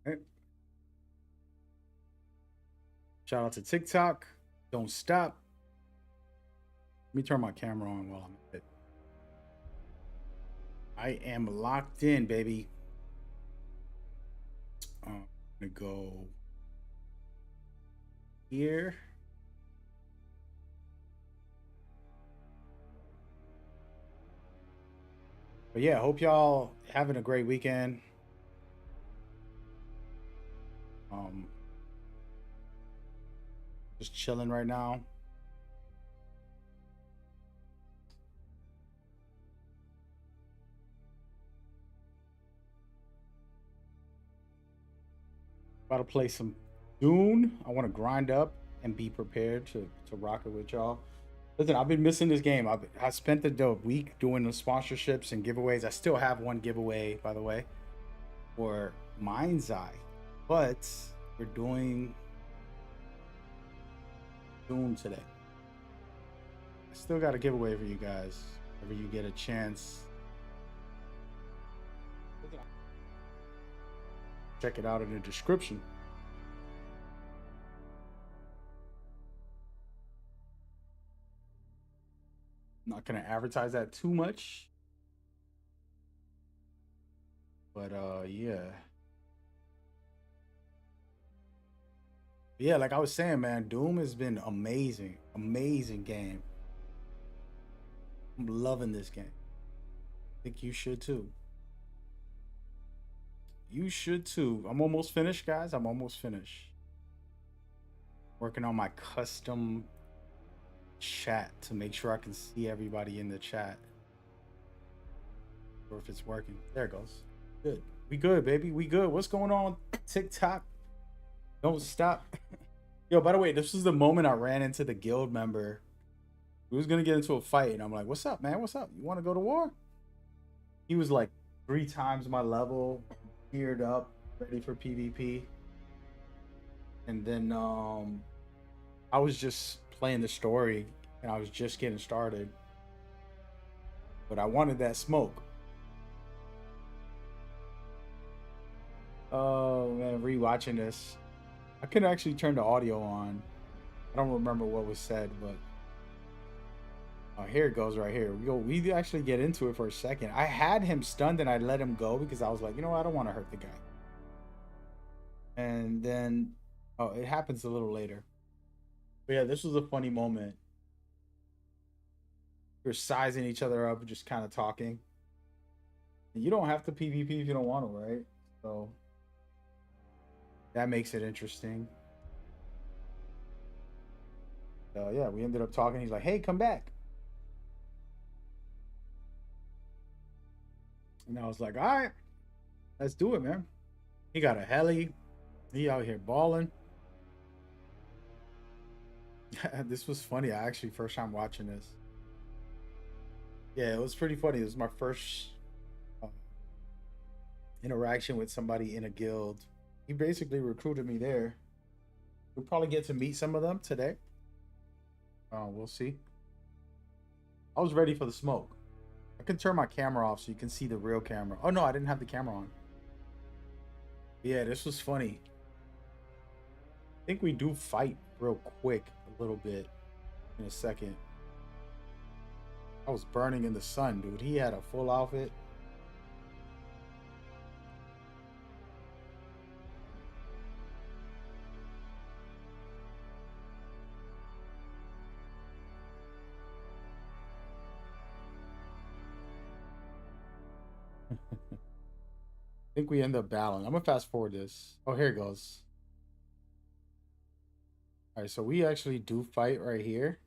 Right. Shout out to TikTok. Don't stop. Let me turn my camera on while I'm at it. I am locked in, baby. I'm gonna go here. But yeah, hope y'all having a great weekend. Um, just chilling right now. About to play some Dune. I want to grind up and be prepared to rock it with y'all. Listen, I've been missing this game. I spent the week doing the sponsorships and giveaways. I still have one giveaway, by the way, for Mindseye, but we're doing Dune today. I still got a giveaway for you guys. Whenever you get a chance, check it out in the description. Not gonna advertise that too much, but yeah. Yeah, like I was saying, man, Doom has been amazing. Amazing game. I'm loving this game. I think you should too. You should too. I'm almost finished, guys. I'm almost finished. Working on my custom chat to make sure I can see everybody in the chat. Or if it's working. There it goes. Good. We good, baby. We good. What's going on? TikTok. Don't stop. Yo, by the way, this was the moment I ran into the guild member. We was gonna get into a fight, and I'm like, "What's up, man? What's up? You want to go to war?" He was like 3 times my level, geared up, ready for PvP. And then I was just playing the story, and I was just getting started, but I wanted that smoke. Oh man, rewatching this, I could actually turn the audio on. I don't remember what was said, but here it goes right here. We actually get into it for a second. I had him stunned and I let him go because I was like, you know what? I don't want to hurt the guy. And then, oh, it happens a little later. But yeah, this was a funny moment. We're sizing each other up, just kind of talking. And you don't have to PvP if you don't want to, right? So that makes it interesting. So yeah, we ended up talking. He's like, "Hey, come back," and I was like, "All right, let's do it, man." He got a heli. He out here balling. This was funny. I actually first time watching this. Yeah, it was pretty funny. It was my first uh, interaction with somebody in a guild. He basically recruited me there. We'll probably get to meet some of them today. We'll see. I was ready for the smoke. I can turn my camera off so you can see the real camera. Oh no, I didn't have the camera on. Yeah, this was funny. I think we do fight real quick a little bit in a second. I was burning in the sun, dude. He had a full outfit. I think we end up battling. I'm gonna fast forward this. Oh, here it goes. All right, so we actually do fight right here.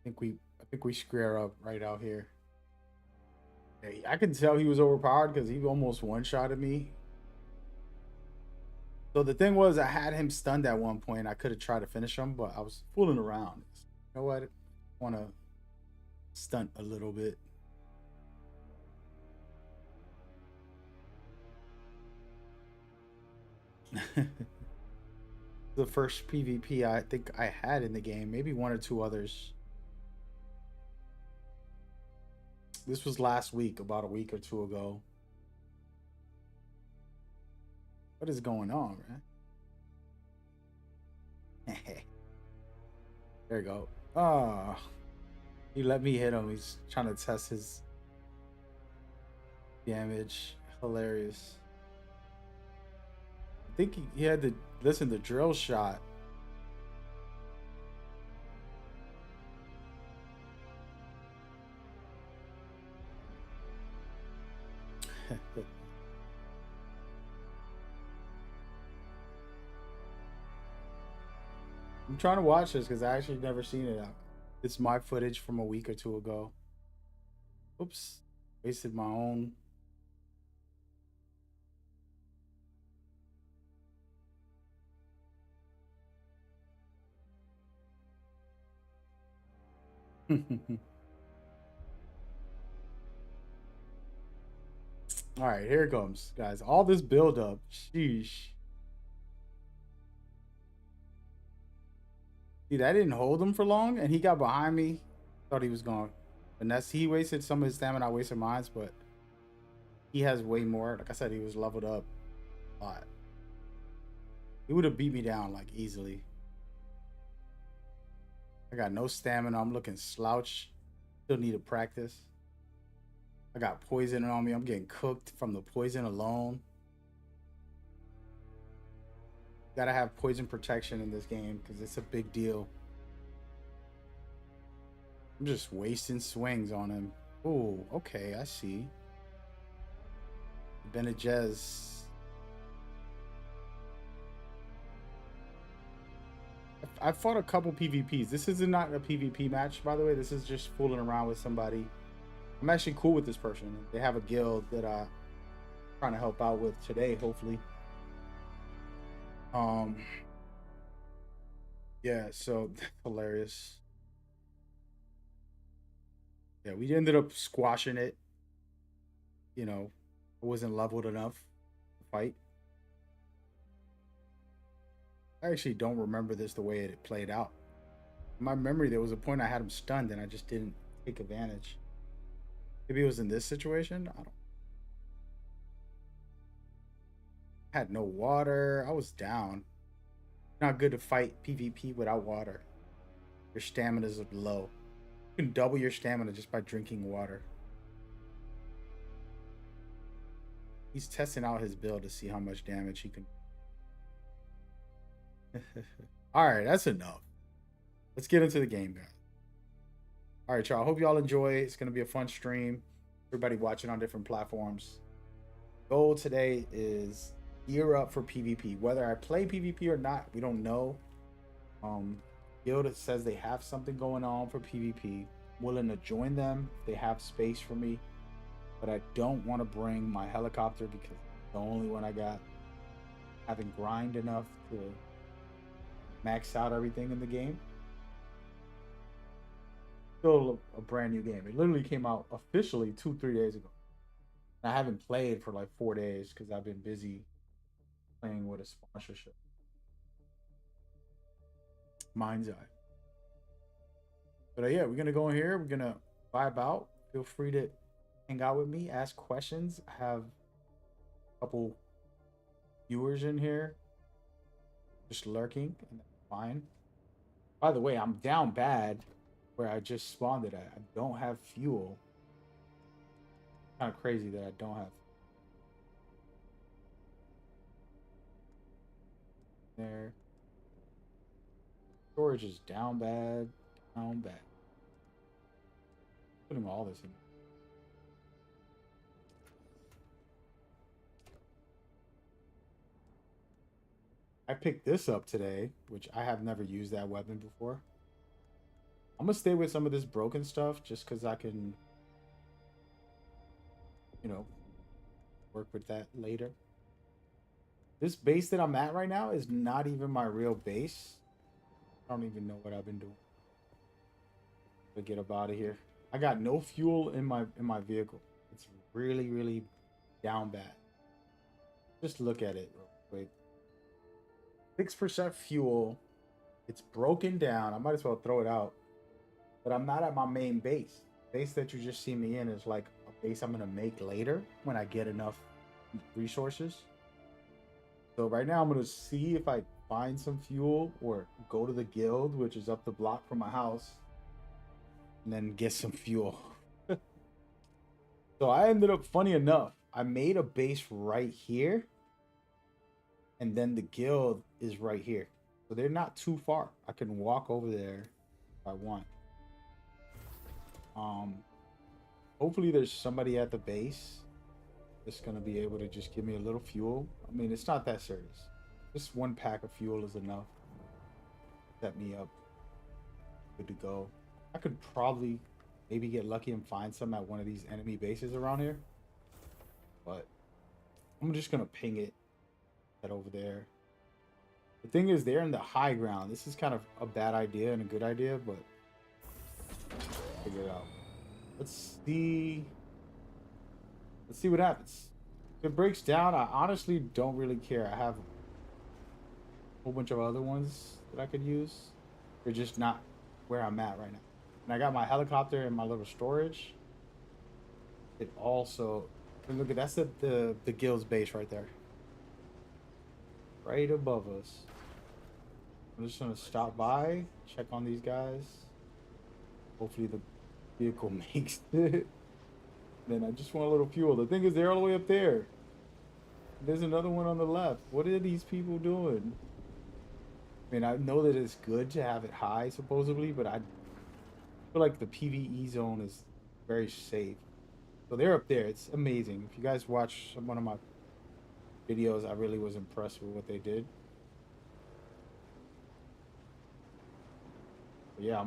I think we square up right out here. Hey, I can tell he was overpowered because he almost one-shotted me. So the thing was, I had him stunned at one point. I could have tried to finish him, but I was fooling around. You know what? I want to stunt a little bit. The first PvP I think I had in the game, maybe one or two others. This was last week, about a week or two ago. What is going on, man? There you go. Oh, he let me hit him. He's trying to test his damage. Hilarious. I think he had to listen to drill shot. I'm trying to watch this because I actually never seen it. It's my footage from a week or two ago. Oops, wasted my own. All right, here it comes, guys. All this build up. Sheesh. See, that didn't hold him for long, and he got behind me. Thought he was going. And that's he wasted some of his stamina. I wasted mine, but he has way more. Like I said, he was leveled up a lot. He would have beat me down like easily. I got no stamina. I'm looking slouch. Still need to practice. I got poison on me. I'm getting cooked from the poison alone. Gotta have poison protection in this game because it's a big deal. I'm just wasting swings on him. Oh, okay, I see. Bene Jez. I fought a couple PvPs. This is not a PvP match, by the way. This is just fooling around with somebody. I'm actually cool with this person. They have a guild that I'm trying to help out with today, hopefully. Yeah, so hilarious. Yeah, we ended up squashing it. You know, I wasn't leveled enough to fight. I actually don't remember this the way it played out. In my memory, there was a point I had him stunned and I just didn't take advantage. Maybe it was in this situation. I don't. Had no water. I was down. Not good to fight PvP without water. Your stamina is low. You can double your stamina just by drinking water. He's testing out his build to see how much damage he can. All right, that's enough. Let's get into the game, guys. All right, y'all. Hope y'all enjoy. It's going to be a fun stream. Everybody watching on different platforms. Goal today is gear up for PvP. Whether I play PvP or not, we don't know. Guild says they have something going on for PvP. Willing to join them if they have space for me. But I don't want to bring my helicopter because it's the only one I got. Haven't grind enough to max out everything in the game. Still a brand new game. It literally came out officially 2-3 days ago. I haven't played for like 4 days because I've been busy playing with a sponsorship. Mindseye. But yeah, we're gonna go in here. We're gonna vibe out. Feel free to hang out with me, ask questions. I have a couple viewers in here just lurking, and that's fine. By the way, I'm down bad where I just spawned it at. I don't have fuel. Kind of crazy that I don't have. There. Storage is down bad. Down bad. Putting all this in. I picked this up today, which I have never used that weapon before. I'm gonna stay with some of this broken stuff just because I can, work with that later. This base that I'm at right now is not even my real base. I don't even know what I've been doing. But get up out of here. I got no fuel in my vehicle. It's really, really down bad. Just look at it real quick. 6% fuel. It's broken down. I might as well throw it out. But I'm not at my main base. Base that you just see me in is like a base I'm gonna make later when I get enough resources. So right now I'm gonna see if I find some fuel or go to the guild, which is up the block from my house, and then get some fuel. So I ended up, funny enough, I made a base right here, and then the guild is right here. So they're not too far. I can walk over there if I want. Um, hopefully there's somebody at the base that's gonna be able to just give me a little fuel. I mean, it's not that serious. Just one pack of fuel is enough. Set me up. Good to go. I could probably maybe get lucky and find some at one of these enemy bases around here. But I'm just gonna ping it. Head over there. The thing is, they're in the high ground. This is kind of a bad idea and a good idea, but figure it out. Let's see. Let's see what happens. If it breaks down, I honestly don't really care. I have a whole bunch of other ones that I could use. They're just not where I'm at right now. And I got my helicopter and my little storage. It also, look at that's the guild's base right there, right above us. I'm just gonna stop by, check on these guys. Hopefully the vehicle makes it. Then I just want a little fuel. The thing is, they're all the way up there. There's another one on the left. What are these people doing? I mean, I know that it's good to have it high, supposedly, but I feel like the PvE zone is very safe. So they're up there. It's amazing. If you guys watch one of my videos, I really was impressed with what they did. But yeah, I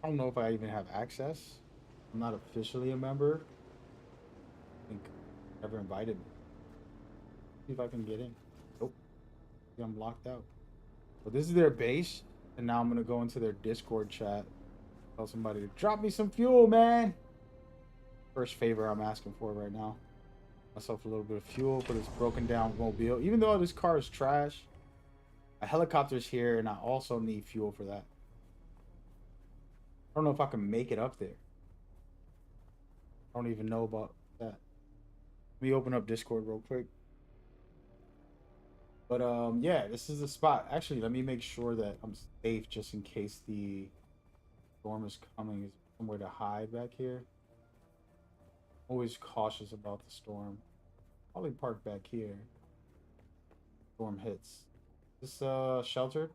don't know if I even have access. I'm not officially a member. I think never invited me. See if I can get in. Nope. I'm locked out. But this is their base, and now I'm gonna go into their Discord chat. Tell somebody to drop me some fuel, man. First favor I'm asking for right now. Myself a little bit of fuel for this broken down mobile. Even though this car is trash, a helicopter's here, and I also need fuel for that. I don't know if I can make it up there. I don't even know about that. Let me open up Discord real quick. But yeah, this is the spot. Actually, let me make sure that I'm safe just in case the storm is coming. Is somewhere to hide back here? Always cautious about the storm. Probably park back here. Storm hits. Is this sheltered?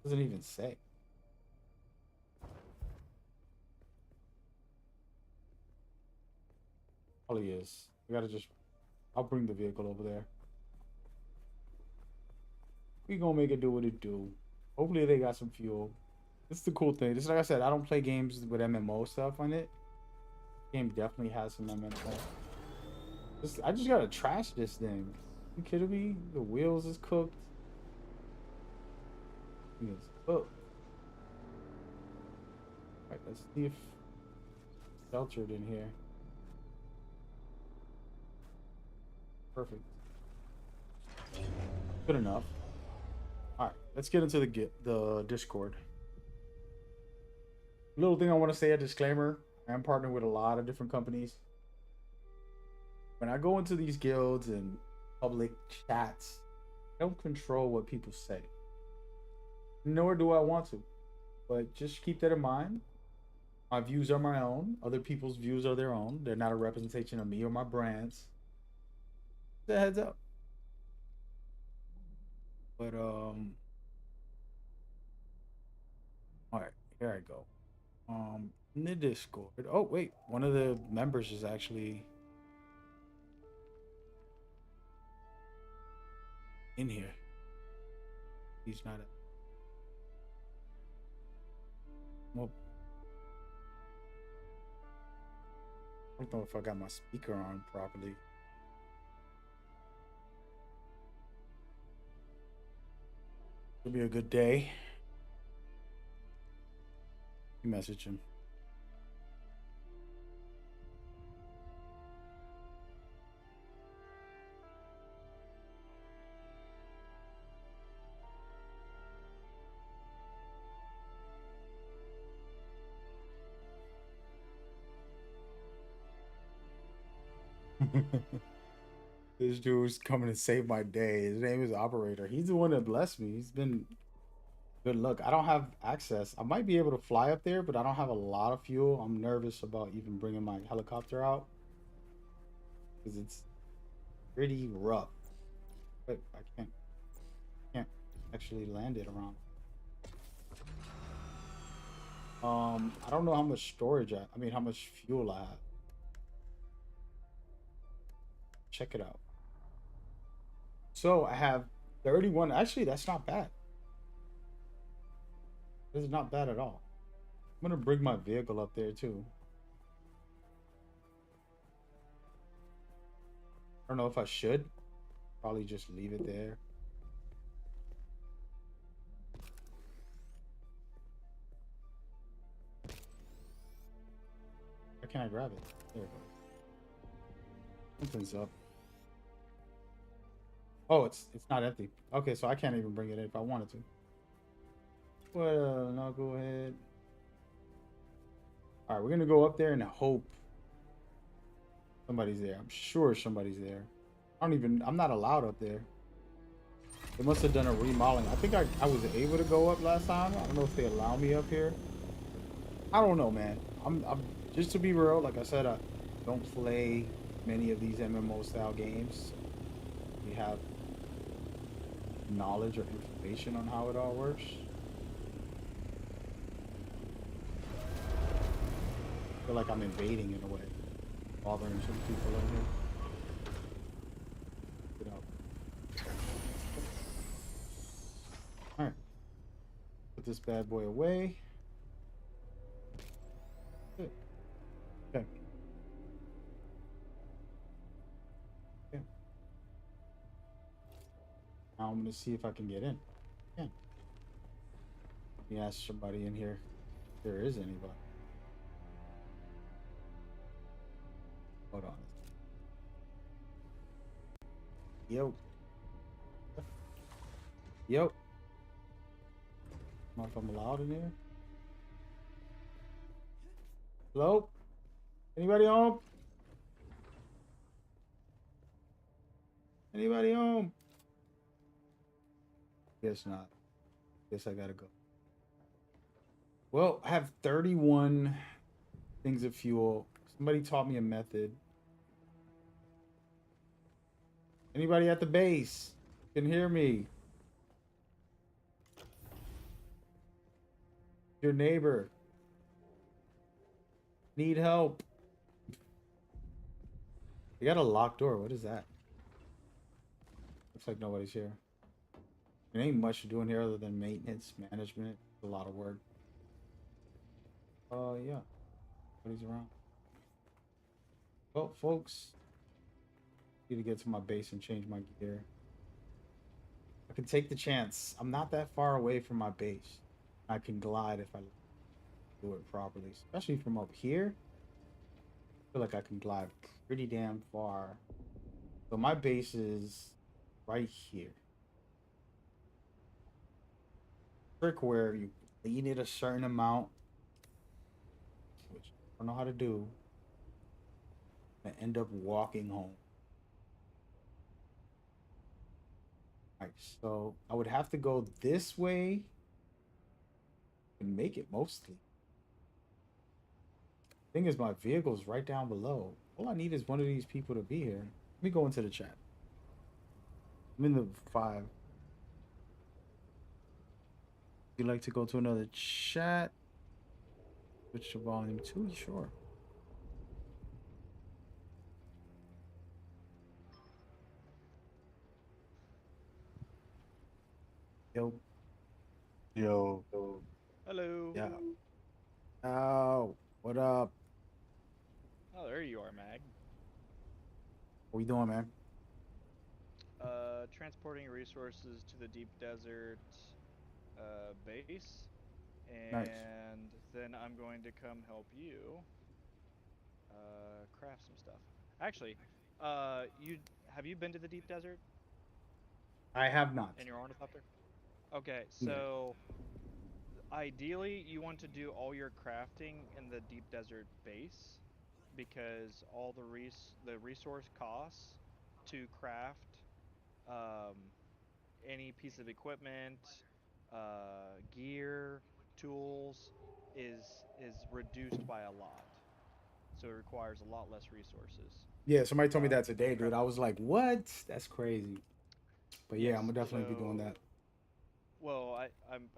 Doesn't even say. Probably is. We gotta just. I'll bring the vehicle over there. We gonna make it do what it do. Hopefully they got some fuel. This is the cool thing. This is like I said, I don't play games with MMO stuff on it. Game definitely has some MMO. I just gotta trash this thing. You kidding me? The wheels is cooked. It's cooked. Alright, let's see if it's sheltered in here. Perfect. Good enough. Alright, let's get into the Discord. Little thing I want to say, a disclaimer. I'm partnered with a lot of different companies. When I go into these guilds and public chats, I don't control what people say. Nor do I want to. But just keep that in mind. My views are my own. Other people's views are their own. They're not a representation of me or my brands. Just a heads up. But all right, here I go. In the Discord. Oh wait, one of the members is actually in here. He's not. Well, I don't know if I got my speaker on properly. It'll be a good day. You message him. This dude's coming to save my day. His name is Operator. He's the one that blessed me. He's been good luck. I don't have access. I might be able to fly up there, but I don't have a lot of fuel. I'm nervous about even bringing my helicopter out because it's pretty rough. But I can't actually land it around. I don't know how much storage I mean how much fuel I have. Check it out. So I have 31. Actually, that's not bad. This is not bad at all. I'm gonna bring my vehicle up there too. I don't know if I should. Probably just leave it there. Why can't I grab it? There it goes. Something's up. Oh, it's not empty. Okay, so I can't even bring it in if I wanted to. Well, no, go ahead. All right, we're gonna go up there and hope somebody's there. I'm sure somebody's there. I'm not allowed up there. They must have done a remodeling. I think I was able to go up last time. I don't know if they allow me up here. I don't know, man. I'm just to be real, like I said, I don't play many of these MMO style games. We have knowledge or information on how it all works. I feel like I'm invading in a way, bothering some people in here. Get out. All right, put this bad boy away. Good. Okay. Okay. Now I'm gonna see if I can get in. Yeah. Let me ask somebody in here if there is anybody. Hold on. Yo. Yo. I don't know if I'm allowed in here. Hello? Anybody home? Anybody home? Guess not. Guess I gotta go. Well, I have 31 things of fuel. Somebody taught me a method. Anybody at the base can hear me? Your neighbor. Need help. You got a locked door. What is that? Looks like nobody's here. There ain't much to do in here other than maintenance, management. A lot of work. Yeah. Nobody's around. Well, folks, need to get to my base and change my gear. I can take the chance. I'm not that far away from my base. I can glide if I do it properly, especially from up here. I feel like I can glide pretty damn far. So my base is right here. Trick where you lean it a certain amount, which I don't know how to do, and end up walking home. All right, so I would have to go this way and make it mostly. Thing is, my vehicle's right down below. All I need is one of these people to be here. Let me go into the chat. I'm in the 5. Would you like to go to another chat? Switch to volume 2? Sure. Yo. Yo. Hello. Yeah. Oh, what up? Oh, there you are, Mag. What we doing, man? Transporting resources to the deep desert base, Nice. and then I'm going to come help you craft some stuff. Actually, you have you been to the deep desert I have not. in your ornithopter? Okay, Yeah. so ideally you want to do all your crafting in the deep desert base because all the resource costs to craft um, any piece of equipment, gear, tools is reduced by a lot. So it requires a lot less resources. Yeah, somebody told me that To today, dude. craft. I was like, what? That's crazy. But yeah, I'm Yes. gonna definitely be doing So, that. well,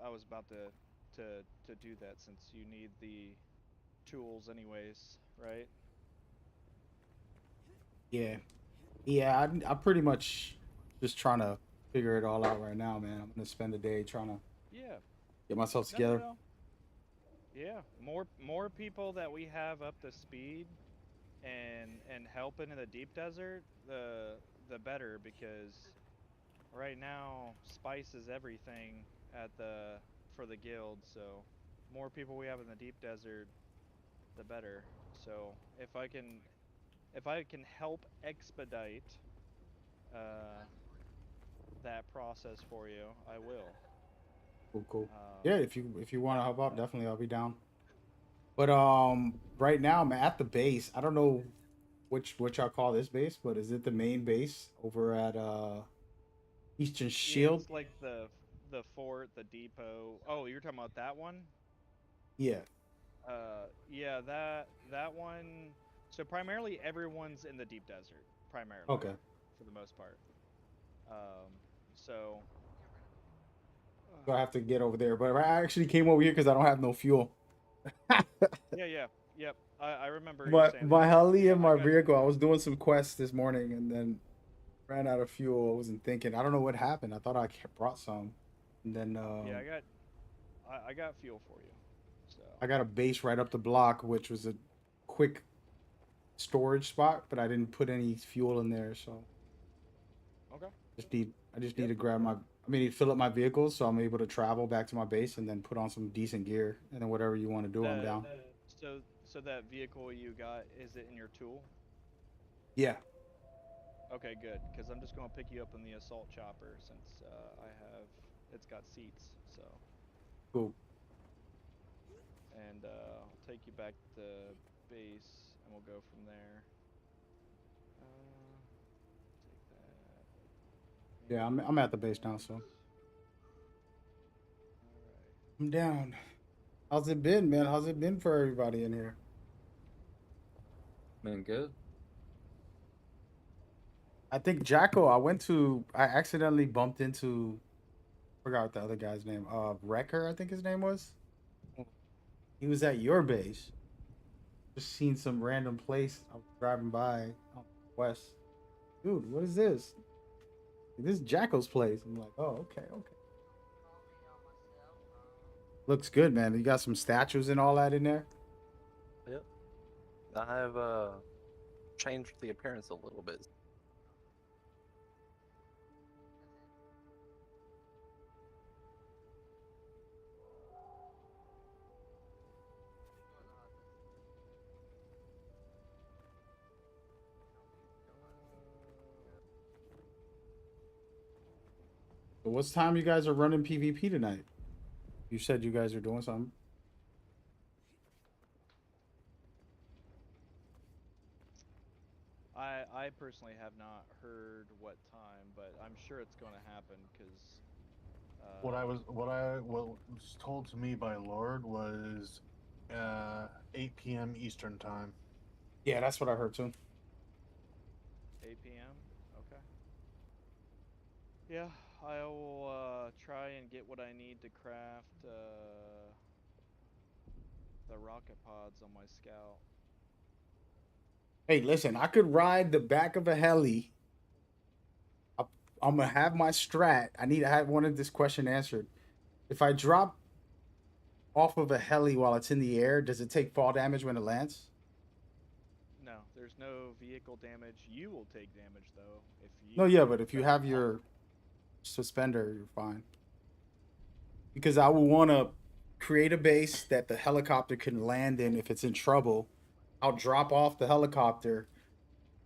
I was about to do that since you need the tools anyways, right? Yeah, yeah. I pretty much just trying to figure it all out right now, man. I'm gonna spend the day trying to Yeah. get myself No, no, together. no. Yeah. More people that we have up to speed and helping in the deep desert, the better, because right now spice is everything at the for the guild. So more people we have in the deep desert, the better. So if I can help expedite uh, that process for you, I will. Cool, cool. Um, Yeah, if you want to help out, definitely I'll be down. But right now I'm at the base. I don't know which y'all call this base, but is it the main base over at Eastern Shield? it's like the fort, the depot. Oh, you're talking about that one? Yeah. Yeah, that one. So primarily, everyone's in the deep desert, primarily, Okay. for the most part. Um, so, So I have to get over there. But I actually came over here because I don't have no fuel. yeah, yeah, yep. I remember you But saying that. my heli Yeah, and I my got you. vehicle, I was doing some quests this morning and then ran out of fuel. I wasn't thinking. I don't know what happened. I thought I brought some. And then Yeah, I got fuel for you. So, I got a base right up the block, which was a quick storage spot, but I didn't put any fuel in there, so okay. I just need Yep. to grab my I mean fill up my vehicles so I'm able to travel back to my base and then put on some decent gear and then whatever you want to do, I'm The down. so that vehicle you got, is it in your tool? Yeah, Okay, good. Because I'm just gonna pick you up in the assault chopper since I have it's got seats. So, cool. and I'll take you back to base, and we'll go from there. Take that Yeah, and I'm at the base now, so all right. I'm down. How's it been, man? How's it been for everybody in here? Man, good. I think Jacko, I accidentally bumped into forgot what the other guy's name. Wrecker, I think his name was. He was at your base. Just seen some random place. I was driving by on west. Dude, what is this? This is Jacko's place. I'm like, oh, okay, okay. Looks good, man. You got some statues and all that in there. Yep. I have changed the appearance a little bit. But what's time you guys are running PvP tonight? You said you guys are doing something. I personally have not heard what time, but I'm sure it's going to happen because What was told to me by Lord was 8 p.m. Eastern time. Yeah, that's what I heard too. 8 p.m. Okay. Yeah, I will try and get what I need to craft the rocket pods on my scout. Hey, listen, I could ride the back of a heli. I- I'm gonna have my strat. I need to have one of this question answered. If I drop off of a heli while it's in the air, does it take fall damage when it lands? No, there's no vehicle damage. You will take damage though if No, you yeah, but if you drop have off. your suspender, you're fine. Because I would want to create a base that the helicopter can land in if it's in trouble. I'll drop off the helicopter,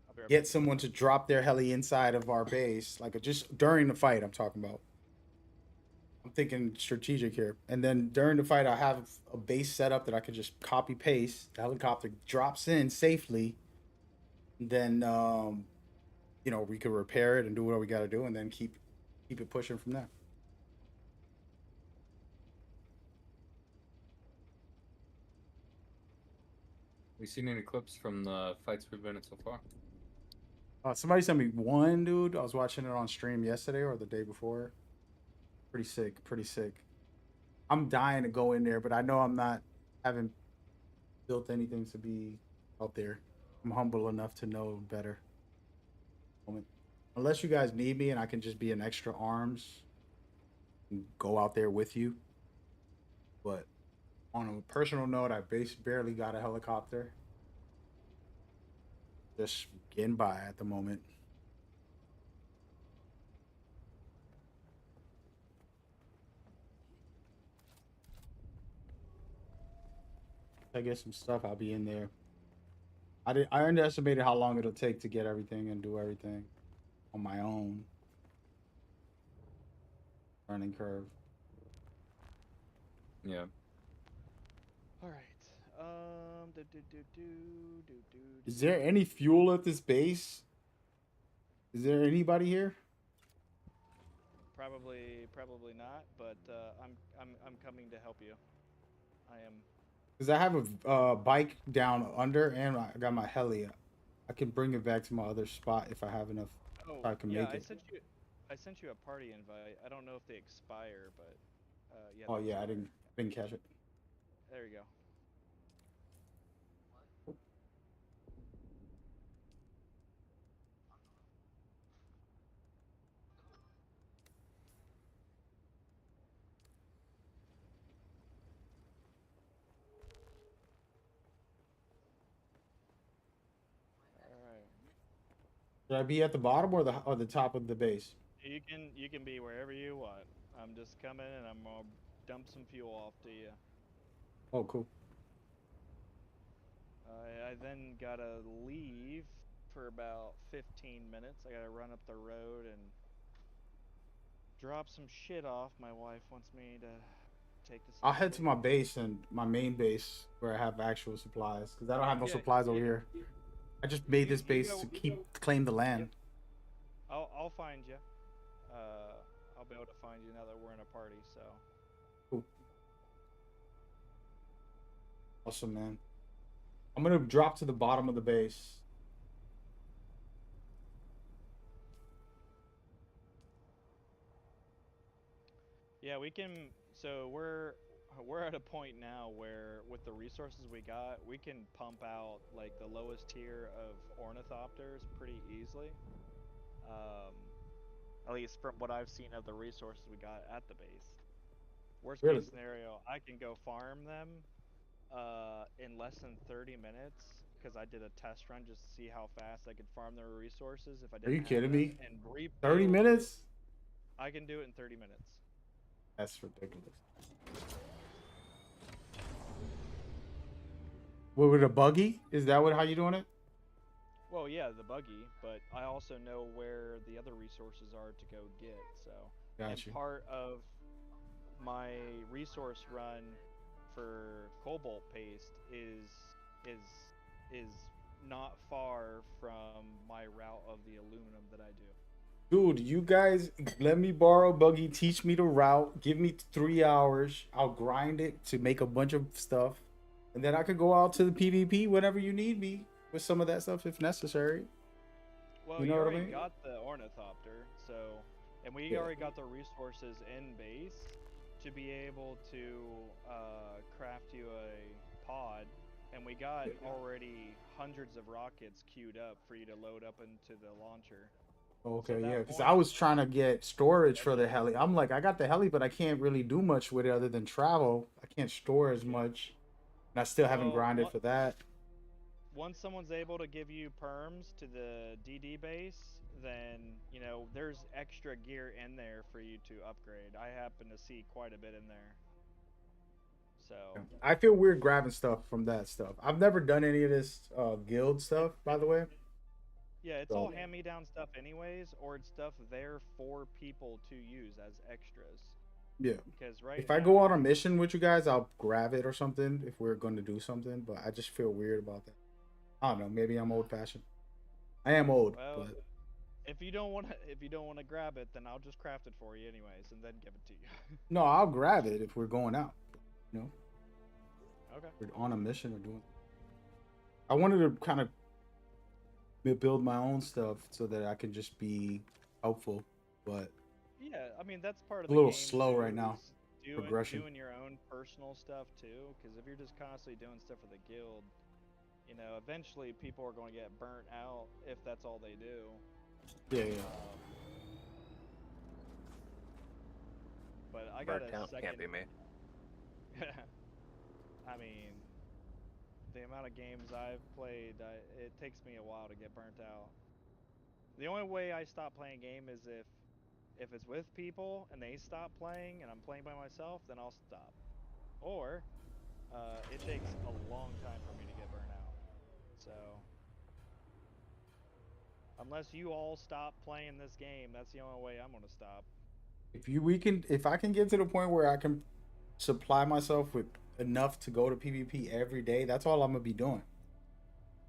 I'll be right get back. someone to drop their heli inside of our base, like just during the fight. I'm talking about. I'm thinking strategic here, and then during the fight, I have a base set up that I could just copy paste. The helicopter drops in safely, then you know, we could repair it and do what we got to do, and then keep it pushing from there. We seen any clips from the fights we've been in so far? Somebody sent me one, dude. I was watching it on stream yesterday or the day before. Pretty sick, pretty sick. I'm dying to go in there, but I know I'm not, haven't built anything to be out there. I'm humble enough to know better. Unless you guys need me and I can just be an extra arms and go out there with you. But on a personal note, I barely got a helicopter. Just getting by at the moment. I get some stuff, I'll be in there. I underestimated how long it'll take to get everything and do everything on my own. Learning curve. Yeah. All right. Is there any fuel at this base? Is there anybody here? Probably not, but I'm coming to help you. I am. Because I have a bike down under, and I got my heli. I can bring it back to my other spot if I have enough. Oh, If I can yeah, make it. I sent you a party invite. I don't know if they expire, but yeah. Oh they yeah, I expire. didn't catch it. There you go. All right. Should I be at the bottom or the top of the base? You can be wherever you want. I'm just coming and I'm gonna dump some fuel off to you. Oh, cool. I then gotta leave for about 15 minutes. I gotta run up the road and drop some shit off. My wife wants me to take to some I'll head to shit. my base and my main base where I have actual supplies because I don't have no Yeah, supplies over yeah. here. I just made this You base go- to claim the land. I'll find you. I'll be able to find you now that we're in a party. So. Cool. Awesome, man. I'm gonna drop to the bottom of the base. Yeah, we can. So we're at a point now where with the resources we got, we can pump out like the lowest tier of ornithopters pretty easily. At least from what I've seen of the resources we got at the base. Worst Really? case scenario, I can go farm them in less than 30 minutes because I did a test run just to see how fast I could farm their resources if I didn't Are you have kidding them, me? and rebuild. 30 minutes? I can do it in 30 minutes. That's ridiculous. What, with a buggy? Is that how you doing it? Well, yeah, the buggy, but I also know where the other resources are to go get. So, Got you. and part of my resource run for cobalt paste is not far from my route of the aluminum that I do. Dude, you guys let me borrow buggy, teach me the route, give me 3 hours. I'll grind it to make a bunch of stuff. And then I could go out to the PvP whenever you need me with some of that stuff if necessary. Well, You you know what I already mean? got the ornithopter, so and we Yeah. already got the resources in base to be able to craft you a pod, and we got already hundreds of rockets queued up for you to load up into the launcher. Okay, at that yeah, because point- I was trying to get storage for the heli. I'm like, I got the heli, but I can't really do much with it other than travel. I can't store as much. And I still haven't Well, grinded what- for that. Once someone's able to give you perms to the DD base, then there's extra gear in there for you to upgrade. I happen to see quite a bit in there. So I feel weird grabbing stuff from that stuff. I've never done any of this guild stuff, by the way. yeah, it's So- all hand-me-down stuff anyways, or it's stuff there for people to use as extras. Yeah. Because right If I go on a mission with you guys, I'll grab it or something if we're going to do something, but I just feel weird about that. I don't know. Maybe I'm old fashioned. I am old, Well, but If you don't want to grab it, then I'll just craft it for you anyways, and then give it to you. No, I'll grab it if we're going out. You know, Okay. we're on a mission or doing. I wanted to kind of build my own stuff so that I can just be helpful, but Yeah, I mean that's part of a the little game slow too, right now. is Progression. doing your own personal stuff too. Because if you're just constantly doing stuff for the guild, you know, eventually people are going to get burnt out if that's all they do. Yeah, yeah. But I got Bird a count second. can't be me. I mean, the amount of games I've played, it takes me a while to get burnt out. The only way I stop playing a game is if it's with people and they stop playing and I'm playing by myself, then I'll stop. Or it takes a long time for me to get burnt out. So unless you all stop playing this game, that's the only way I'm gonna stop. If I can get to the point where I can supply myself with enough to go to PvP every day, that's all I'm gonna be doing.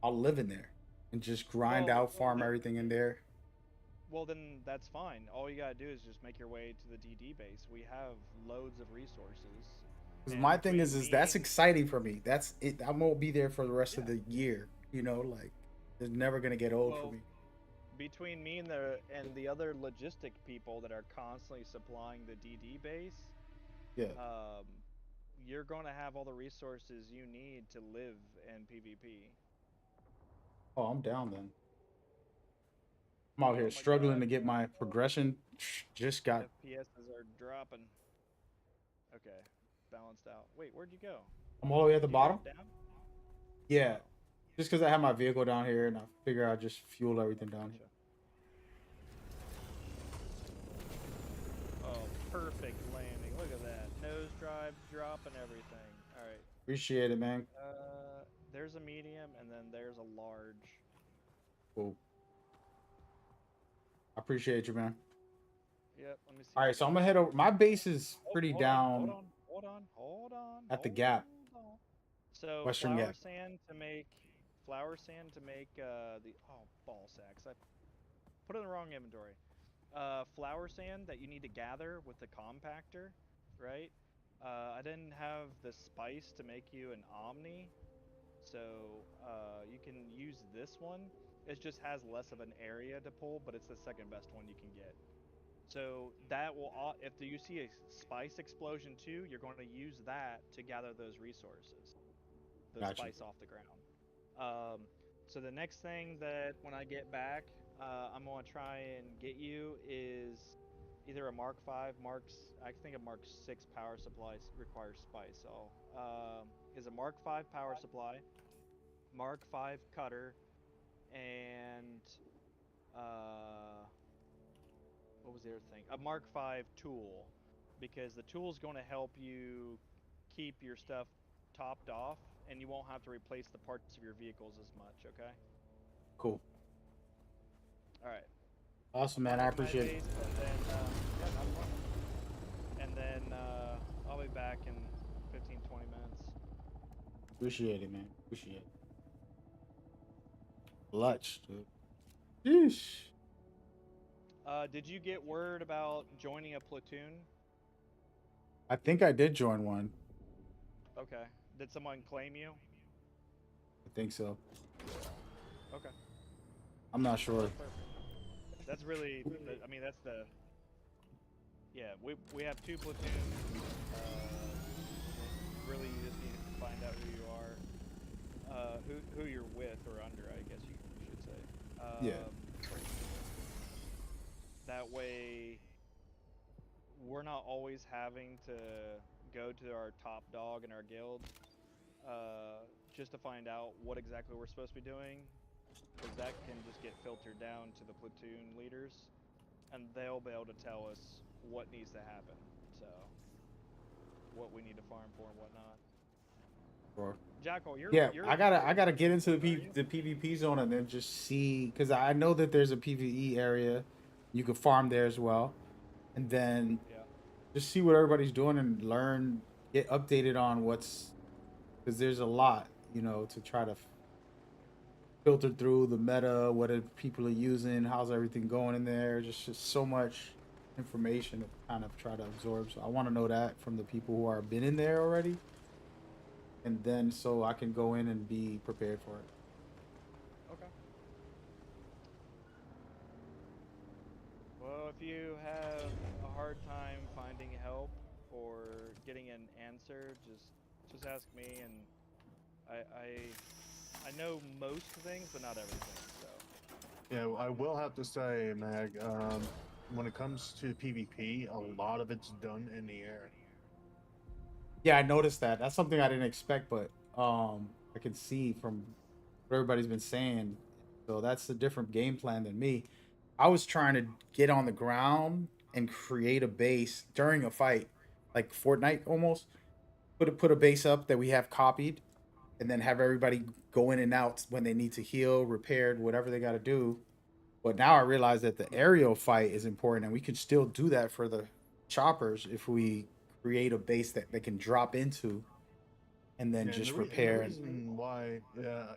I'll live in there and just grind Well, out, farm everything in there. Well, then that's fine. All you gotta do is just make your way to the DD base. We have loads of resources. Because And my thing between is me that's and- exciting for me. That's it. I won't be there for the rest of Yeah. the year. You know, like it's never gonna get old for Well, me. between me and the other logistic people that are constantly supplying the DD base, Yeah. you're going to have all the resources you need to live in PvP. Oh, I'm down then. I'm out Oh here my struggling God, to get my progression. Just got. FPSs are dropping. Okay, balanced out. Wait, where'd you go? I'm all the way at the You bottom. dropped down? Yeah. Oh, Just because I have my vehicle down here, and I figure I'll just fuel everything down here. gotcha. Oh, perfect landing. Look at that. Nose drive, dropping everything. All right. Appreciate it, man. There's a medium, and then there's a large. Cool. I appreciate you, man. Yep. Let me see. All right, so I'm gonna head over. My base is pretty Hold down on. Hold on. at the gap. Hold on. So Western flour Gap. sand to make the ball sacks. I put it in the wrong inventory. Flour sand that you need to gather with the compactor, right? I didn't have the spice to make you an omni, so you can use this one. It just has less of an area to pull, but it's the second best one you can get. So that will, if you see a spice explosion too, you're going to use that to gather those resources, the Gotcha. spice off the ground. So the next thing that when I get back, I'm going to try and get you is either a Mark 5, I think a Mark 6 power supply requires spice. So is a Mark 5 power supply, Mark 5 cutter, and what was the other thing? A Mark 5 tool, because the tool is going to help you keep your stuff topped off, and you won't have to replace the parts of your vehicles as much. Okay. Cool. All right. Awesome, man. I appreciate it. And then, yeah, not a problem. And then I'll be back in 15, 20 minutes. Appreciate it, man. Appreciate it. Clutch, dude. Yeesh. Did you get word about joining a platoon? I think I did join one. Okay. Did someone claim you? I think so. Okay. I'm not sure. That's perfect. That's really, I mean, that's the. Yeah, we have 2 platoons. Really, you just need to find out who you are, who you're with or under, I guess you should say. Yeah. That way, we're not always having to go to our top dog in our guild just to find out what exactly we're supposed to be doing, because that can just get filtered down to the platoon leaders, and they'll be able to tell us what needs to happen, so what we need to farm for and whatnot. Sure. Jackal, I gotta get into the PvP zone and then just see, because I know that there's a PvE area. You can farm there as well, and then just see what everybody's doing and learn, get updated on what's, because there's a lot, you know, to try to filter through the meta, what are people are using, how's everything going in there. Just so much information to kind of try to absorb. So I want to know that from the people who are been in there already, and then so I can go in and be prepared for it. Okay. Well, if you have a hard time finding help or getting an answer, just ask me, and I know most things, but not everything. So Yeah, I will have to say, Mag, when it comes to PvP, a lot of it's done in the air. Yeah, I noticed that. That's something I didn't expect, but I can see from what everybody's been saying. So that's a different game plan than me. I was trying to get on the ground and create a base during a fight, like Fortnite almost. Put a base up that we have copied, and then have everybody go in and out when they need to heal, repaired, whatever they got to do. But now I realize that the aerial fight is important, and we can still do that for the choppers if we create a base that they can drop into and then Yeah, and just and the repair. reason why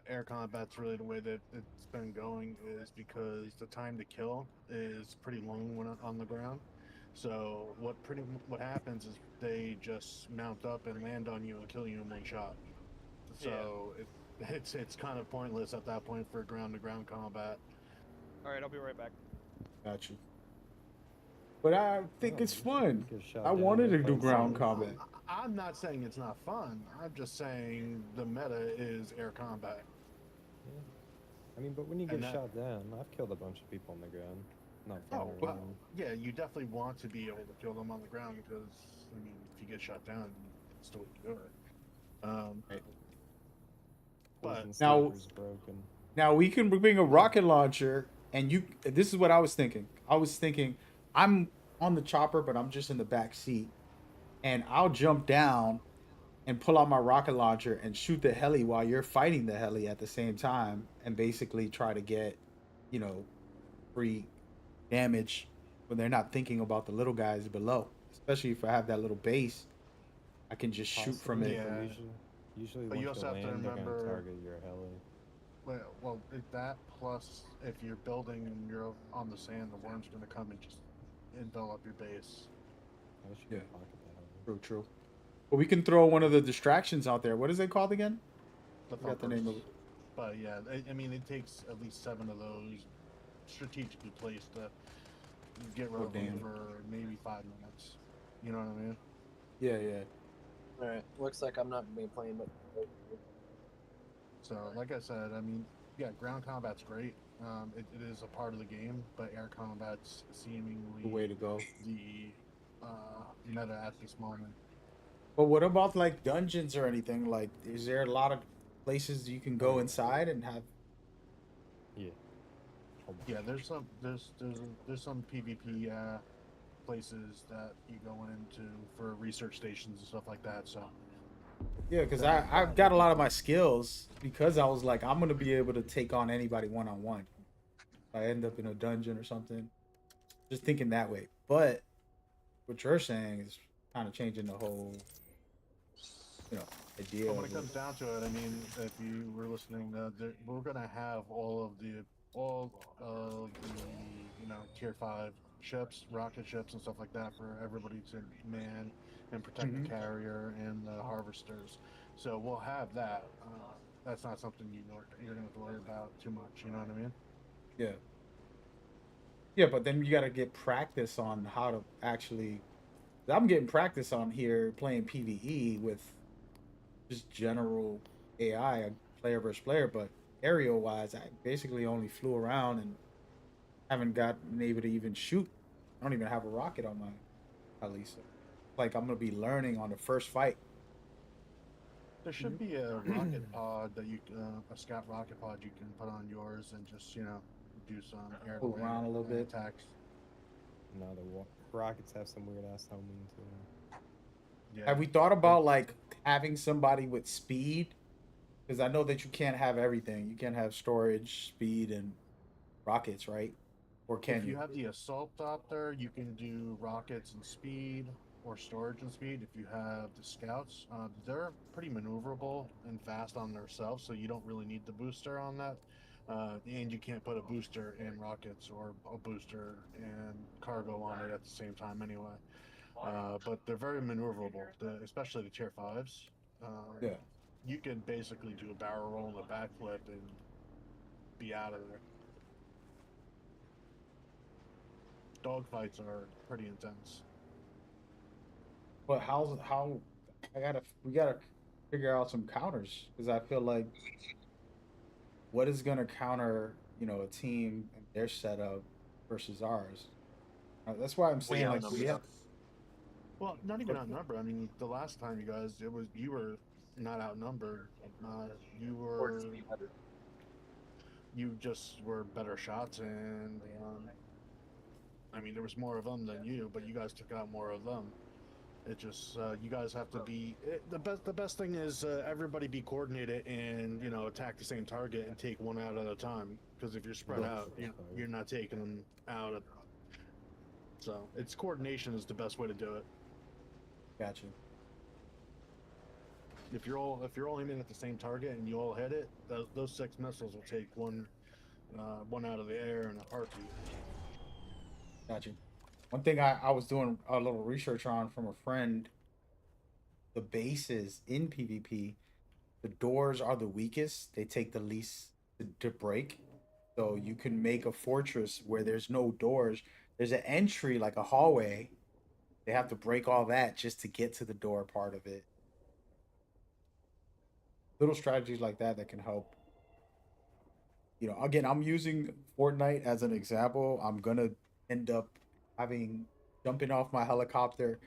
air combat's really the way that it's been going is because the time to kill is pretty long when on the ground. So what happens is they just mount up and land on you and kill you in one shot. yeah. So it's kind of pointless at that point for ground to ground combat. All right, I'll be right back. Got you. But I think Oh, it's we fun. get shot I down wanted by to do planes ground too. combat. I'm not saying it's not fun. I'm just saying the meta is air combat. Yeah. I mean, but when you get And that- shot down, I've killed a bunch of people on the ground. Not flying Oh, around. well, yeah, you definitely want to be able to kill them on the ground because, I mean, if you get shot down, it's still do it. Right. But Poison Now- sneaker's broken. Now we can bring a rocket launcher, and you. This is what I was thinking. I was thinking, I'm on the chopper, but I'm just in the back seat, and I'll jump down and pull out my rocket launcher and shoot the heli while you're fighting the heli at the same time, and basically try to get, you know, free damage when they're not thinking about the little guys below. Especially if I have that little base, I can just shoot from Possibly, it. but Yeah. usually But you once you also have to land, they're gonna remember- target your heli. well, that plus if you're building and you're on the sand, the worm's going to come and just envelop your base. I wish you Yeah. could pocket the heli. True. But we can throw one of the distractions out there. What is it called again? The Forgot the name of thumpers. But yeah, I mean, it takes at least 7 of those strategically placed to get rid Oh, of them damn. for maybe 5 minutes. You know what I mean? Yeah. Alright, looks like I'm not gonna be playing much. So, like I said, I mean, yeah, ground combat's great. It is a part of the game, but air combat's seemingly The way to go. the meta at this moment. But what about like dungeons or anything? Like, is there a lot of places you can go inside and have? Yeah. Whole bunch. Yeah, there's some PvP places that you go into for research stations and stuff like that. So Yeah, because I've got a lot of my skills because I was like, I'm gonna be able to take on anybody one on one. I end up in a dungeon or something. Just thinking that way. But what you're saying is kind of changing the whole, idea. But when Of it comes down to it, I mean, if you were listening, we're gonna have all of the tier 5 ships, rocket ships, and stuff like that for everybody to man and protect Mhm. the carrier and the harvesters. So we'll have that. That's not something you're gonna have to worry about too much. You know what I mean? Yeah. Yeah, but then you got to get practice on how to actually. I'm getting practice on here playing PVE with just general AI, player versus player, but aerial wise, I basically only flew around and haven't gotten able to even shoot. I don't even have a rocket on my heli, so like I'm gonna be learning on the first fight. There should be a rocket pod that a scout rocket pod you can put on yours and just do some air Move around a little bit. attacks. No, the rockets have some weird ass homing to them. Yeah. Have we thought about like having somebody with speed? Because I know that you can't have everything. You can't have storage, speed, and rockets, right? Or can If you you? have the assault doctor, you can do rockets and speed or storage and speed. If you have the scouts, they're pretty maneuverable and fast on themselves, so you don't really need the booster on that. And you can't put a booster in rockets or a booster and cargo on it at the same time anyway. But they're very maneuverable, especially the tier 5s. Yeah. You can basically do a barrel roll and a backflip and be out of there. Dogfights are pretty intense. But how we gotta figure out some counters because I feel like what is gonna counter a team and their setup versus ours. That's why I'm saying like we have. Well, not even outnumbered. I mean, the last time you were not outnumbered. You were you just were better shots, and I mean there was more of them than you, but you guys took out more of them. It just you guys have to be the best. The best thing is everybody be coordinated and attack the same target and take one out at a time. Because if you're spread out, you're not taking them out. So it's coordination is the best way to do it. Gotcha. If you're all aiming at the same target and you all hit it, those 6 missiles will take one out of the air in a heartbeat. Gotcha. One thing I was doing a little research on from a friend, the bases in PvP, the doors are the weakest. They take the least to break. So you can make a fortress where there's no doors. There's an entry like a hallway. They have to break all that just to get to the door part of it. Little strategies like that can help. Again, I'm using Fortnite as an example. I'm gonna end up jumping off my helicopter,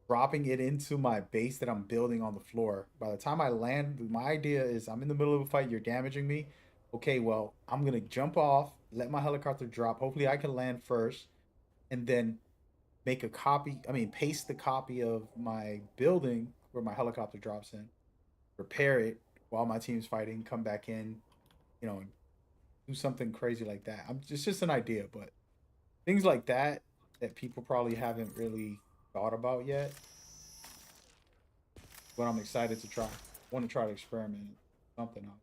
dropping it into my base that I'm building on the floor. By the time I land, my idea is I'm in the middle of a fight, you're damaging me. Okay, well, I'm gonna jump off, let my helicopter drop. Hopefully I can land first, and then paste the copy of my building where my helicopter drops in, repair it while my team's fighting, come back in, and do something crazy like that. It's just an idea, but things like that people probably haven't really thought about yet. But I'm excited to try. Want to try to experiment something out.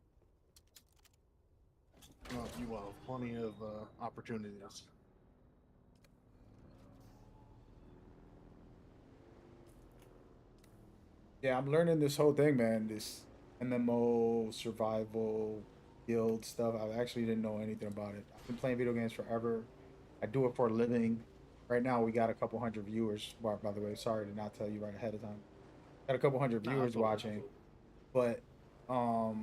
Well, you will have plenty of opportunities. Yeah, I'm learning this whole thing, man. This MMO survival guild stuff. I actually didn't know anything about it. I've been playing video games forever. I do it for a living. Right now, we got a couple hundred viewers. By the way, sorry to not tell you right ahead of time. Got a couple hundred viewers watching, but I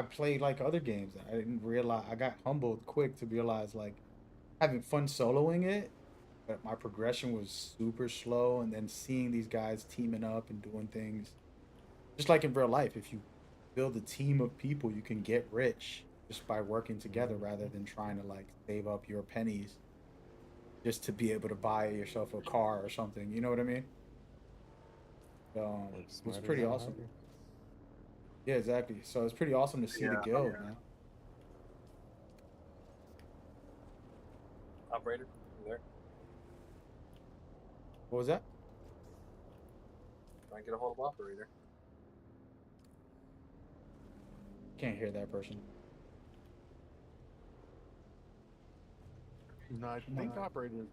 played like other games. I didn't realize. I got humbled quick to realize like having fun soloing it, but my progression was super slow. And then seeing these guys teaming up and doing things, just like in real life, if you build a team of people, you can get rich just by working together rather than trying to like save up your pennies just to be able to buy yourself a car or something. You know what I mean? It's pretty awesome. Yeah, exactly. So it's pretty awesome to see the guild, man. Operator, you there? What was that? Try and get a hold of operator. Can't hear that person. No, I think operator.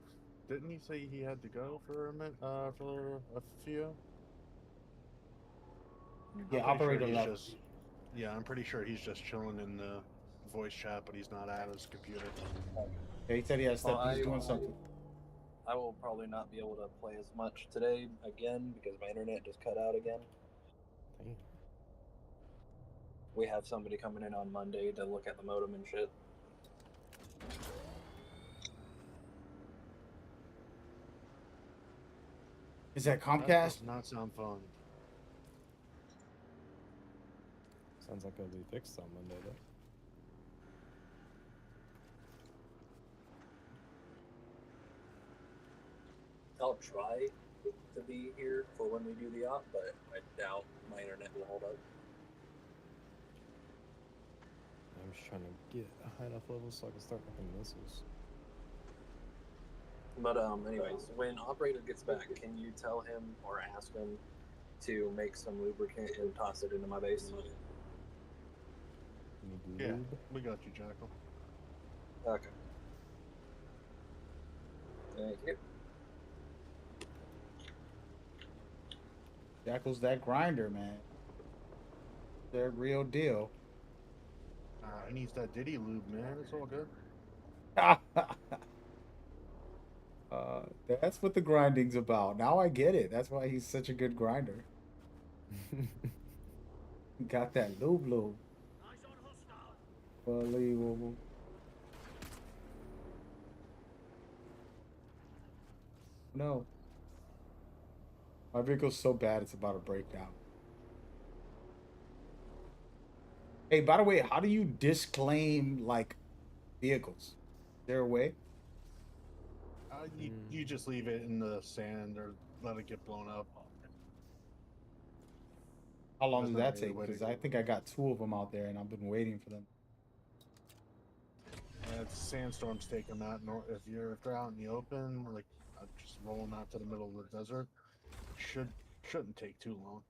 Didn't he say he had to go for a minute? For a few. Yeah, operator left. Yeah, I'm pretty sure he's just chilling in the voice chat, but he's not at his computer. Yeah, he said he had stuff. He's doing something. I will probably not be able to play as much today again because my internet just cut out again. Damn. We have somebody coming in on Monday to look at the modem and shit. Is that Comcast? That does not sound fun. Sounds like it'll be fixed on Monday, though. I'll try to be here for when we do the op, but I doubt my internet will hold up. I'm just trying to get a high enough level so I can start making missiles. But anyways, when operator gets back, can you tell him or ask him to make some lubricant and toss it into my base? You need Yeah, lube. we got you, Jackal. Okay. Thank you. Jackal's that grinder, man. They're real deal. He needs that Diddy lube, man. It's all good. That's what the grinding's about. Now I get it. That's why he's such a good grinder. He got that lube. Unbelievable. No. My vehicle's so bad it's about to break down. Hey, by the way, how do you disclaim like vehicles? Is there a way? You just leave it in the sand or let it get blown up. How long There's does not that really a take? way to Because I think I got 2 of them out there and I've been waiting for them. Sandstorms take them out. If they're out in the open, like just roll them out to the middle of the desert, shouldn't take too long.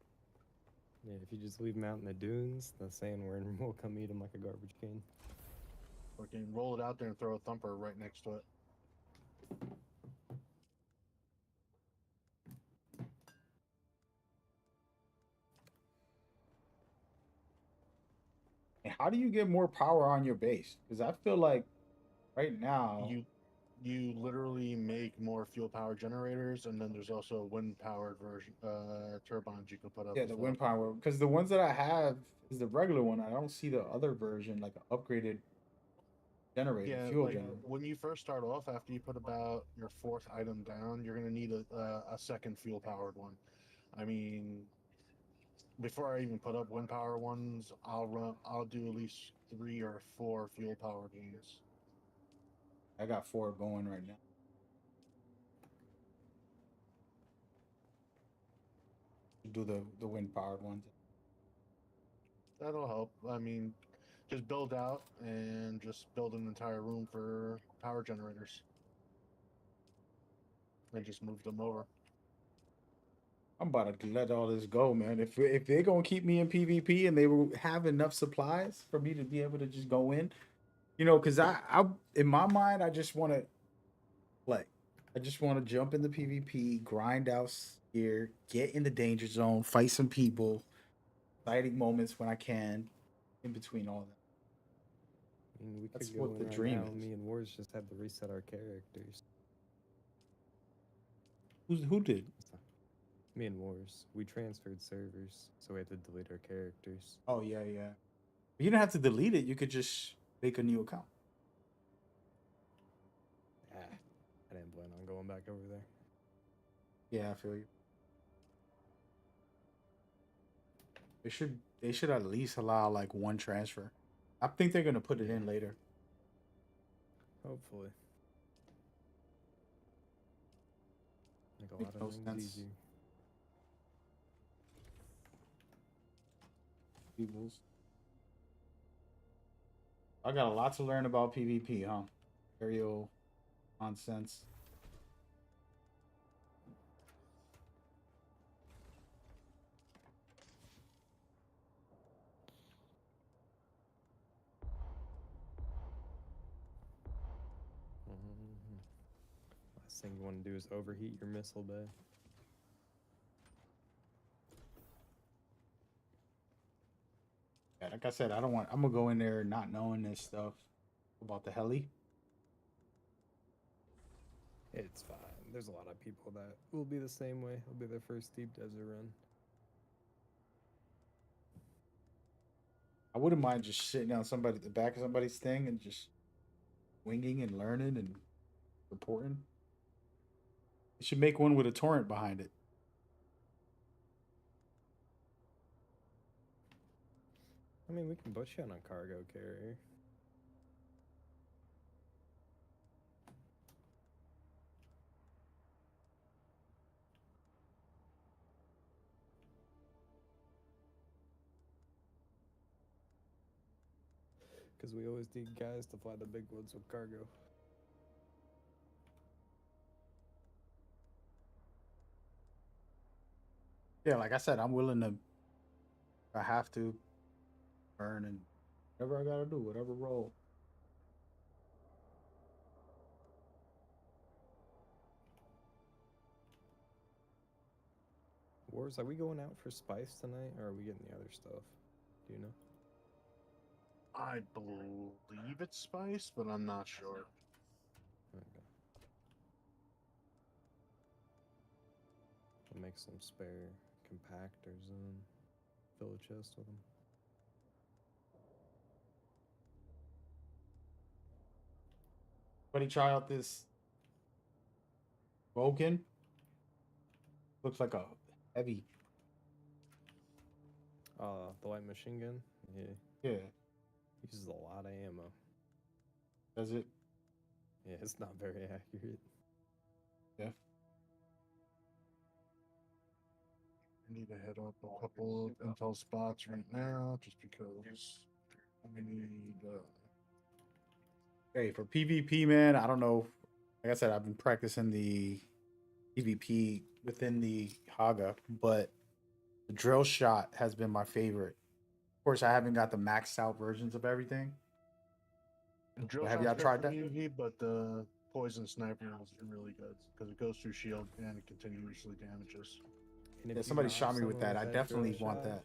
Yeah, if you just leave them out in the dunes, the sandworm will come eat them like a garbage can. Or you can roll it out there and throw a thumper right next to it. And how do you get more power on your base? Because I feel like right now, You literally make more fuel power generators, and then there's also a wind powered version turbines you can put up. yeah, as the well. wind power. Because the ones that I have is the regular one. I don't see the other version, like an upgraded generator, Yeah, fuel like generator. when you first start off, after you put about your 4th item down, you're gonna need a second fuel powered one. I mean, before I even put up wind power ones, I'll do at least 3 or 4 fuel powered ones. I got 4 going right now. Do the wind powered ones. That'll help. I mean, just build out and just build an entire room for power generators, and just move them over. I'm about to let all this go, man. If they're gonna keep me in PvP and they will have enough supplies for me to be able to just go in, because I in my mind I just want to play. I just want to jump in the PvP, grind out here, get in the danger zone, fight some people, exciting moments when I can, in between all that. I mean, we That's could go what in the right dream now. is. Me and Wars just had to reset our characters. Who did? Me and Wars. We transferred servers, so we had to delete our characters. Oh yeah, yeah. You don't have to delete it. You could just make a new account. I didn't plan on going back over there. Yeah, I feel you. They should at least allow like one transfer. I think they're gonna put it in later. Hopefully. Make a Makes lot no of things sense. easier. Peoples. I got a lot to learn about PvP, huh? Aerial nonsense. Last thing you want to do is overheat your missile bay. Yeah, like I said, I'm gonna go in there not knowing this stuff about the heli. It's fine. There's a lot of people that will be the same way. It'll be their first deep desert run. I wouldn't mind just sitting on the back of somebody's thing and just winging and learning and reporting. You should make one with a torrent behind it. I mean, we can put you on a cargo carrier. Because we always need guys to fly the big ones with cargo. Yeah, like I said, I'm willing to. If I have to burn and Whatever I gotta do, whatever role. Wars, are we going out for spice tonight, or are we getting the other stuff? Do you know? I believe it's spice, but I'm not sure. Okay. I'll make some spare compactors and fill a chest with them. Buddy, try out this Vulcan. Looks like a heavy. The light machine gun? Yeah. Yeah. Uses a lot of ammo. Does it? Yeah, it's not very accurate. Yeah. I need to head up a couple of intel spots right now, just because I need. Hey, for PvP, man, I don't know. Like I said, I've been practicing the PvP within the Haga, but the drill shot has been my favorite. Of course, I haven't got the maxed out versions of everything. Drill Have shot's y'all good tried for that? PvP, but the poison sniper is really good because it goes through shield and it continuously damages. And if Yeah, you somebody knock shot me with someone that. I drill definitely want shot, that.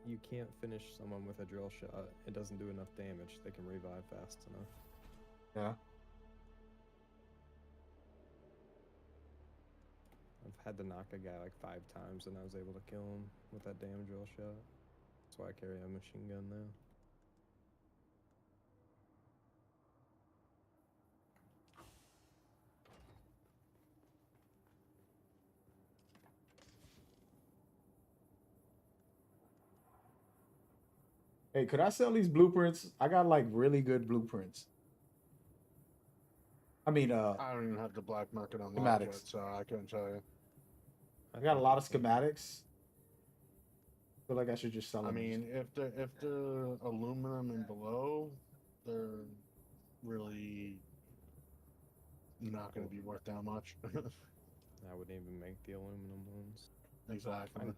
You can't finish someone with a drill shot. It doesn't do enough damage. They can revive fast enough. Yeah. I've had to knock a guy like 5 times and I was able to kill him with that damn drill shot. That's why I carry a machine gun now. Hey, could I sell these blueprints? I got like really good blueprints. I mean, I don't even have the black market unlocked yet, schematics. so I couldn't tell you. I got a lot of think schematics. Feel like I should just sell I them. mean, if they're aluminum and below, they're really not going to be worth that much. I wouldn't even make the aluminum ones. Exactly. If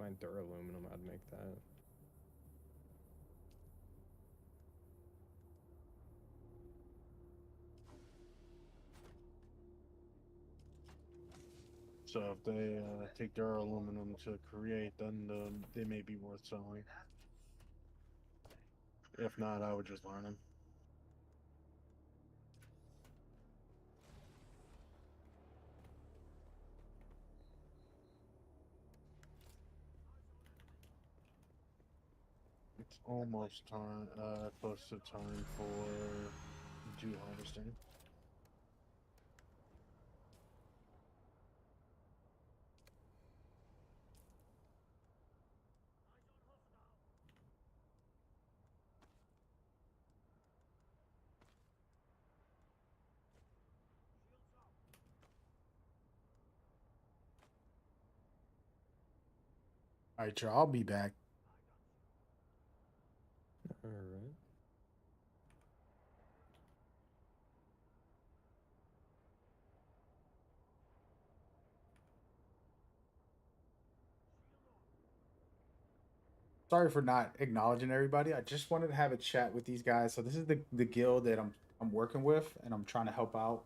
I find duraluminum, I'd make that. So if they take their aluminum to create, then they may be worth selling. If not, I would just learn them. It's almost time, close to time for dew harvesting. All right, y'all. I'll be back. Alright. Sorry for not acknowledging everybody. I just wanted to have a chat with these guys. So this is the guild that I'm working with, and I'm trying to help out.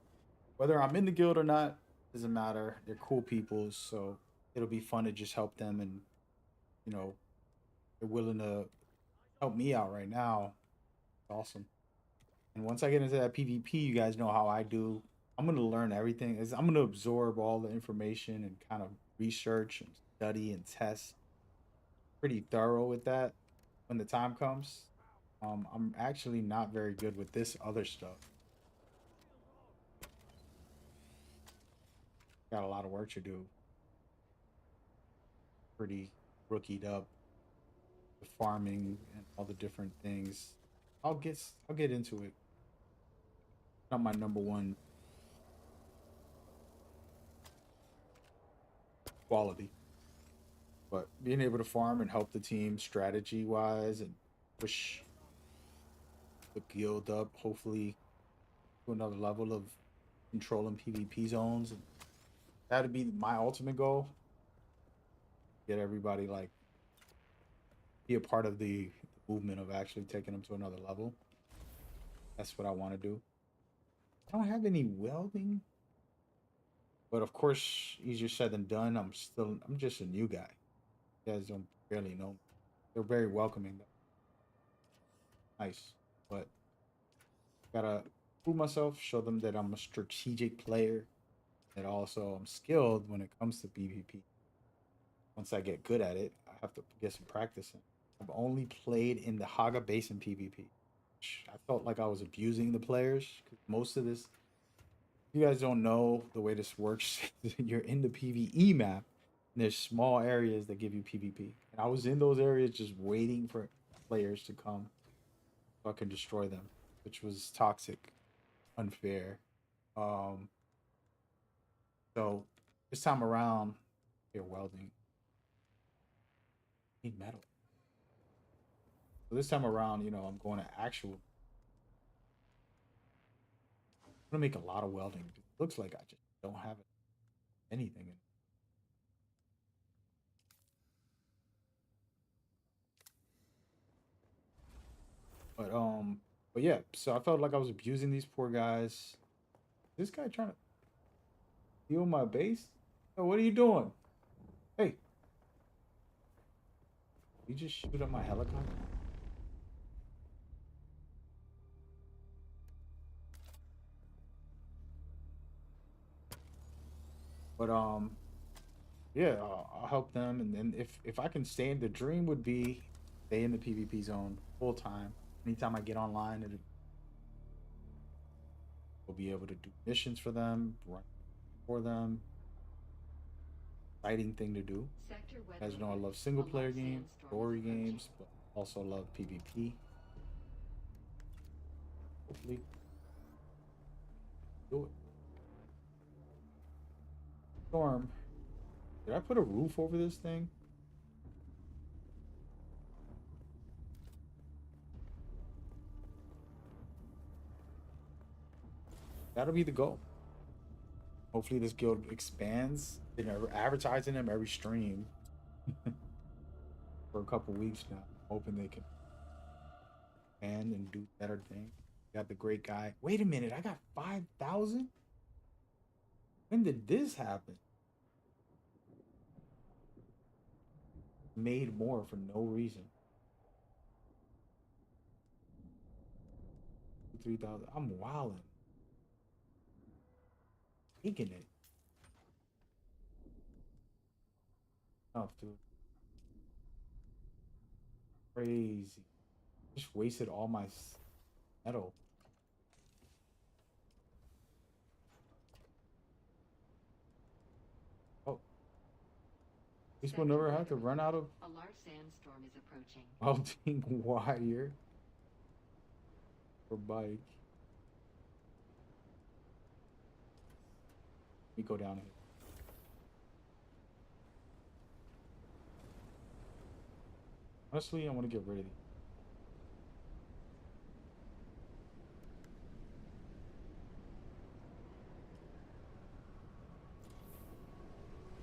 Whether I'm in the guild or not doesn't matter. They're cool people, so it'll be fun to just help them, and you know they're willing to help me out right now. Awesome. And once I get into that PvP, you guys know how I do. I'm gonna learn everything. I'm gonna absorb all the information and kind of research and study and test. Pretty thorough with that when the time comes. I'm actually not very good with this other stuff. Got a lot of work to do. Pretty rookied up with farming and all the different things. I'll get into it. Not my number one quality, but being able to farm and help the team strategy wise and push the guild up, hopefully to another level of controlling PvP zones. And that'd be my ultimate goal. Get everybody like be a part of the movement of actually taking them to another level. That's what I want to do. I don't have any welding, but of course, easier said than done. I'm just a new guy. You guys don't barely know me. They're very welcoming though. Nice, but gotta prove myself, show them that I'm a strategic player, that also I'm skilled when it comes to PvP. Once I get good at it, I have to get some practice in. I've only played in the Haga Basin PvP. I felt like I was abusing the players because most of this, you guys don't know the way this works. You're in the PvE map, and there's small areas that give you PvP. And I was in those areas just waiting for players to come so I can destroy them, which was toxic, unfair. Um, so this time around, you're welding. Need metal. So this time around, I'm going to actual. I'm gonna make a lot of welding. It looks like I just don't have anything in. But yeah. So I felt like I was abusing these poor guys. This guy trying to steal my base? Oh, what are you doing? Hey, you just shoot at my helicopter? But yeah, I'll help them, and then if I can stay in, the dream would be stay in the PvP zone full time. Anytime I get online, we'll be able to do missions for them, run for them. Exciting thing to do. As you know, I love single player games, story games, but also love PvP. Hopefully, do it. Storm. Did I put a roof over this thing? That'll be the goal. Hopefully, this guild expands. They're advertising them every stream for a couple weeks now. Hoping they can expand and do better things. Got the great guy. Wait a minute, I got 5,000? When did this happen? Made more for no reason. 3,000. I'm wilding. Taking it. Oh, dude. Crazy. Just wasted all my metal. Oh. At least we'll never have to run out of A large sandstorm is approaching. welding wire or bike. Let me go down here. Honestly, I want to get rid of these.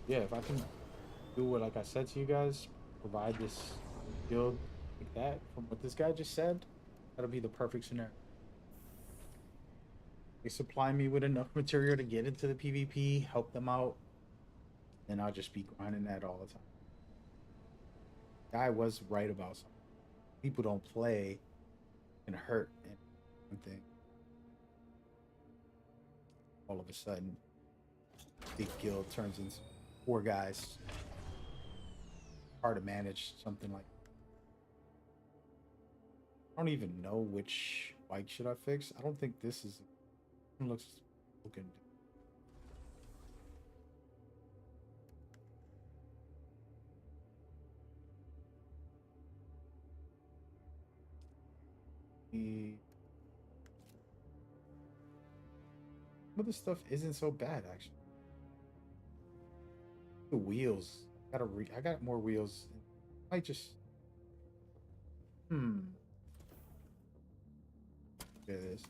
Yeah, if I can do what, like I said to you guys, provide this guild like that from what this guy just said, that'll be the perfect scenario. They supply me with enough material to get into the PvP, help them out, and I'll just be grinding that all the time. Guy was right about something. People don't play and hurt and one thing. All of a sudden, big guild turns into 4 guys. Hard to manage something like. I don't even know which bike should I fix. I don't think this is. It looks looking. Some of the stuff isn't so bad actually. The wheels. I got more wheels. I might just. Look at this.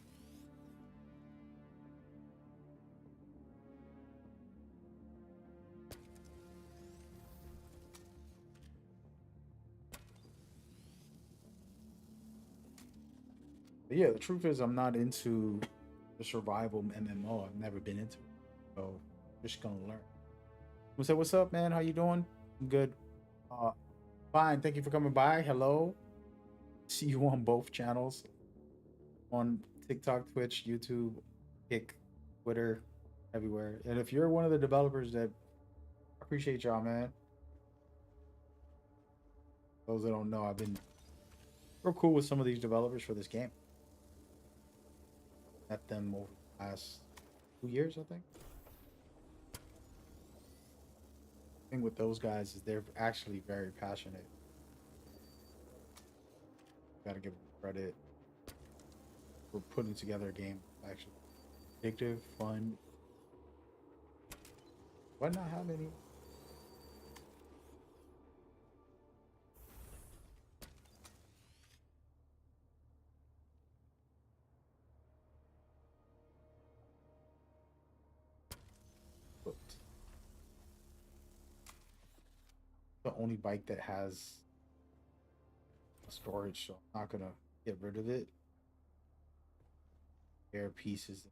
Yeah, the truth is, I'm not into the survival MMO. I've never been into it, so just gonna learn. What's up, man? How you doing? I'm good. Uh, fine. Thank you for coming by. Hello. See you on both channels, on TikTok, Twitch, YouTube, Kick, Twitter, everywhere. And if you're one of the developers, that I appreciate y'all, man. Those that don't know, I've been real cool with some of these developers for this game. Met them over the last 2 years, I think. The thing with those guys is they're actually very passionate. Gotta give them credit for putting together a game actually addictive, fun. Why not have any? But the only bike that has storage, so I'm not gonna get rid of it. Air pieces.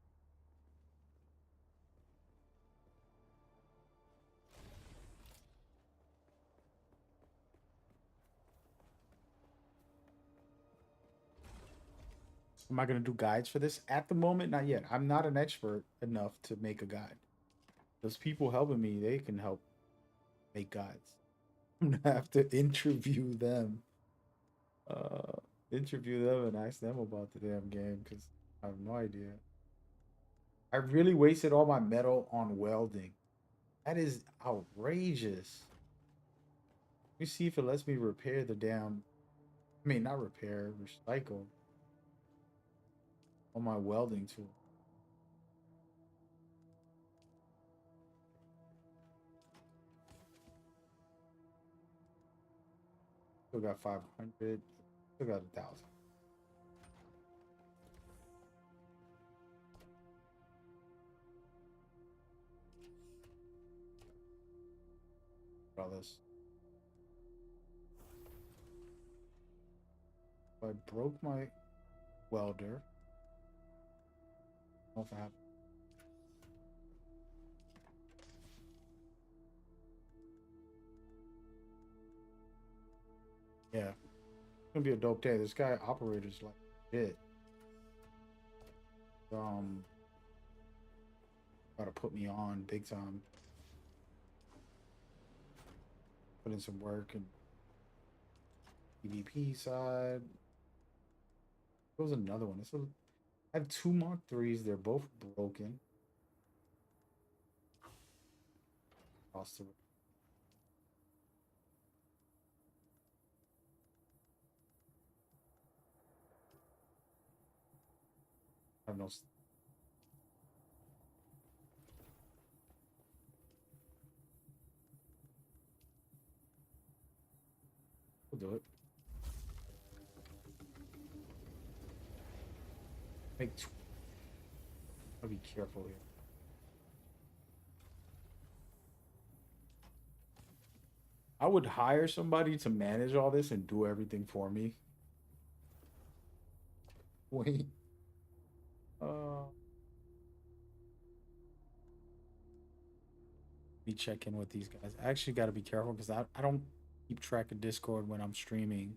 Am I gonna do guides for this? At the moment, not yet. I'm not an expert enough to make a guide. Those people helping me, they can help make guides. I'm gonna have to interview them. Uh, interview them and ask them about the damn game because I have no idea. I really wasted all my metal on welding. That is outrageous. Let me see if it lets me repair the damn. I mean, not repair, recycle on my welding tool. Still got 500. Still got 1,000. All this. I broke my welder. I don't know if I have. Yeah, it's gonna be a dope day. This guy operators like shit. Gotta put me on big time. Put in some work and PvP side. There was another one. I have 2 Mark 3s. They're both broken. Lost the. I have no. We'll do it. I'll be careful here. I would hire somebody to manage all this and do everything for me. Wait. Be check in with these guys. I actually got to be careful because I don't keep track of Discord when I'm streaming.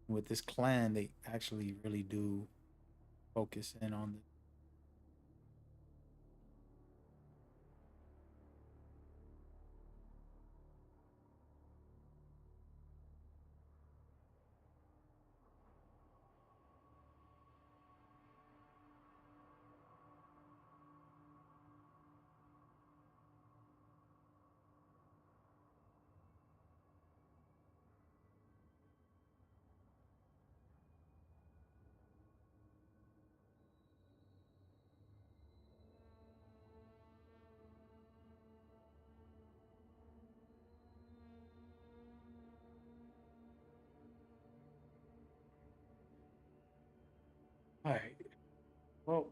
With this clan, they actually really do focus in on this. All right. Well,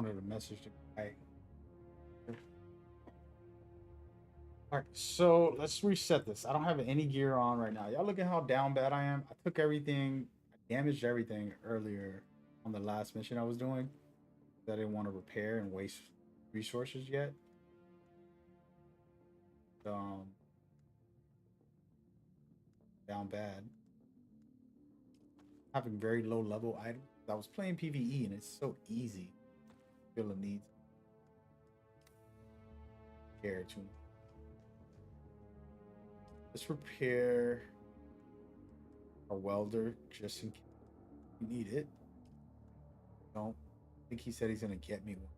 Wanted to message the guy. All right, so let's reset this. I don't have any gear on right now. Y'all look at how down bad I am. I took everything, I damaged everything earlier on the last mission I was doing that I didn't want to repair and waste resources yet. Down bad. Having very low level items. I was playing PvE and it's so easy. Feel the need to care too. Let's repair our welder just in case we need it. Don't think he said he's gonna get me one.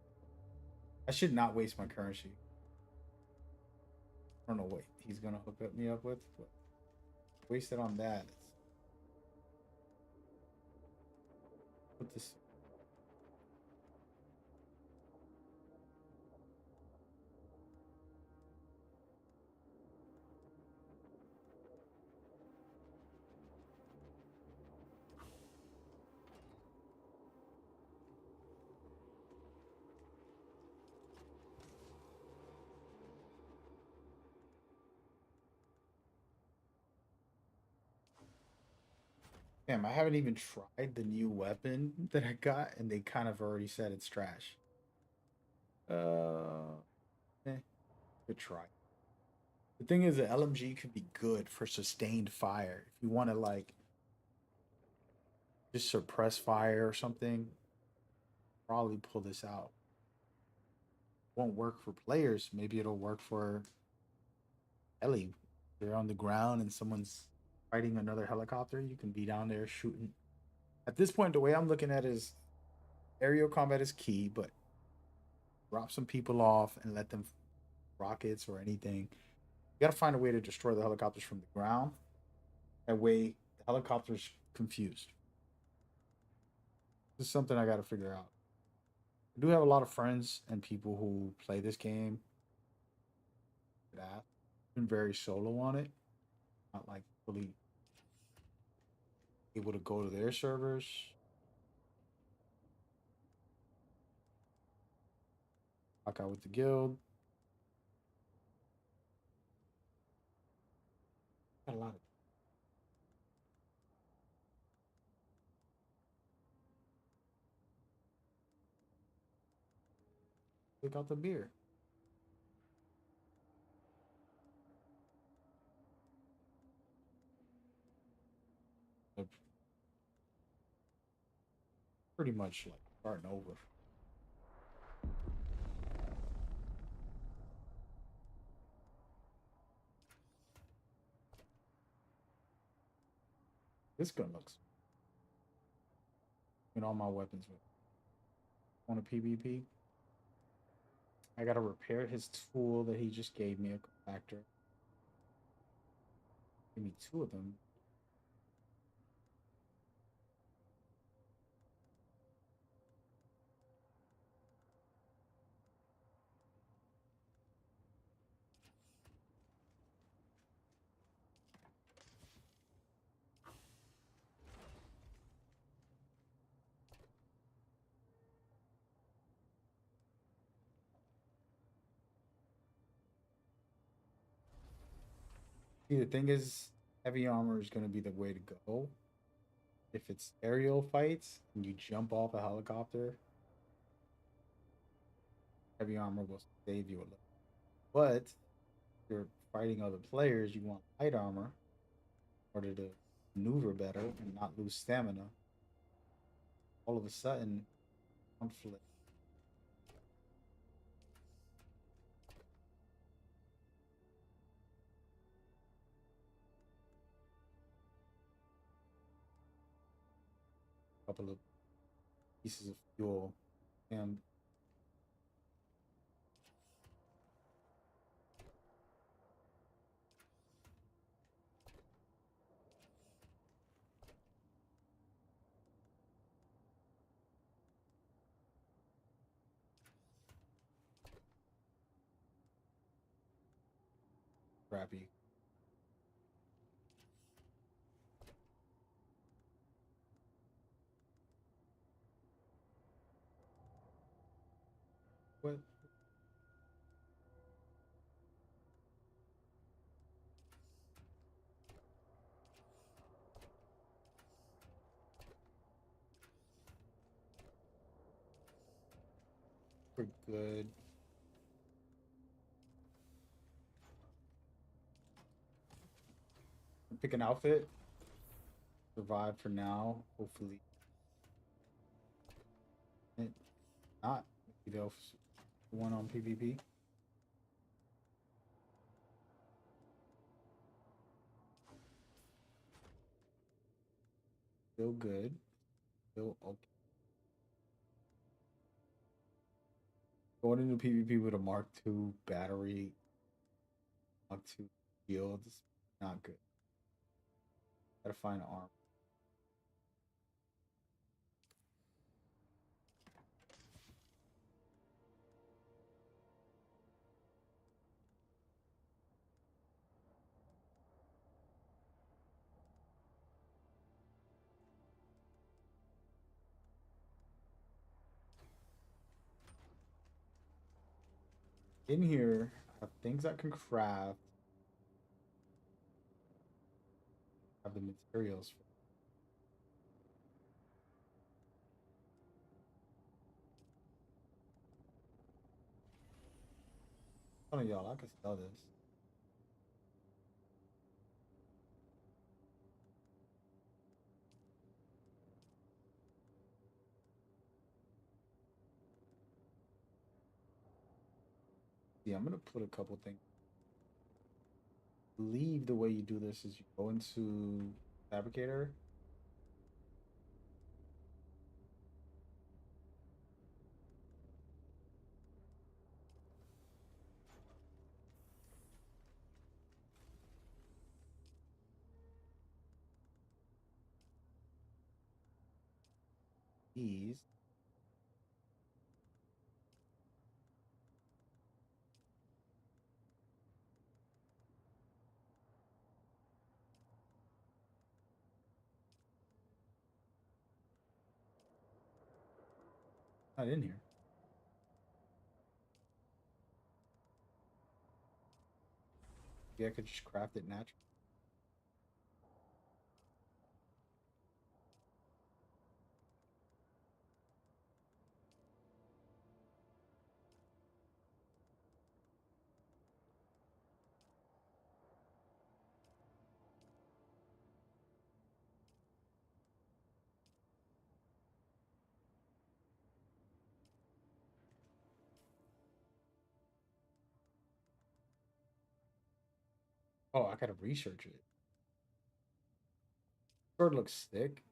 I should not waste my currency. I don't know what he's gonna hook me up with, but waste it on that. Put this. Damn, I haven't even tried the new weapon that I got, and they kind of already said it's trash. Good try. The thing is, the LMG could be good for sustained fire. If you want to like just suppress fire or something, probably pull this out. Won't work for players. Maybe it'll work for Ellie. You're on the ground and someone's fighting another helicopter. You can be down there shooting. At this point, the way I'm looking at it is aerial combat is key, but drop some people off and let them rockets or anything. You gotta find a way to destroy the helicopters from the ground. That way, the helicopter's confused. This is something I gotta figure out. I do have a lot of friends and people who play this game. That been very solo on it, not like really able to go to their servers. Rock out with the guild. Got a lot of. Take out the beer. Pretty much like starting over. This gun looks. And all my weapons with. On a PvP. I gotta repair his tool that he just gave me, a compactor. Give me 2 of them. See, the thing is, heavy armor is going to be the way to go. If it's aerial fights and you jump off a helicopter, heavy armor will save you a little. But if you're fighting other players, you want light armor in order to maneuver better and not lose stamina. All of a sudden, conflict. Couple of pieces of fuel and crappy. What? We're good. Pick an outfit. Survive for now. Hopefully. Not. Maybe they'll one on PvP. Still good. Still okay. Going into PvP with a Mark II battery, Mark II shield is not good. Gotta find armor. In here, I have things I can craft. I have the materials for. One of y'all, I could sell this. Yeah, I'm gonna put a couple things. I believe the way you do this is you go into fabricator. These. Not in here. Yeah, I could just craft it naturally. Oh, I gotta research it. Sword looks thick.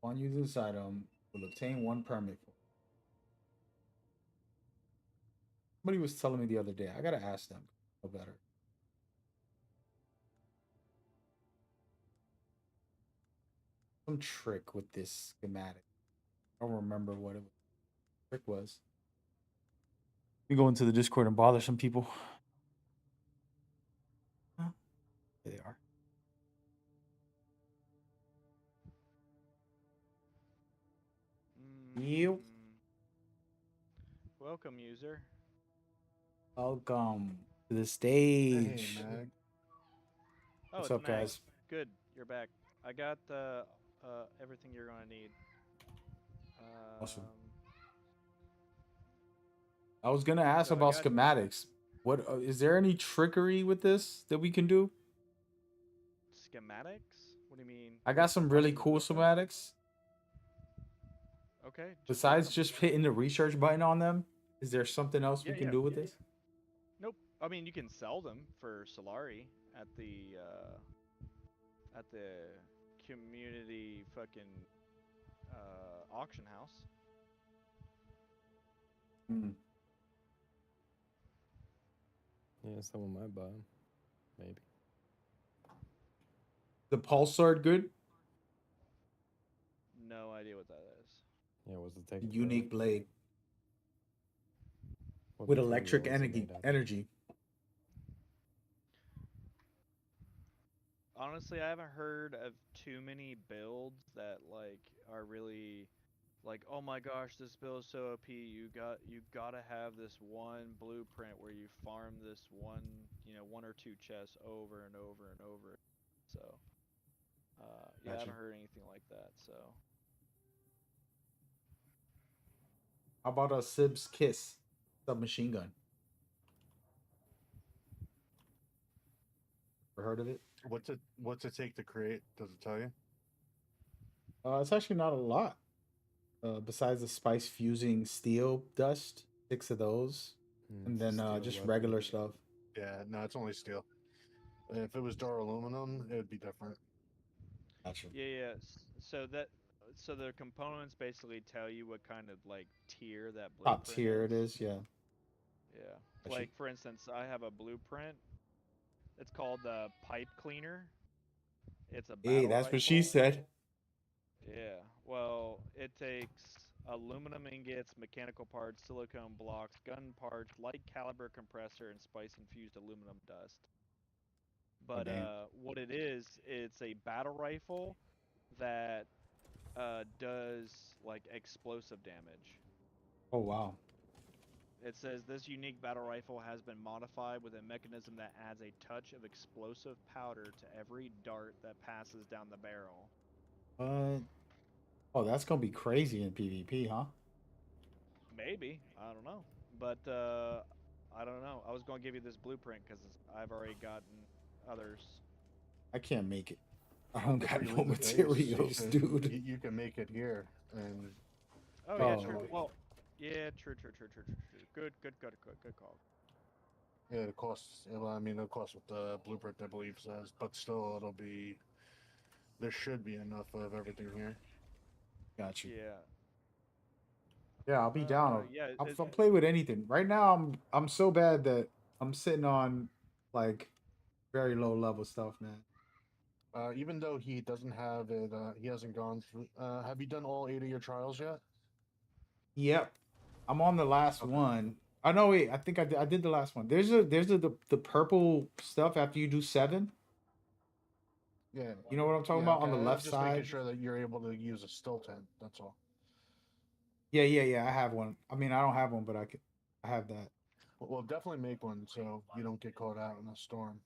Upon using this item, will obtain one permit for. Somebody was telling me the other day. I gotta ask them. No better. Some trick with this schematic. I don't remember what it was. Trick was. We go into the Discord and bother some people. Huh? There they are. Yep. Welcome, user. Welcome to the Hey, stage. Mag. Oh, What's it's up, Mag. guys? Good, you're back. I got everything you're gonna need. Awesome. I was gonna ask So I about got schematics. What is there any trickery with this that we can do? schematics. What do you mean? I got some really Watching the cool blueprint? schematics. Okay. Just Besides run 'em. just hitting the research button on them, is there something else we Yeah, can yeah. do with this? Nope. I mean, you can sell them for Solari at the community fucking auction house. Hmm. Yeah, someone might buy 'em. Maybe. The pulse sword good? No idea what that is. Yeah, what's it take? Unique blade What with material electric is it made out of? energy. honestly, I haven't heard of too many builds that like are really like, oh my gosh, this build is so OP. You gotta have this one blueprint where you farm this one, one or two chests over and over and over. So, yeah, I Gotcha. haven't heard anything like that. So, How about a Sib's Kiss submachine gun? Ever heard of it? What's it take to create? Does it tell you? It's actually not a lot. Besides the spice fusing steel dust, 6 of those, and It's a then steel just weapon. regular stuff. Yeah, no, it's only steel. If it was duraluminum, it would be different. Gotcha. yeah. So the components basically tell you what kind of like tier that Top blueprint tier it is. is, yeah. Yeah. Gotcha. Like for instance, I have a blueprint. It's called the pipe cleaner. It's a Hey, battle that's what she rifle. said. Yeah. Well, it takes aluminum ingots, mechanical parts, silicone blocks, gun parts, light caliber compressor, and spice infused aluminum dust. Oh But damn. what it is, it's a battle rifle that does like explosive damage. Oh wow. It says this unique battle rifle has been modified with a mechanism that adds a touch of explosive powder to every dart that passes down the barrel. Uh oh, that's gonna be crazy in PvP, huh? Maybe, I don't know, but I don't know. I was going to give you this blueprint because I've already gotten others. I can't make it. I don't Before got you no leave the base, materials, dude. you can make it here, and Oh yeah, true. Oh, Well, yeah, true. Good call. yeah, it costs. Well, I mean, it costs what the blueprint I believe says, but still, it'll be. There should be enough of everything here. got you. Yeah. Yeah, I'll be down. Yeah. I'll play with anything. Right now, I'm so bad that I'm sitting on like very low level stuff, man. Even though he doesn't have it, he hasn't gone through. Have you done all 8 of your trials yet? Yep, I'm on the last Okay. one. I know. Wait, I think I did the last one. There's the purple stuff after you do 7. Yeah. You know what I'm talking Yeah. about Okay. on the I was left just making side. sure that you're able to use a still tent. That's all. Yeah. I have one. I mean, I don't have one, but I have that. Well, definitely make one so you don't get caught out in a storm.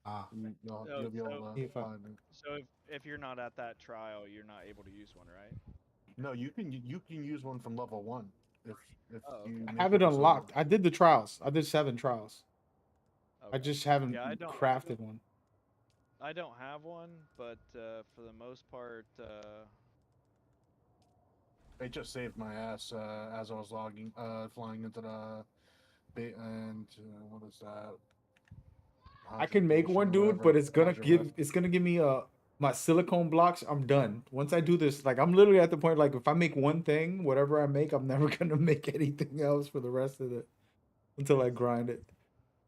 Ah, You'll be able see to if I find it. So if you're not at that trial, you're not able to use one, right? No, you can use one from level 1 if Oh, you okay. I make have it it to silver. unlocked. I did the trials. I did 7 trials. I Okay. just haven't Yeah, I don't. crafted one. I don't have one, but for the most part, It just saved my ass as I was flying into the bait and what is that? I can make Hydration one, or dude, whatever. but Hydro it's gonna give me my silicone blocks. I'm done. Once I do this, like I'm literally at the point like if I make one thing, whatever I make, I'm never gonna make anything else for the rest of it until I grind it.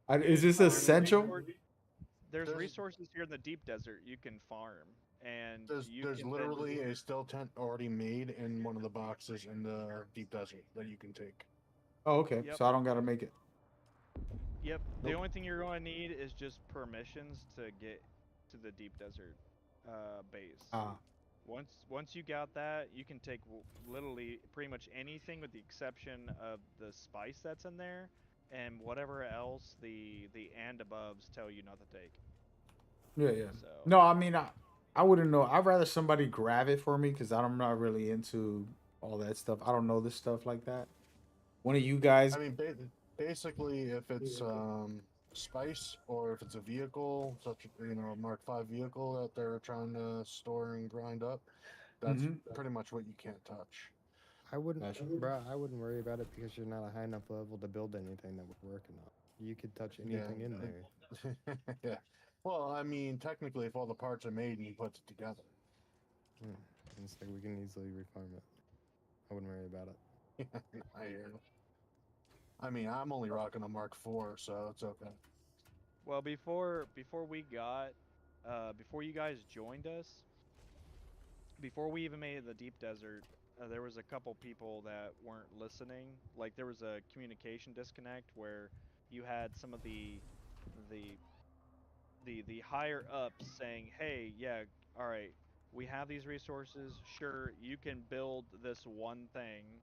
Is this there's essential? there's There's resources here in the deep desert you can farm, and you there's can literally a still tent already made in one of the boxes in the deep desert that you can take. Oh, okay. Yep, So I don't gotta make it. yep. The Nope. only thing you're going to need is just permissions to get to the deep desert base. Ah, Once you got that, you can take literally pretty much anything with the exception of the spice that's in there, and whatever else the and aboves tell you not to take. yeah. So No, I mean I wouldn't know. I'd rather somebody grab it for me because I'm not really into all that stuff. I don't know this stuff like that. One of you guys. I mean, basically, if it's spice or if it's a vehicle, such a Mark V vehicle that they're trying to store and grind up, that's Mhm. pretty much what you can't touch. I wouldn't, Gotcha. bro. I wouldn't worry about it because you're not a high enough level to build anything that we're working on. You could touch anything in there. Yeah. Well, I mean, technically, if all the parts are made and he puts it together. Hmm. It's like we can easily refarm it. I wouldn't worry about it. I hear you. I mean, I'm only rocking a Mark IV, so it's okay. well, before you guys joined us, before we even made it the deep desert, there was a couple people that weren't listening. Like there was a communication disconnect where you had some of the the higher ups saying, "Hey, yeah, all right, we have these resources. Sure, you can build this one thing."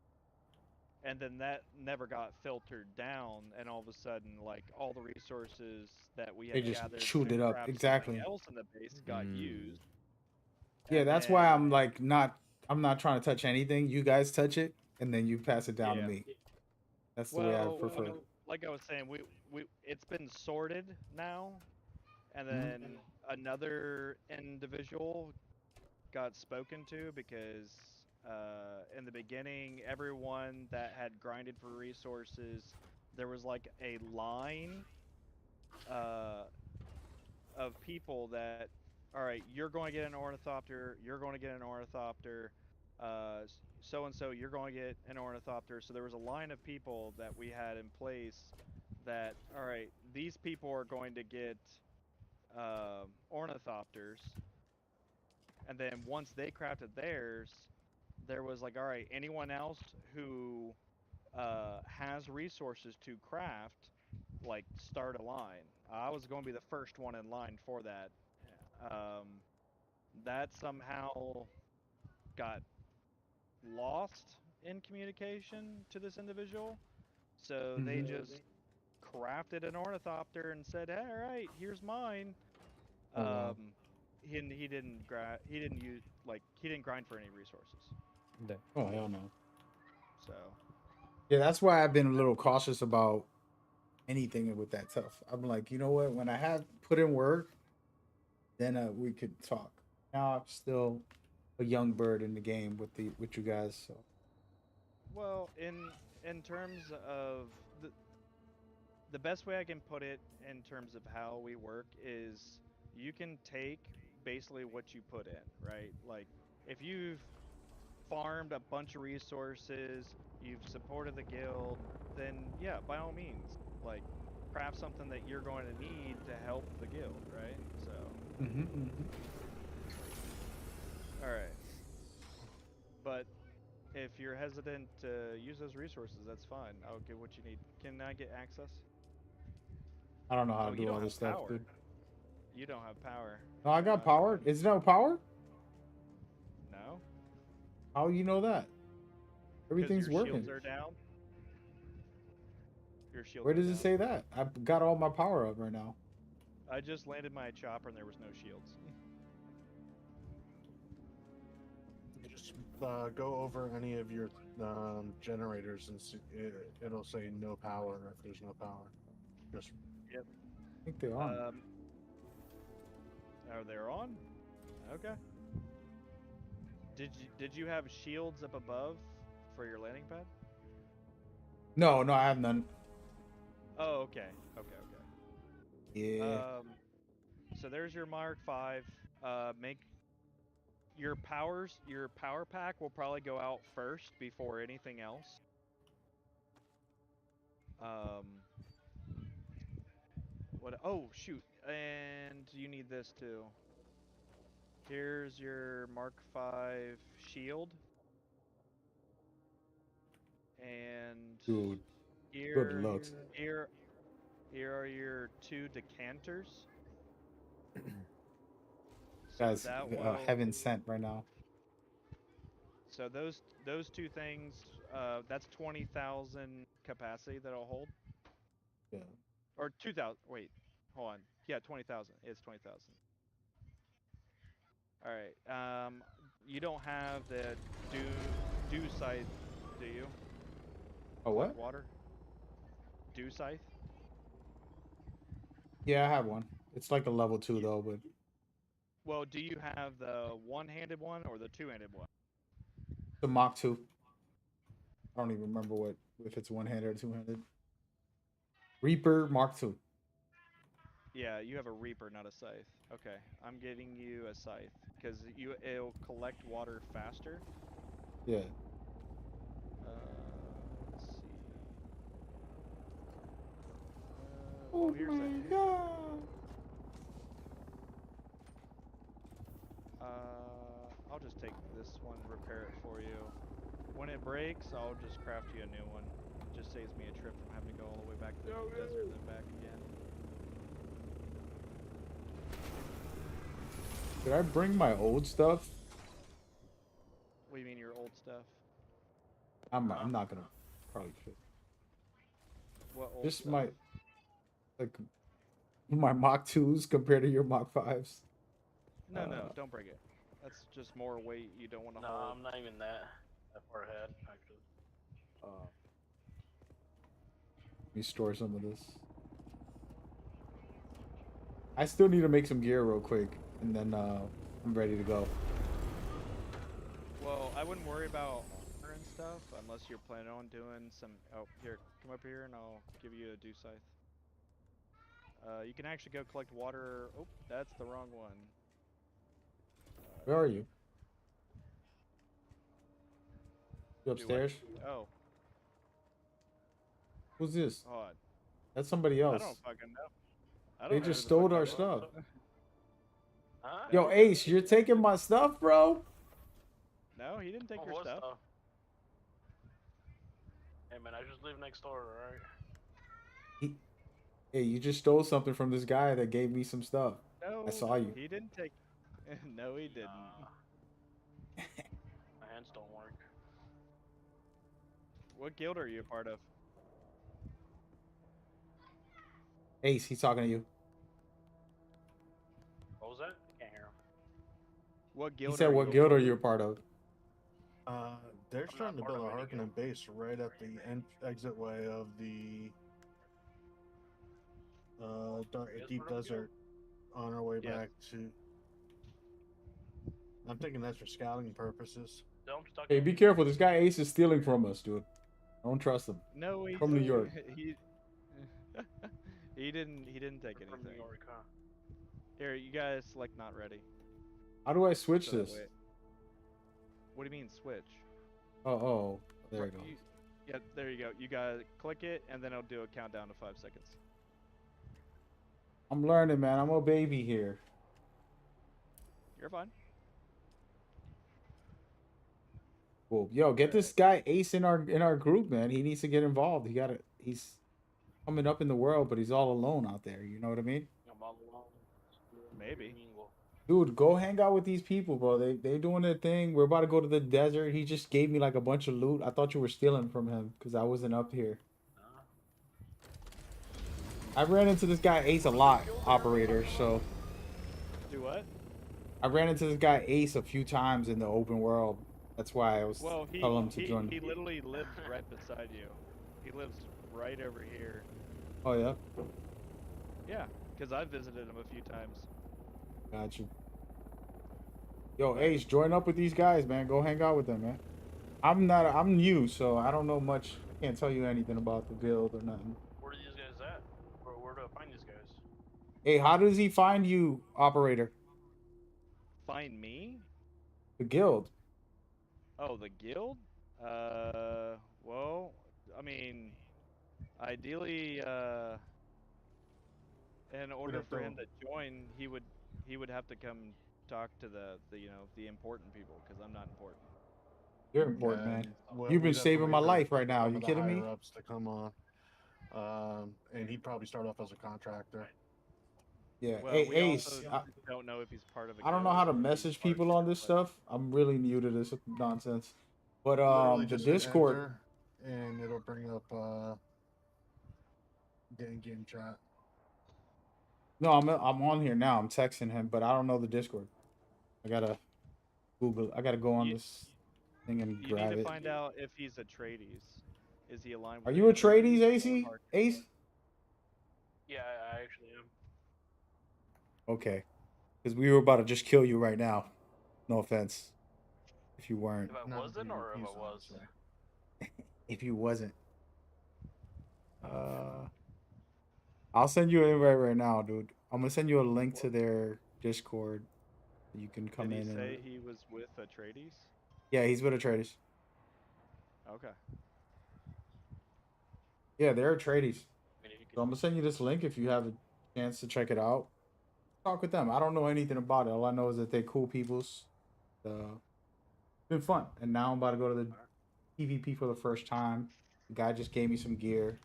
And then that never got filtered down, and all of a sudden, like all the resources that we They had just gathered chewed to it up. craft something Exactly. else in the base got used. Yeah, And that's why then, I'm like I'm not trying to touch anything. You guys touch it and then you pass it down to yeah. me. That's the way I Well, prefer. like I was saying, we it's been sorted now, and Mhm. then another individual got spoken to because in the beginning, everyone that had grinded for resources, there was like a line uh, of people that, all right, you're going to get an ornithopter, you're going to get an ornithopter, so and so, you're going to get an ornithopter. So there was a line of people that we had in place that, all right, these people are going to get ornithopters. And then once they crafted theirs, there was like, all right, anyone else who has resources to craft, like start a line. I was going to be the first one in line for that. Um, that somehow got lost in communication to this individual. So they Mhm. just crafted an ornithopter and said, hey, "All right, here's mine." Oh wow. He didn't use like he didn't grind for any resources. Oh hell no. So Yeah, that's why I've been a little cautious about anything with that stuff. I'm like, you know what? When I have put in work, then we could talk. Now I'm still a young bird in the game with you guys. So well, in terms of the the best way I can put it in terms of how we work is you can take basically what you put in, right? Like if you've farmed a bunch of resources, you've supported the guild, then yeah, by all means, like craft something that you're going to need to help the guild, right? So, hmm all right. But if you're hesitant to use those resources, that's fine. I'll get what you need. Can I get access? I don't know how Oh, to you do all don't this have stuff, power. dude. You don't have power. No, I got Never power. mind. Is no power? No, How you know that? because Everything's your shields working. are down. Your shields Where are does it down. say that? I've got all my power up right now. I just landed my chopper and there was no shields. You just go over any of your generators and see, it'll say no power if there's no power. Just Yep. I think they're on. Are they on? Okay. Did you have shields up above for your landing pad? No, no, I have none. Oh, okay. Okay, okay. Yeah. So there's your Mark 5. Make your power pack will probably go out first before anything else. Um, what? Oh, shoot. And you need this too. Here's your Mark 5 shield. And Dude, good here, looks. here, here are your two decanters. So Guys, that will. heaven sent right now. So those two things. That's 20,000 capacity that'll hold, Yeah. or 2,000. Wait, hold on. Yeah, 20,000. It's 20,000. All right. You don't have the dew dew scythe, do you? Oh Collect what? water. Dew scythe. Yeah, I have one. It's like a level 2 You, though, but well, do you have the one-handed one or the two-handed one? the Mach 2. I don't even remember what if it's one-handed or two-handed. Reaper Mark 2. Yeah, you have a reaper, not a scythe. Okay, I'm getting you a scythe because it'll collect water faster. Yeah. Let's see. Oh Here's a. my god. I'll just take this one, repair it for you. When it breaks, I'll just craft you a new one. It just saves me a trip from having to go all the way back to the desert and then back again. Did I bring my old stuff? What do you mean your old stuff? I'm not gonna probably fit. What old Just stuff? my like my Mach 2s compared to your Mach 5s. No, don't bring it. That's just more weight you don't want to No, hold. I'm not even that far ahead, actually. Let me store some of this. I still need to make some gear real quick, and then I'm ready to go. Well, I wouldn't worry about armor and stuff unless you're planning on doing some. Oh, here, come up here and I'll give you a dew scythe. You can actually go collect water. Oh, that's the wrong one. Where are you? You Do what? upstairs? Oh, Who's this? hold on. That's somebody I else. don't fucking know. I They don't know just who the fuck stole that our is. stuff. Huh? Yo, Ace, you're taking my stuff, bro? No, he didn't take your What stuff. Hey man, I just live next door, alright? Hey, you just stole something from this guy that gave me some stuff. No, I saw you. he didn't take. No, he didn't. My hands don't work. What guild are you a part of? Ace, he's talking to you. What was that? I can't hear him. What He guild? said, are "What you guild a are you a part of?" They're not starting to part build a of any Harkonnen base right at the exit way of the deep Guild? desert on our way Yes. back to. I'm thinking that's for scouting purposes. Still, I'm stuck Hey, in be here. careful. This guy Ace is stealing from us, dude. Don't trust him. No, he From New York. He he didn't take From New anything. York, huh? Here, you guys like not ready. How do I switch So that this? way- What do you mean switch? Oh, there Right, we go. Yeah, there you go. You gotta click it, and then it'll do a countdown to 5 seconds. I'm learning, man. I'm a baby here. You're fine. Cool. Yo, get this guy Ace in our group, man. He needs to get involved. He's coming up in the world, but he's all alone out there. You know what I mean? I'm all alone. Maybe. Dude, go hang out with these people, bro. They doing their thing. We're about to go to the desert. He just gave me like a bunch of loot. I thought you were stealing from him because I wasn't up here. I ran into this guy Ace a lot, operator. So Do what? I ran into this guy Ace a few times in the open world. That's why I was Well, telling him to join. he literally lives right beside you. He lives right over here. Oh yeah, Yeah, because I visited him a few times. got you. Yo, Ace, join up with these guys, man. Go hang out with them, man. I'm new, so I don't know much. I can't tell you anything about the guild or nothing. Where are these guys at? Where do I find these guys? Hey, how does he find you, operator? Find me? The guild. Oh, the guild? Well, I mean, ideally, in order have for to- him to join, he would have to come talk to the important people, because I'm not important. You're important, Yeah, man. well, You've been we'd have to saving wait my for life right now. some You of the kidding me? higher-ups to come on. And he'd probably start off as a contractor. Yeah. Well, Hey, we Ace. also don't know if he's part of a I don't know guild how to or if he's message part of people on this something. stuff. I'm really new to this nonsense. But Literally the just hit Discord. enter, and it'll bring up game chat. No, I'm on here now. I'm texting him, but I don't know the Discord. I gotta Google. I gotta go on You- this thing and You grab need to it. find out if he's a Trades. Is he aligned Are with you a the Trades, or AC? Hardcore? Ace? Yeah, I actually am. Okay. Because we were about to just kill you right now. No offense. If you weren't. If I Not wasn't, or if I PvP zone, was. so. If you wasn't. I'll send you an invite right now, dude. I'm gonna send you a link to their Discord. You can come Did in he say and he was with a Trades? yeah, he's with a Trades. Okay. Yeah, they're a Trades. I mean, if you So I'm gonna send you this link if you have a chance to check it out. Talk with them. I don't know anything about it. All I know is that they're cool peoples. It's been fun. And now I'm about to go to the PvP for the first time. The guy just gave me some gear.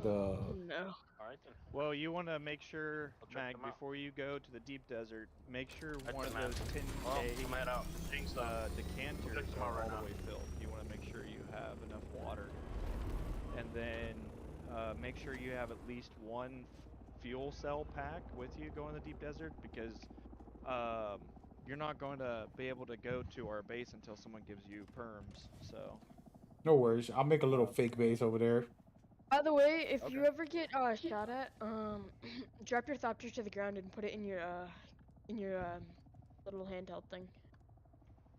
The No. Alright, Alright then. Well, you want to make sure, I'll check Mag, them out. before you go to the deep desert, make sure That's one the of map. those Well, 10K I'm head out. Thanks, decanters check them are out right all now. the way filled. You want to make sure you have enough water. And then make sure you have at least one fuel cell pack with you going to the deep desert, because you're not going to be able to go to our base until someone gives you perms. So No worries. I'll make a little fake base over there. By the way, if Okay. you ever get shot at, drop your thopter to the ground and put it in your little handheld thing.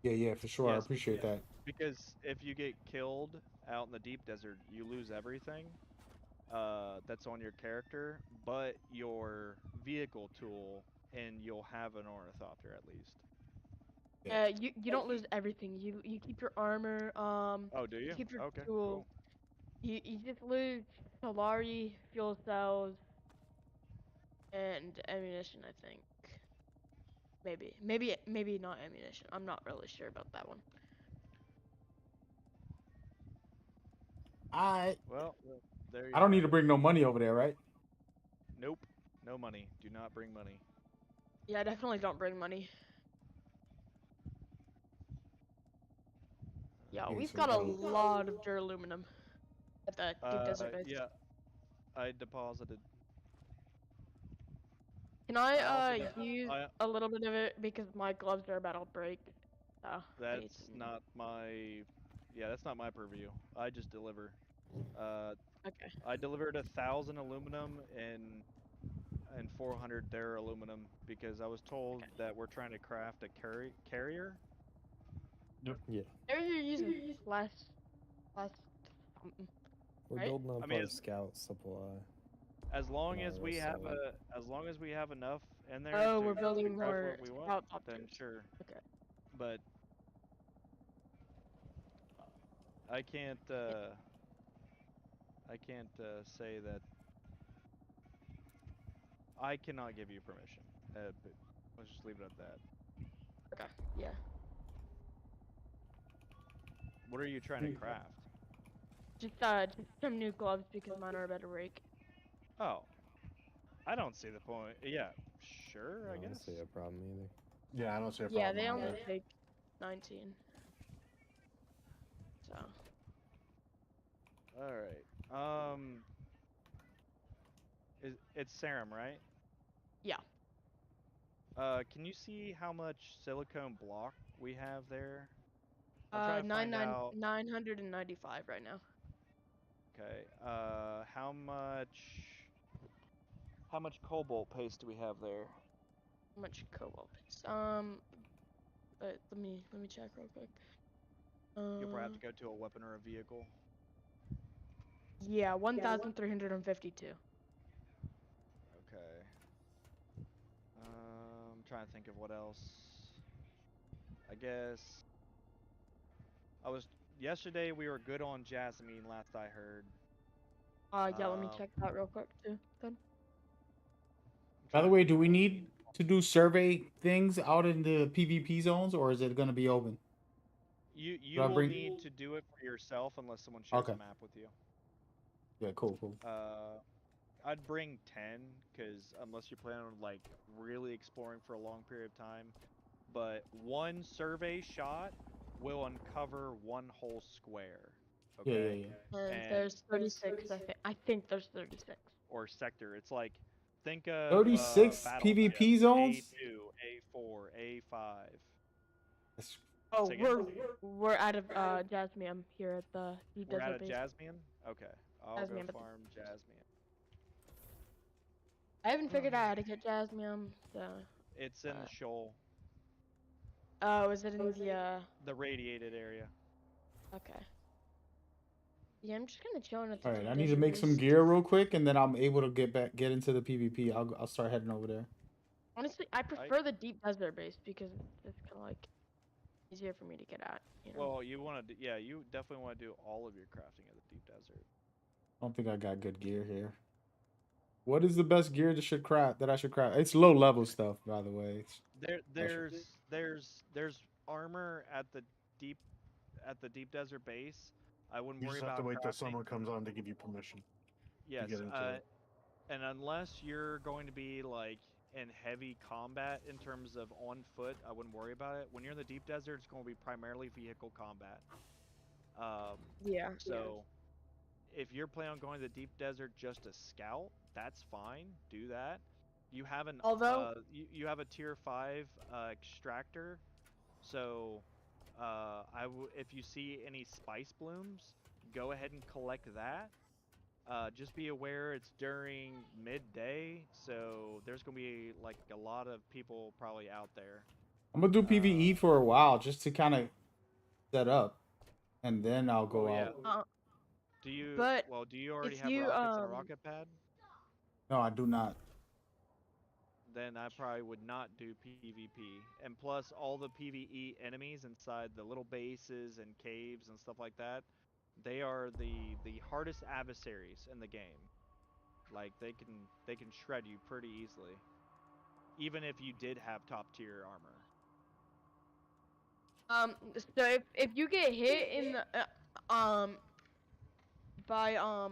Yeah, for sure. I Yes, appreciate that. because if you get killed out in the deep desert, you lose everything that's on your character, but your vehicle tool, and you'll have an ornithopter at least. Yeah. You don't lose everything. You keep your armor. Oh, do You you? keep your Okay, tools. cool. You just lose Solari, fuel cells, and ammunition. I think. Maybe not ammunition. I'm not really sure about that one. I Well, there you I don't need have to it. bring no money over there, right? Nope, no money. Do not bring money. Yeah, definitely don't bring money. Yeah, Okay, we've so we got a got lot of duraluminum at the deep desert base. Yeah, I deposited. Can I also I got. use I a little bit of it because my gloves are about to break? So I need That's some. not my. Yeah, that's not my purview. I just deliver. Uh, Okay. I delivered 1,000 aluminum and 400 duraluminum because I was told that we're trying to craft a carrier. Yeah. Maybe you're using less something, We're right? building up I mean, our scout supply. as long Not as real we have solid. as long as we have enough in there Oh, to we're building craft more what we want, scout then opters. sure. Okay. But I can't. I can't say that. I cannot give you permission. But let's just leave it at that. Okay. Yeah. What are you trying to craft? Just some new gloves because mine are about to break. Oh, I don't see the point. Yeah, sure, I I don't guess. see a problem either. Yeah, I don't see a Yeah, problem. they either. only take 19. So. All right. It's serum, right? Yeah. Can you see how much silicone block we have there? I'm trying to find out. 995 right now. Okay. How much cobalt paste do we have there? How much cobalt paste? But let me check real quick. You'll probably have to go to a weapon or a vehicle. Yeah, 1,352. Okay. I'm trying to think of what else. I guess yesterday we were good on Jasmine last I heard. Yeah, let me Um, check that real quick too. Then. I'm By trying the to way, think do of we what need to do survey things out in the PvP zones, or is it gonna be open? you Do I will bring? need to do it for yourself unless someone shares Okay. a map with you. Yeah, cool. I'd bring 10 because unless you plan on like really exploring for a long period of time, but one survey shot will uncover one whole square. Yeah. Okay. And And there's 36. I think there's 36. or sector. It's like think of 36 battleship PvP zones. A2, A4, A5. That's Oh, Say again? we're out of jasmine here at the deep We're out desert of base. Jasmine? Okay. I'll go Jasmine, but farm Jasmine. I haven't figured out how to get jasmine. So. It's in the shoal, Oh, is it in the the radiated area. Okay. Yeah, I'm just gonna chill at the all right. deep I need to desert make base. some gear real quick, and then I'm able to get into the PvP. I'll start heading over there. Honestly, I prefer the deep desert base because it's kind of like easier for me to get at. You know. Well, you want to, yeah, you definitely want to do all of your crafting at the deep desert. I don't think I got good gear here. What is the best gear that I should craft? It's low level stuff, by the way. There's armor at the deep desert base. I wouldn't You worry just have to about wait till crafting. someone comes on to give you permission to Yes, get into it. And unless you're going to be like in heavy combat in terms of on foot, I wouldn't worry about it. When you're in the deep desert, it's going to be primarily vehicle combat. Yeah. So if you're planning on going to the deep desert just to scout, that's fine. Do that. You have an Although- you have a tier 5 extractor, so if you see any spice blooms, go ahead and collect that. Just be aware it's during midday, so there's gonna be like a lot of people probably out there. I'm gonna do PVE for a while just to kind of set up, and then I'll go Well, yeah. out. Do you? But Well, do you already if have you, rockets and a rocket pad? No, I do not. Then I probably would not do PvP. And plus, all the PvE enemies inside the little bases and caves and stuff like that, they are the hardest adversaries in the game. Like they can shred you pretty easily, even if you did have top tier armor. So if you get hit in the by a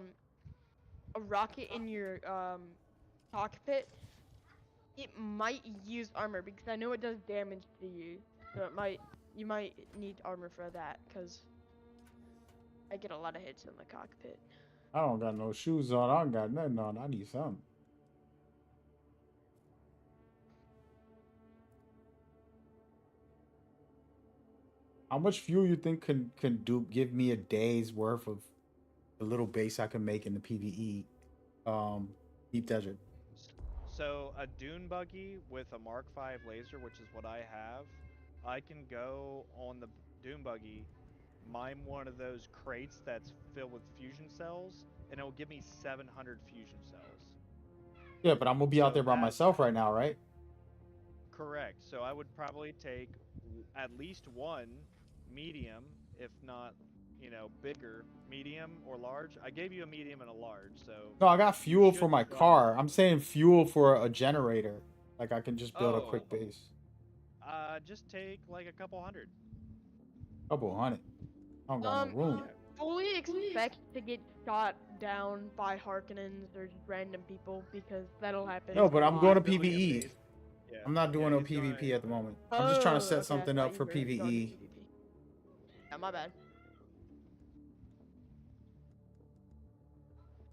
rocket in your cockpit, it might use armor because I know it does damage to you. So you might need armor for that because I get a lot of hits in the cockpit. I don't got no shoes on. I don't got nothing on. I need something. How much fuel you think can do give me a day's worth of the little base I can make in the PVE deep desert? So a dune buggy with a Mark V laser, which is what I have, I can go on the dune buggy, mine one of those crates that's filled with fusion cells, and it will give me 700 fusion cells. Yeah, but I'm gonna be out So there by that- myself right now, right? Correct. So I would probably take at least one medium, if not, bigger, medium or large. I gave you a medium and a large, so. No, I got you fuel for should my try- car. I'm saying fuel for a generator. Like I can just build a quick Oh. base. Just take like a couple hundred. Couple hundred. I don't got no room. Fully expect to get shot down by Harkonnens or just random people because that'll happen. No, but a I'm lot. going to Building a PVE. base. Yeah. I'm not doing no he's gonna- PvP at the moment. I'm just trying to set Okay, I something thought up you for were going to PvE. PvP. Yeah, my bad.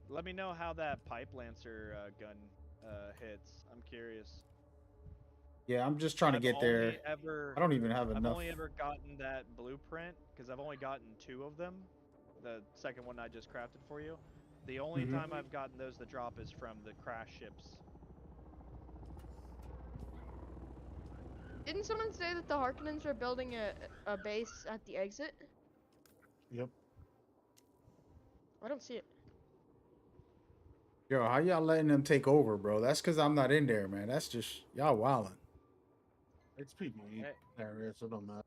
Let me know how that pipe lancer gun hits. I'm curious. Yeah, I'm just trying to I've get only there. Ever, I don't even have I've enough. only ever gotten that blueprint because I've only gotten 2 of them. The second one I just crafted for you. The only Mhm. time I've gotten those to drop is from the crash ships. Didn't someone say that the Harkonnens are building a base at the exit? Yep. I don't see it. Yo, how y'all letting them take over, bro? That's because I'm not in there, man. That's just y'all wilding. It's people in Hey. area, so it don't matter.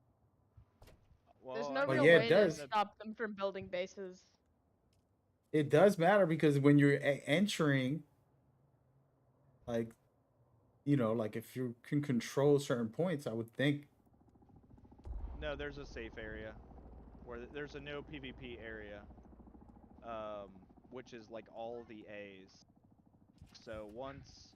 Well, There's I no Well, real yeah, it way to does. stop them from building bases. It does matter because when you're entering, like, like if you can control certain points, I would think. No, there's a safe area where there's a no PvP area, which is like all the A's. So once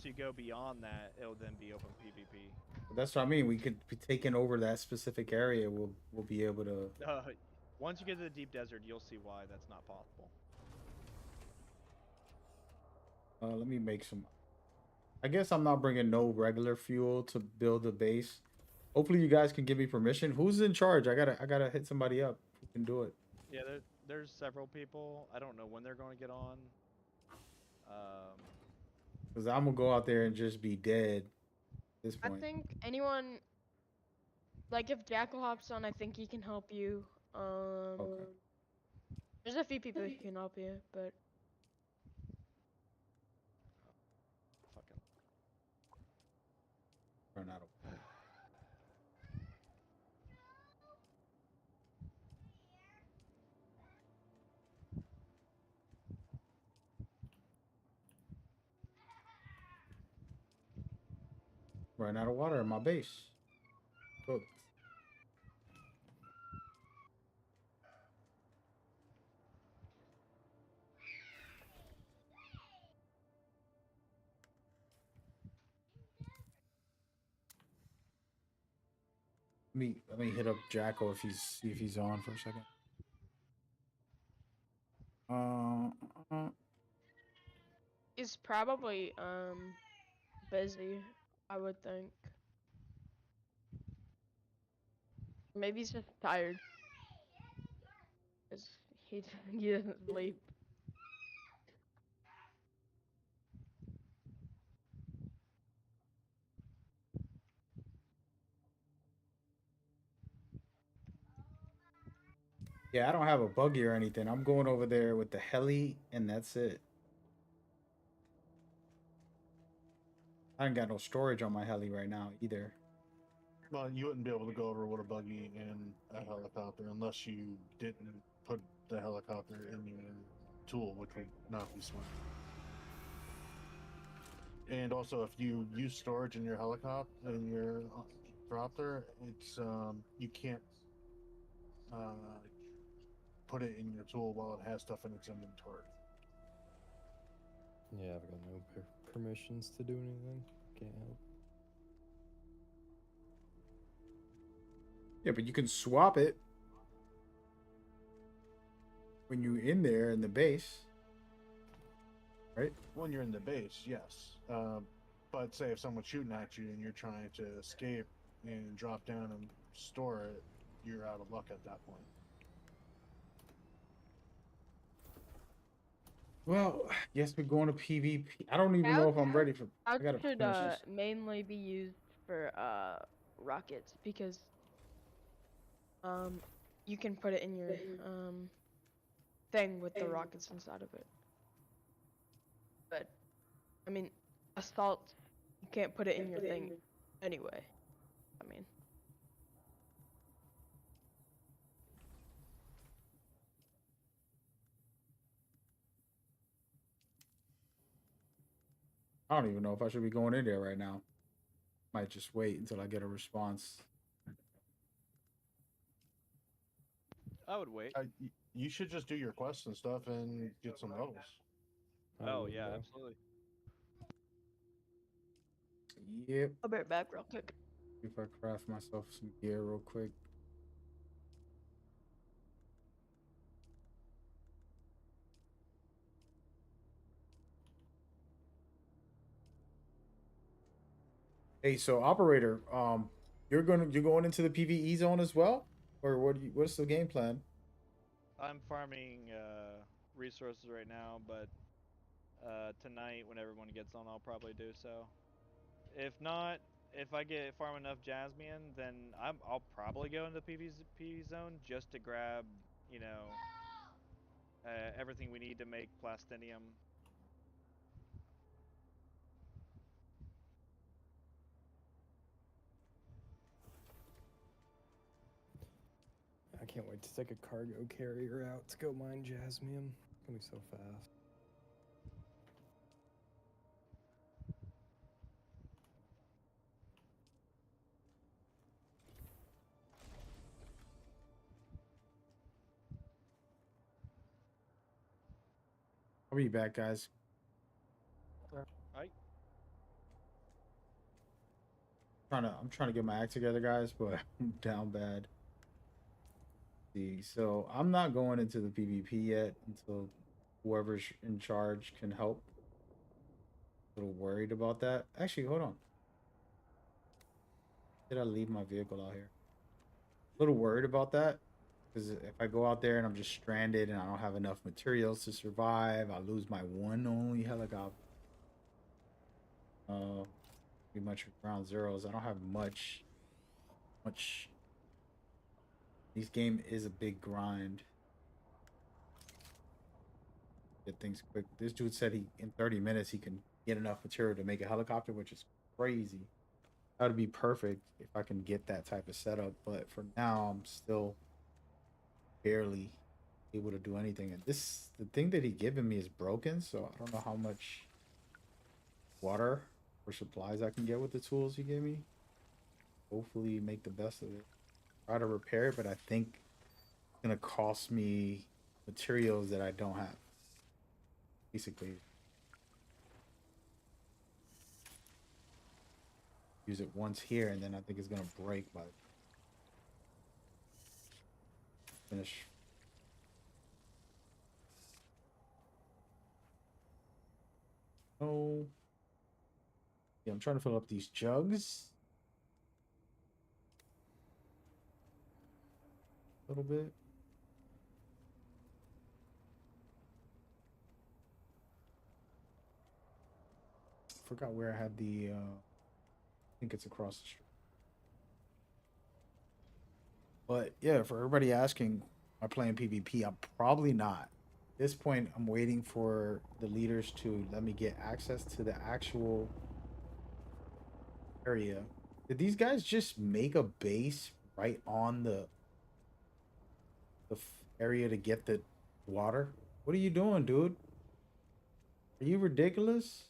you go beyond that, it'll then be open PvP. That's what I mean. We could be taking over that specific area. We'll be able to. Once you get to the deep desert, you'll see why that's not possible. Let me make some. I guess I'm not bringing no regular fuel to build a base. Hopefully, you guys can give me permission. Who's in charge? I gotta hit somebody up who can do it. Yeah, there's several people. I don't know when they're going to get on. Cause I'm gonna go out there and just be dead. At this I point. think anyone, like if Jackal hops on, I think he can help you. Okay. There's a few people who can help you, but Fucking. Run out of. Ran out of water in my base. Cooked. Let me hit up Jacko if he's on for a second. He's probably busy, I would think. Maybe he's just tired. 'Cause he he doesn't sleep. Yeah, I don't have a buggy or anything. I'm going over there with the heli, and that's it. I ain't got no storage on my heli right now either. Well, you wouldn't be able to go over with a buggy and a helicopter unless you didn't put the helicopter in your tool, which would not be smart. And also, if you use storage in your helicopter in your dropter, it's you can't put it in your tool while it has stuff in its inventory. Yeah, I've got no permissions to do anything. Can't help. Yeah, but you can swap it when you're in there in the base, right? When you're in the base, yes. But say if someone's shooting at you and you're trying to escape and drop down and store it, you're out of luck at that point. Well, yes, we're going to PvP. I don't even know if I'm ready for. I Scouts gotta should finish this. mainly be used for rockets because you can put it in your thing with the rockets inside of it. But I mean, assault, you can't put it in your thing anyway. I mean, I don't even know if I should be going in there right now. Might just wait until I get a response. I would wait. You should just do your quests and stuff and get some levels. Oh yeah, absolutely. Yep. I'll be right back real quick. If I craft myself some gear real quick. Hey, so operator, you're going into the PvE zone as well, or what's the game plan? I'm farming resources right now, but tonight when everyone gets on, I'll probably do so. If not, if I get farm enough jasmine, then I'll probably go into the PvP zone just to grab, you know, everything we need to make plastinium. I can't wait to take a cargo carrier out to go mine jasmium. It's gonna be so fast. I'll be back, guys. Right. I'm trying to get my act together, guys, but I'm down bad. See, so I'm not going into the PvP yet until whoever's in charge can help. A little worried about that. Actually, hold on. Did I leave my vehicle out here? A little worried about that because if I go out there and I'm just stranded and I don't have enough materials to survive, I lose my one only helicopter. Pretty much ground zeros. I don't have much. This game is a big grind. Get things quick. This dude said in 30 minutes he can get enough material to make a helicopter, which is crazy. That would be perfect if I can get that type of setup. But for now, I'm still barely able to do anything. And the thing that he given me is broken, so I don't know how much water or supplies I can get with the tools he gave me. Hopefully make the best of it. Try to repair it, but I think it's gonna cost me materials that I don't have. Basically, use it once here, and then I think it's gonna break by Finish. Oh. Yeah, I'm trying to fill up these jugs. A little bit. Forgot where I had the I think it's across the street. But yeah, for everybody asking, am I playing PvP? I'm probably not. At this point, I'm waiting for the leaders to let me get access to the actual area. Did these guys just make a base right on area to get the water? What are you doing, dude? Are you ridiculous?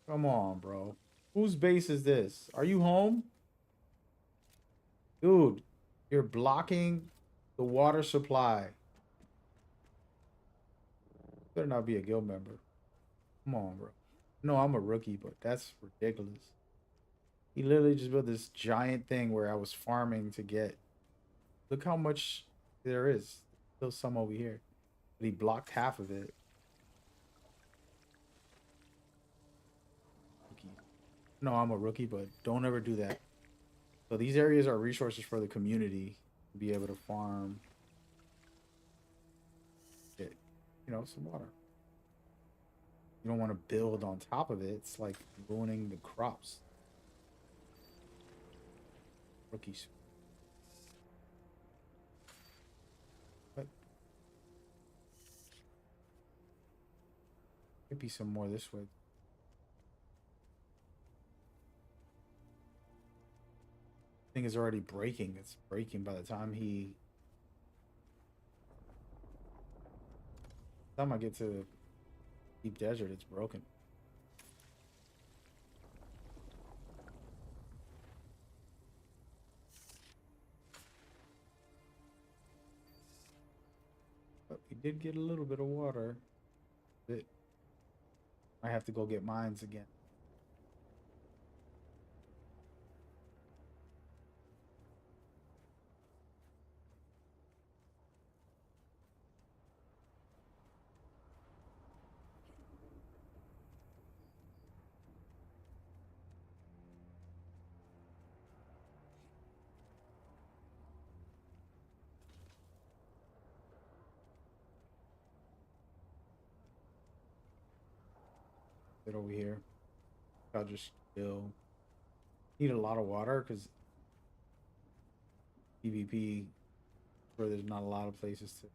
Come on, bro. Whose base is this? Are you home? Dude, you're blocking the water supply. Better not be a guild member. Come on, bro. No, I'm a rookie, but that's ridiculous. He literally just built this giant thing where I was farming to get. Look how much there is. Still some over here. But he blocked half of it. Rookie. No, I'm a rookie, but don't ever do that. So these areas are resources for the community to be able to farm. Get, some water. You don't want to build on top of it. It's like ruining the crops. Rookies. But could be some more this way. Thing is already breaking. It's breaking by the time I get to deep desert, it's broken. But we did get a little bit of water. I have to go get mines again. Bit over here. I'll just chill. Need a lot of water because PvP where there's not a lot of places to.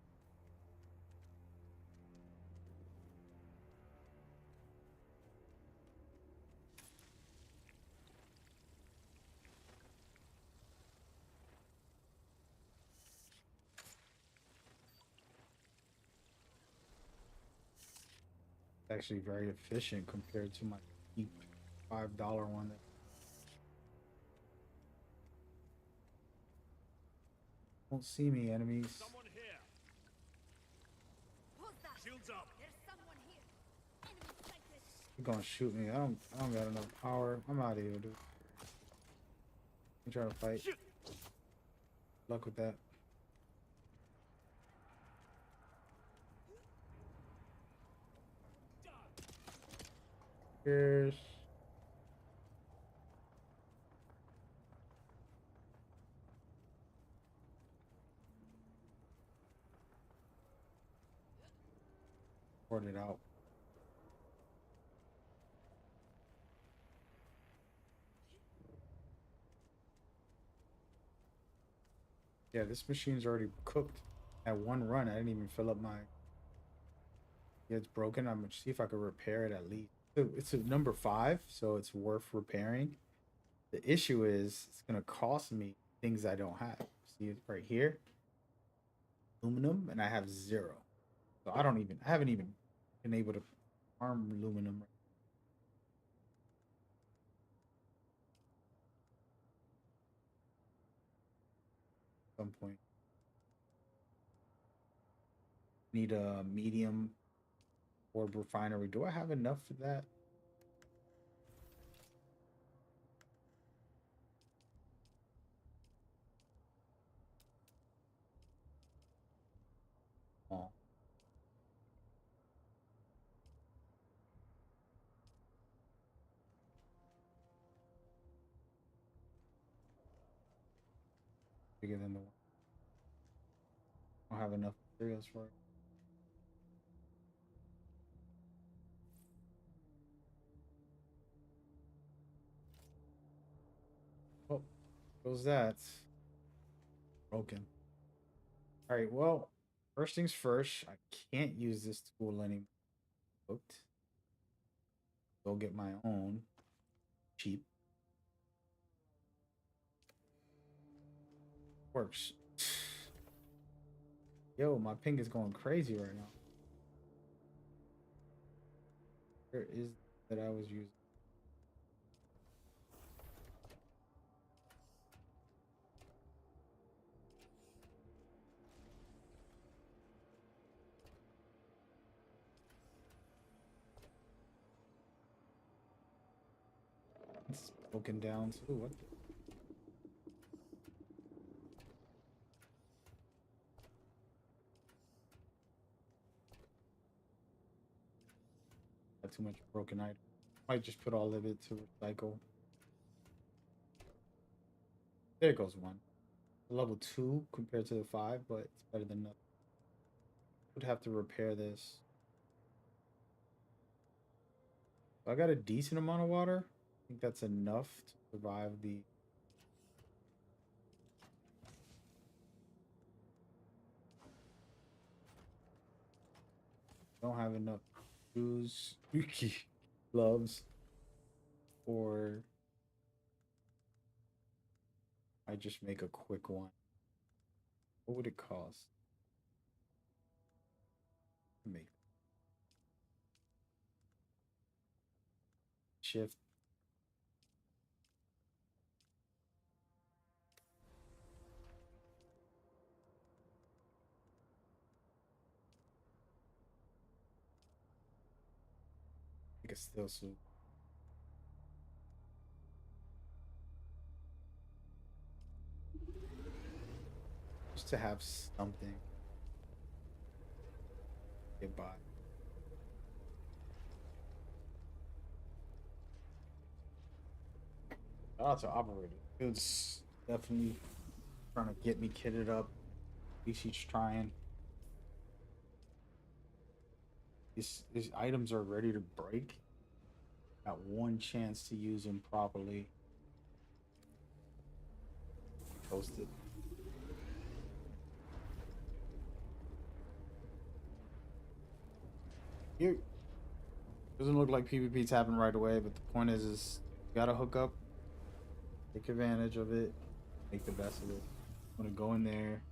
Actually very efficient compared to my cheap $5 one. Won't see me, enemies. Someone here. Shields up. There's someone here. Enemy sighted. You're gonna shoot me. I don't got enough power. I'm out of here, dude. I'm trying to fight. Shoot. Luck with that. Cheers. Sort it out. Yeah, this machine's already cooked. At one run, I didn't even fill up my. Yeah, it's broken. I'm gonna see if I could repair it at least. So it's a number 5, so it's worth repairing. The issue is it's gonna cost me things I don't have. See it right here, aluminum, and I have 0. So I haven't even been able to farm aluminum. At some point, need a medium orb refinery. Do I have enough for that? Oh. Bigger than the one. I don't have enough materials for it. Oh, goes that. Broken. All right, well, first things first, I can't use this tool anymore. Booked. Go get my own. Cheap. Works. Yo, my ping is going crazy right now. Where is that I was using? It's broken down too. What the? Got too much broken item. Might just put all of it to recycle. There goes one. Level 2 compared to the 5, but it's better than nothing. Would have to repair this. I got a decent amount of water. I think that's enough to survive the. Don't have enough shoes, gloves, or I just make a quick one. What would it cost? Make shift. Make a still suit. Just to have something. Get by. Shout out to operator. It's definitely trying to get me kitted up. At least he's trying. These items are ready to break. Got one chance to use them properly. Toasted. Here. Doesn't look like PvP's happening right away, but the point is you gotta hook up, take advantage of it, make the best of it. I'm gonna go in there.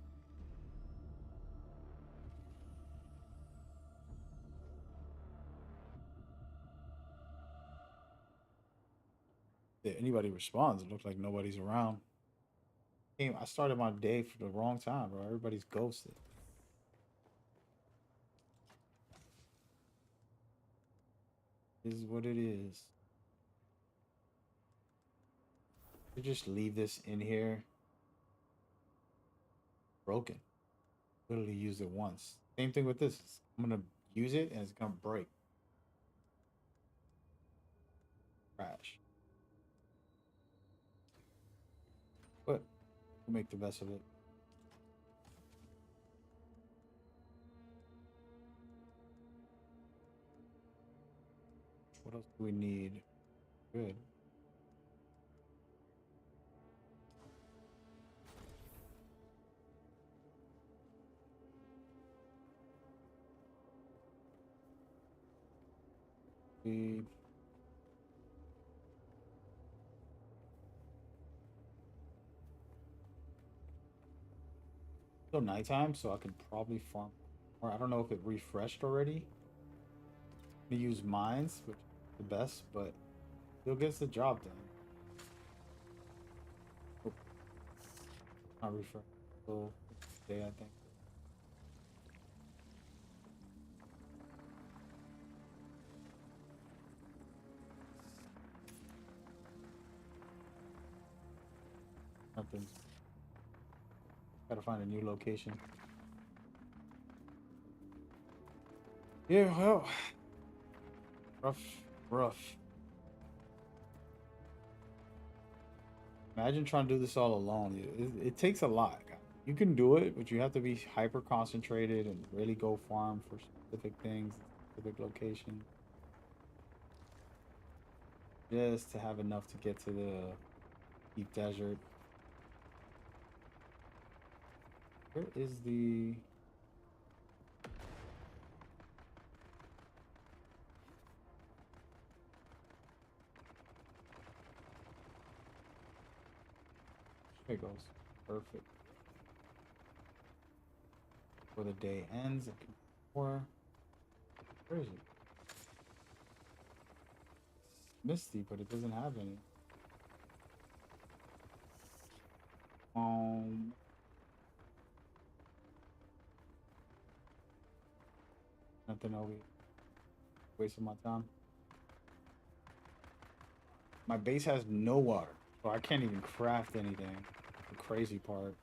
If anybody responds, it looks like nobody's around. I started my day for the wrong time, bro. Everybody's ghosted. This is what it is. You just leave this in here. Broken. Literally use it once. Same thing with this. I'm gonna use it and it's gonna break. Crash. But we'll make the best of it. What else do we need? Good. We still nighttime, so I could probably farm. Or I don't know if it refreshed already. To use mines, which is the best, but still gets the job done. Oh, not refresh. So today, I think. Nothing's. Gotta find a new location. Yeah, well, rough. Imagine trying to do this all alone. It takes a lot. You can do it, but you have to be hyper concentrated and really go farm for specific things, specific locations, just to have enough to get to the deep desert. Where is the... There it goes. Perfect. Before the day ends, I can pour. Where is it? Misty, but it doesn't have any. Nothing over here. Wasting my time. My base has no water, so I can't even craft anything. The crazy part.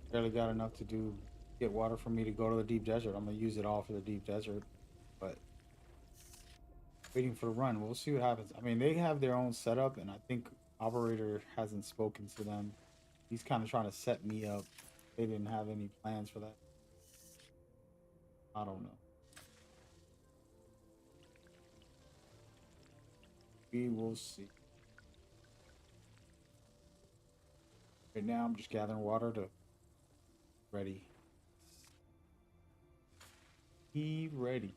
Barely got enough to get water for me to go to the deep desert. I'm gonna use it all for the deep desert, but waiting for the run. We'll see what happens. I mean, they have their own setup, and I think operator hasn't spoken to them. He's kind of trying to set me up. They didn't have any plans for that. I don't know. We will see. Right now, I'm just gathering water to ready. Be ready.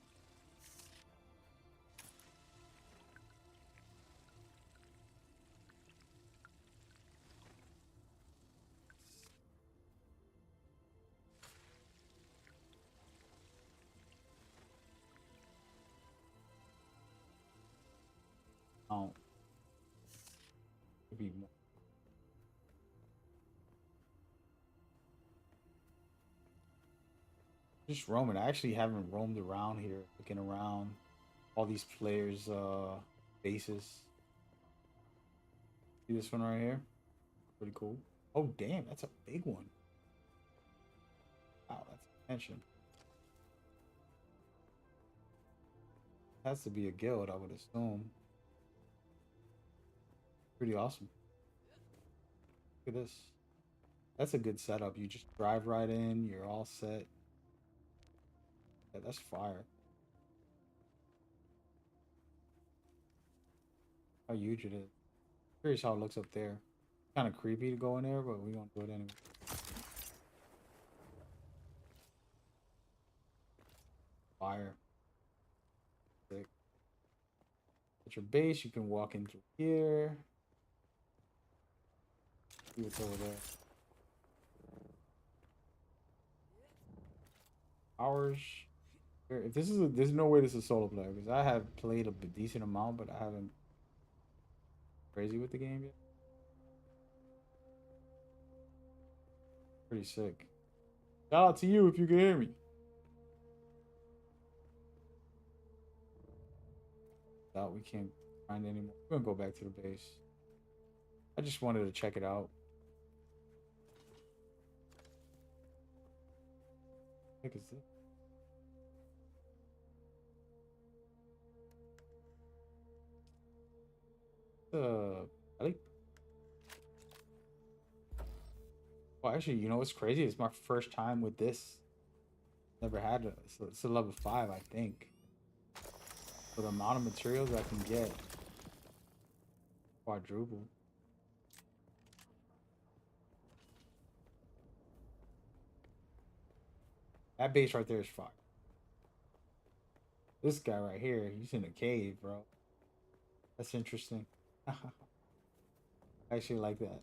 Oh, could be more. Just roaming. I actually haven't roamed around here, looking around all these players' bases. See this one right here? Pretty cool. Oh, damn, that's a big one. Wow, that's a mansion. Has to be a guild, I would assume. Pretty awesome. Look at this. That's a good setup. You just drive right in, you're all set. Yeah, that's fire. How huge it is. Curious how it looks up there. Kind of creepy to go in there, but we're gonna do it anyway. Fire. Sick. At your base, you can walk in through here. See what's over there. Hours. If this is there's no way this is solo player because I have played a decent amount, but I haven't crazy with the game yet. Pretty sick. Shout out to you if you can hear me. Doubt we can't find anymore. We're gonna go back to the base. I just wanted to check it out. What the heck is this? Ellie? Well, actually, you know what's crazy? It's my first time with this. Never had it. It's a level 5, I think. For the amount of materials I can get. Quadruple. That base right there is fire. This guy right here, he's in a cave, bro. That's interesting. I actually like that.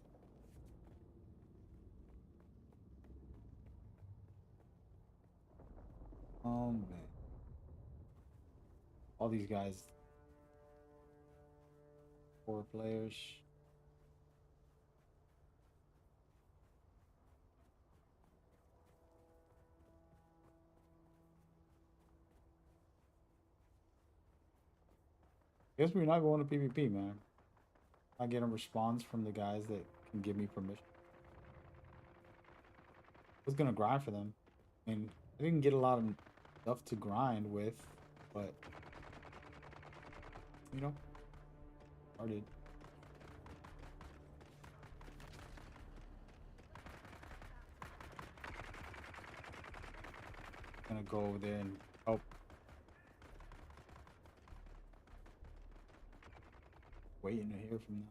man. All these guys, 4 players. Guess we're not going to PvP, man. I get a response from the guys that can give me permission. I was gonna grind for them. I mean, I didn't get a lot of stuff to grind with, but you know, started. Gonna go over there and help. Waiting to hear from them.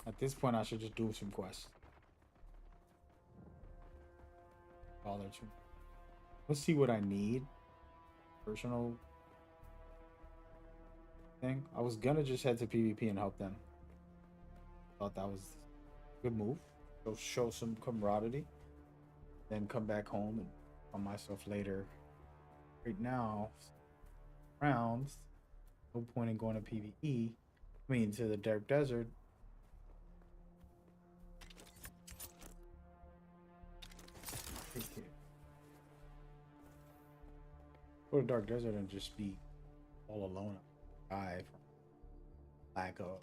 At this point, I should just do some quests. Let's see what I need. Personal thing. I was gonna just head to PvP and help them. Thought that was a good move. Go show some camaraderie. Then come back home and on myself later. Right now, rounds. No point in going to PvE. I mean, to the Dark Desert. Go to Dark Desert and just be all alone. Die from lack of.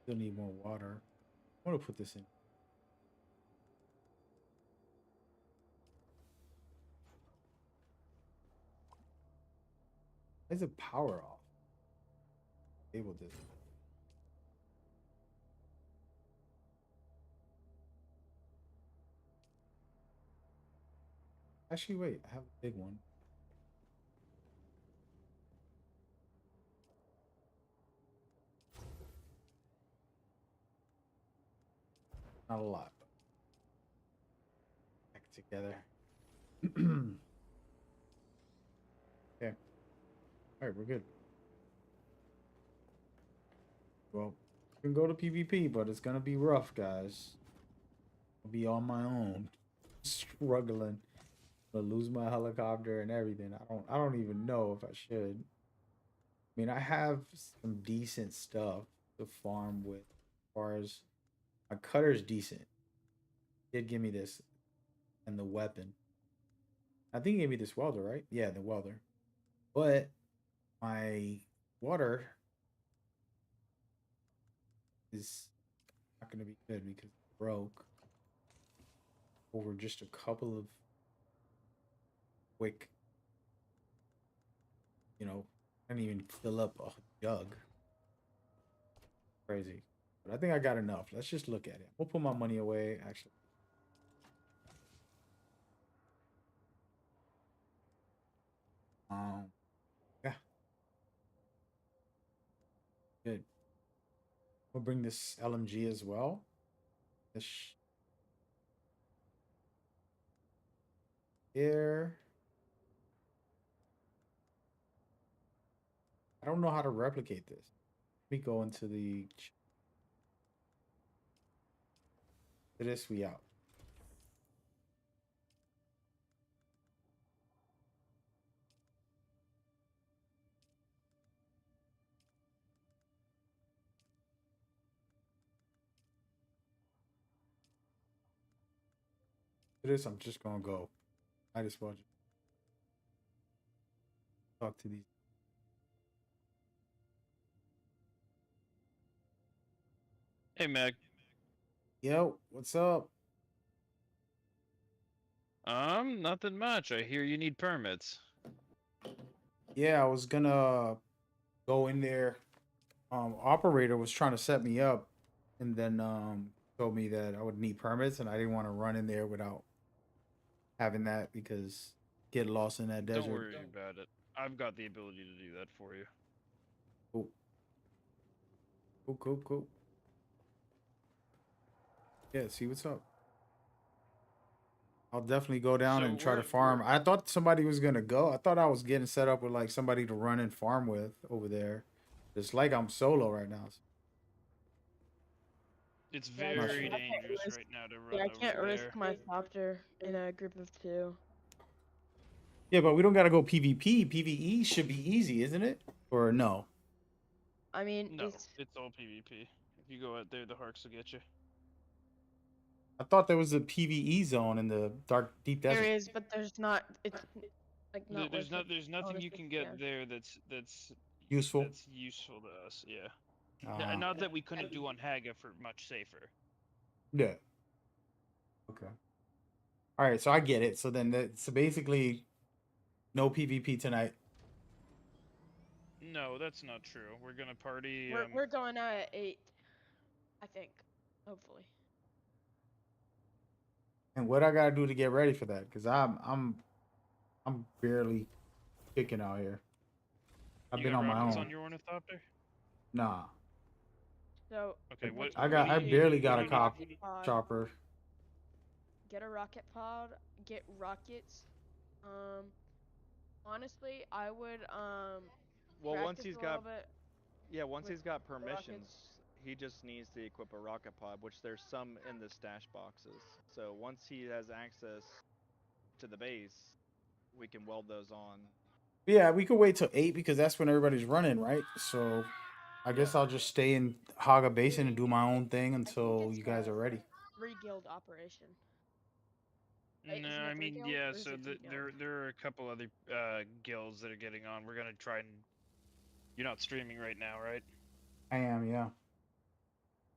Still need more water. I'm gonna put this in. Why is the power off? Able to. Actually, wait. I have a big one. Not a lot. Back together. Okay. All right, we're good. Well, I can go to PvP, but it's gonna be rough, guys. I'll be on my own, struggling. I'll lose my helicopter and everything. I don't even know if I should. I mean, I have some decent stuff to farm with. As far as my cutter's decent. Did give me this and the weapon. I think he gave me this welder, right? Yeah, the welder. But my water is not going to be good because it broke over just a couple of quick, I didn't even fill up a jug. Crazy. But I think I got enough. Let's just look at it. We'll put my money away, actually. Yeah. Good. We'll bring this LMG as well. This here. I don't know how to replicate this. Let me go into the this we out. For this, I'm just gonna go. I just want to talk to these. Hey, Meg. Yo, what's up? Nothing much. I hear you need permits. Yeah, I was gonna go in there. Operator was trying to set me up, and then told me that I would need permits, and I didn't want to run in there without having that because get lost in that desert. Don't worry about it. I've got the ability to do that for you. Cool. Cool. Yeah, see what's up. I'll definitely go down So and try to we're- farm. I thought somebody was gonna go. I thought I was getting set up with like somebody to run and farm with over there. It's like I'm solo right now. It's Yeah, I Not very sure. can't dangerous risk- right now to Yeah, run I can't over risk there. my copter in a group of 2. Yeah, but we don't gotta go PvP. PvE should be easy, isn't it? Or no? I mean, No, it's all PvP. If you go out there, the Harks will get you. I thought there was a PvE zone in the dark deep there desert. is, but there's not. It's like not There's worth it. there's nothing you honestly, can get yeah. there that's Useful. useful to us. Yeah. Uh, Not that we couldn't do on Haga for much safer. yeah. Okay. All right, so I get it. So then, so basically, no PvP tonight. No, that's not true. We're gonna party. We're going out at 8. I think, hopefully. And what I gotta do to get ready for that? Because I'm barely kicking out here. I've You been got on my rockets own. on your ornithopter? Uh, Nah, So Okay, what I barely got a do you cop need? chopper. Get a rocket pod. Get rockets. Honestly, I would Well, once practice he's a got little bit. once with he's got the permissions, rockets. he just needs to equip a rocket pod, which there's some in the stash boxes. So once he has access to the base, we can weld those on. Yeah, we could wait till 8 because that's when everybody's running, right? So I guess Yeah. I'll just stay in Haga Basin and do my own thing I think until it's you guys a are ready. 3-guild operation. Right, No, isn't it I mean 3 guild, yeah. or is So it 2 guild? there are a couple other guilds that are getting on. We're gonna try and. You're not streaming right now, right? I am, yeah.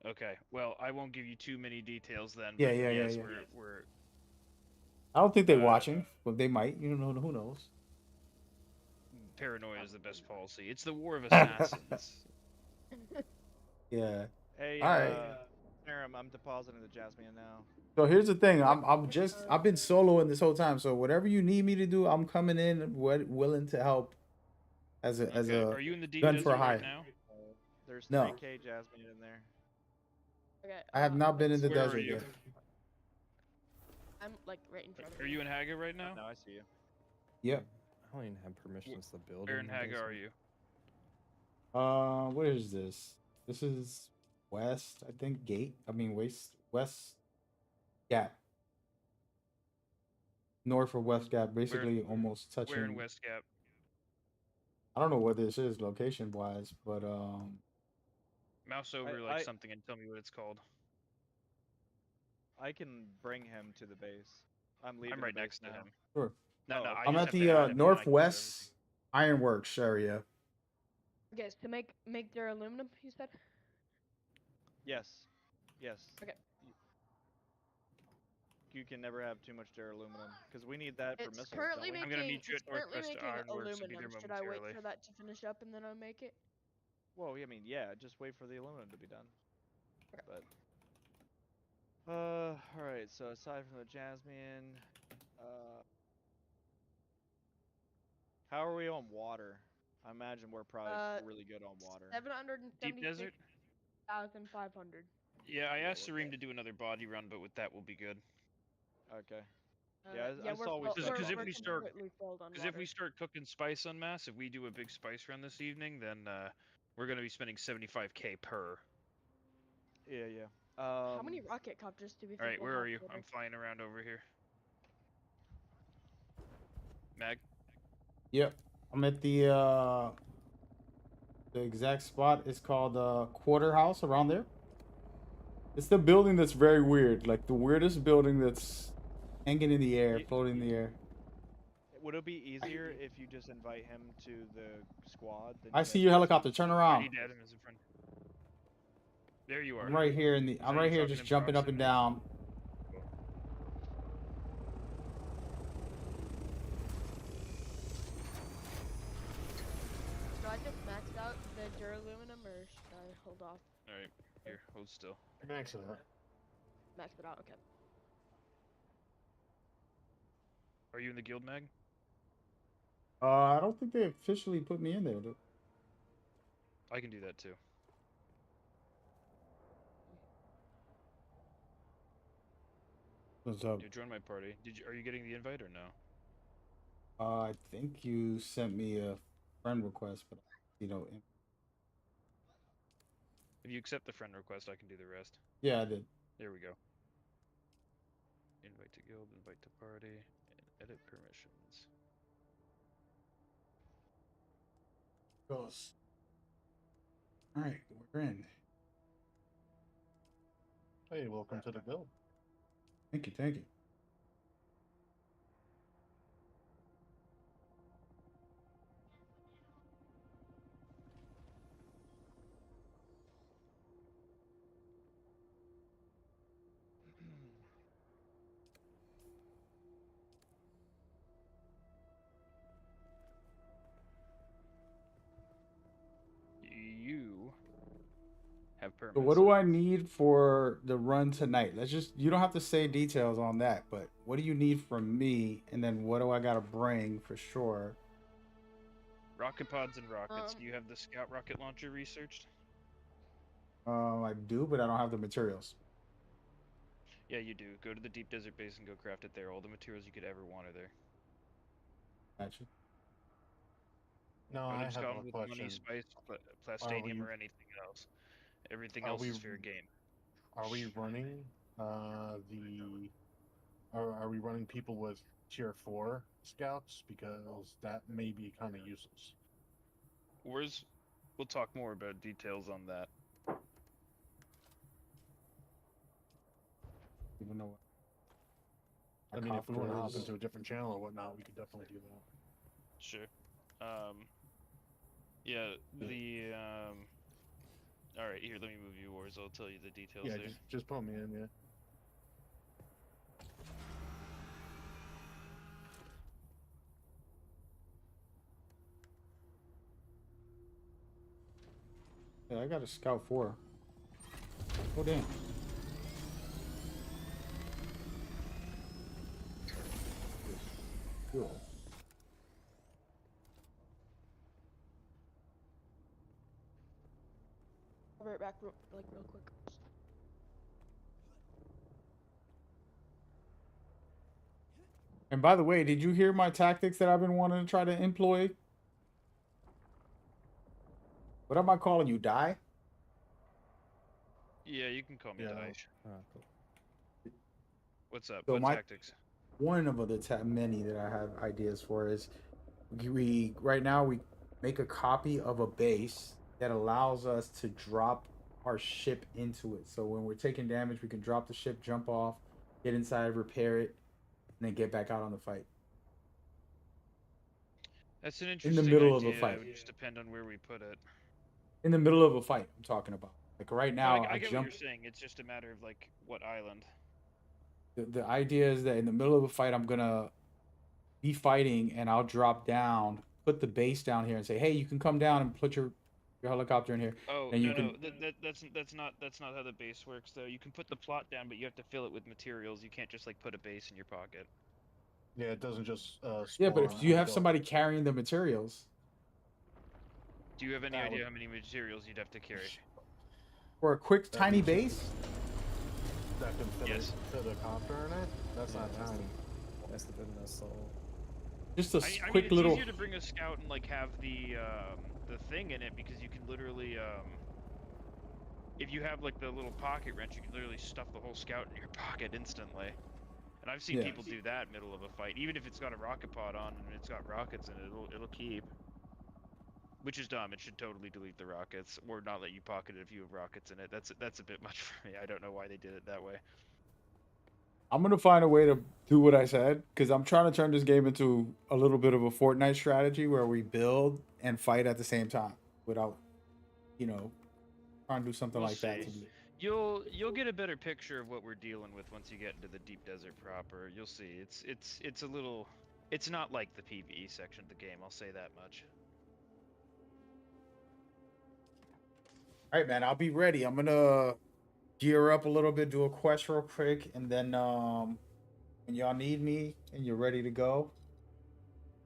Okay. Well, I won't give you too many details then. Yeah, But yeah, yeah, yes, yeah. we're I don't think they're watching, but they might. You don't know. Who knows? paranoia is the best policy. It's the war of assassins. Yeah. Hey, All right. Aram, I'm depositing the Jasmine now. So here's the thing. I've been soloing this whole time. So whatever you need me to do, I'm coming in willing to help as a Are you in the deep gun desert for right hire. now? There's No. 3K Jasmine in there. Okay. I have not been in the Where are desert you? yet. I'm like right in front of Are you in Haga right now? No, I see you. Yep. I don't even have permissions to build. Where in the Haga desert. are you? What is this? This is west, I think. West Gap. North or West Gap, basically almost touching. Where in West Gap? I don't know what this is location wise, but Mouse over something and tell me what it's called. I can bring him to the base. I'm leaving. I'm right the base next to now. him. sure. No, no, Oh, I I'm just at have to the add him and I can do northwest ironworks area. Okay, to make their aluminum, you said? Yes. Yes. Okay. You can never have too much aluminum because we need that for It's missiles. currently don't we? I'm gonna making meet you at it's currently Northwest making Ironworks. I'll be aluminum. there Should I wait momentarily. for that to finish up and then I'll make it? Well, I mean, yeah. Just wait for the aluminum to be done. Okay. But. All right. So aside from the Jasmine, how are we on water? I imagine we're probably really good on water. 776,500. Yeah, I asked Sareem to do another body run, but with that we'll be good. Okay. Yeah, I we're saw we full- said Because we're if we start, completely filled on because if water. we start cooking spice en masse, if we do a big spice run this evening, then we're gonna be spending 75K per. Yeah, yeah. How many rocket copters do we think All right, we'll where have are you? total? I'm flying around over here. Mag. Yep. I'm at the exact spot is called Quarter House around there. It's the building that's very weird, like the weirdest building that's hanging in the air, floating in the air. Would it be easier if you just invite him to the squad? Than I you see guys your just- helicopter. Turn I around. need to add him as a friend. There you are. I'm right here So I'm you're right here talking just in jumping up and proximity? down. Do I just max out the duraluminum or should I hold off? All right, here, hold still. Max it out. Max it out, okay. Are you in the guild, Mag? I don't think they officially put me in there. I can do that too. What's up? You join my party. Are you getting the invite or no? I think you sent me a friend request, but If you accept the friend request, I can do the rest. yeah, I did. There we go. Invite to guild, invite to party, and edit permissions. Goes. All right, we're in. Hey, welcome to the guild. Thank you, thank you. You have permits. So what do I need for the run tonight? You don't have to say details on that, but what do you need from me? And then what do I got to bring for sure? Rocket pods and rockets. Do you have the scout rocket launcher researched? I do, but I don't have the materials. Yeah, you do. Go to the deep desert base and go craft it there. All the materials you could ever want are there. Gotcha. No, I have a with question. money, spice, plastadium, or anything else. Everything else is fair game. Are we running are we running people with tier 4 scouts? Because that may be kind of useless. We'll talk more about details on that. Even though I mean, if we want to hop into a different channel or whatnot, we could definitely do that. Sure. Yeah, alright, here, let me move you, Wars. I'll tell you the details Yeah, there. just put me in, yeah. Yeah, I got a scout 4. Oh damn. Cool. I'll be right back, real quick. And by the way, did you hear my tactics that I've been wanting to try to employ? What am I calling you? Die? Yeah, you can call me Daesh. Cool. What's up? So What tactics? One of the many that I have ideas for is we right now we make a copy of a base that allows us to drop our ship into it. So when we're taking damage, we can drop the ship, jump off, get inside, repair it, and then get back out on the fight. That's an interesting in the middle idea. of a fight. It would just depend on where we put it. In the middle of a fight, I'm talking about. Like right now, I get jump. what you're saying. It's just a matter of like what island. The idea is that in the middle of a fight, I'm gonna be fighting, and I'll drop down, put the base down here, and say, "Hey, you can come down and put your helicopter in here." Oh and no, that's not how the base works though. You can put the plot down, but you have to fill it with materials. You can't just like put a base in your pocket. Yeah, it doesn't just Yeah, but if you have somebody carrying the materials, do you have any idea how many materials you'd have to carry? For a quick tiny base? That can fit a copter in it? That's not tiny. That's the goodness soul. Just a I quick mean, it's little. easier to bring a scout and like have the thing in it because you can literally if you have like the little pocket wrench, you can literally stuff the whole scout in your pocket instantly. And I've seen people do that middle of a fight, even if it's got a rocket pod on and it's got rockets in it, it'll keep. Which is dumb. It should totally delete the rockets, or not let you pocket it if you have rockets in it. That's a bit much for me. I don't know why they did it that way. I'm gonna find a way to do what I said because I'm trying to turn this game into a little bit of a Fortnite strategy where we build and fight at the same time without, trying to do something like that. You'll get a better picture of what we're dealing with once you get into the deep desert proper. You'll see. It's a little. It's not like the PvE section of the game. I'll say that much. All right, man. I'll be ready. I'm gonna gear up a little bit, do a quest real quick, and then when y'all need me and you're ready to go,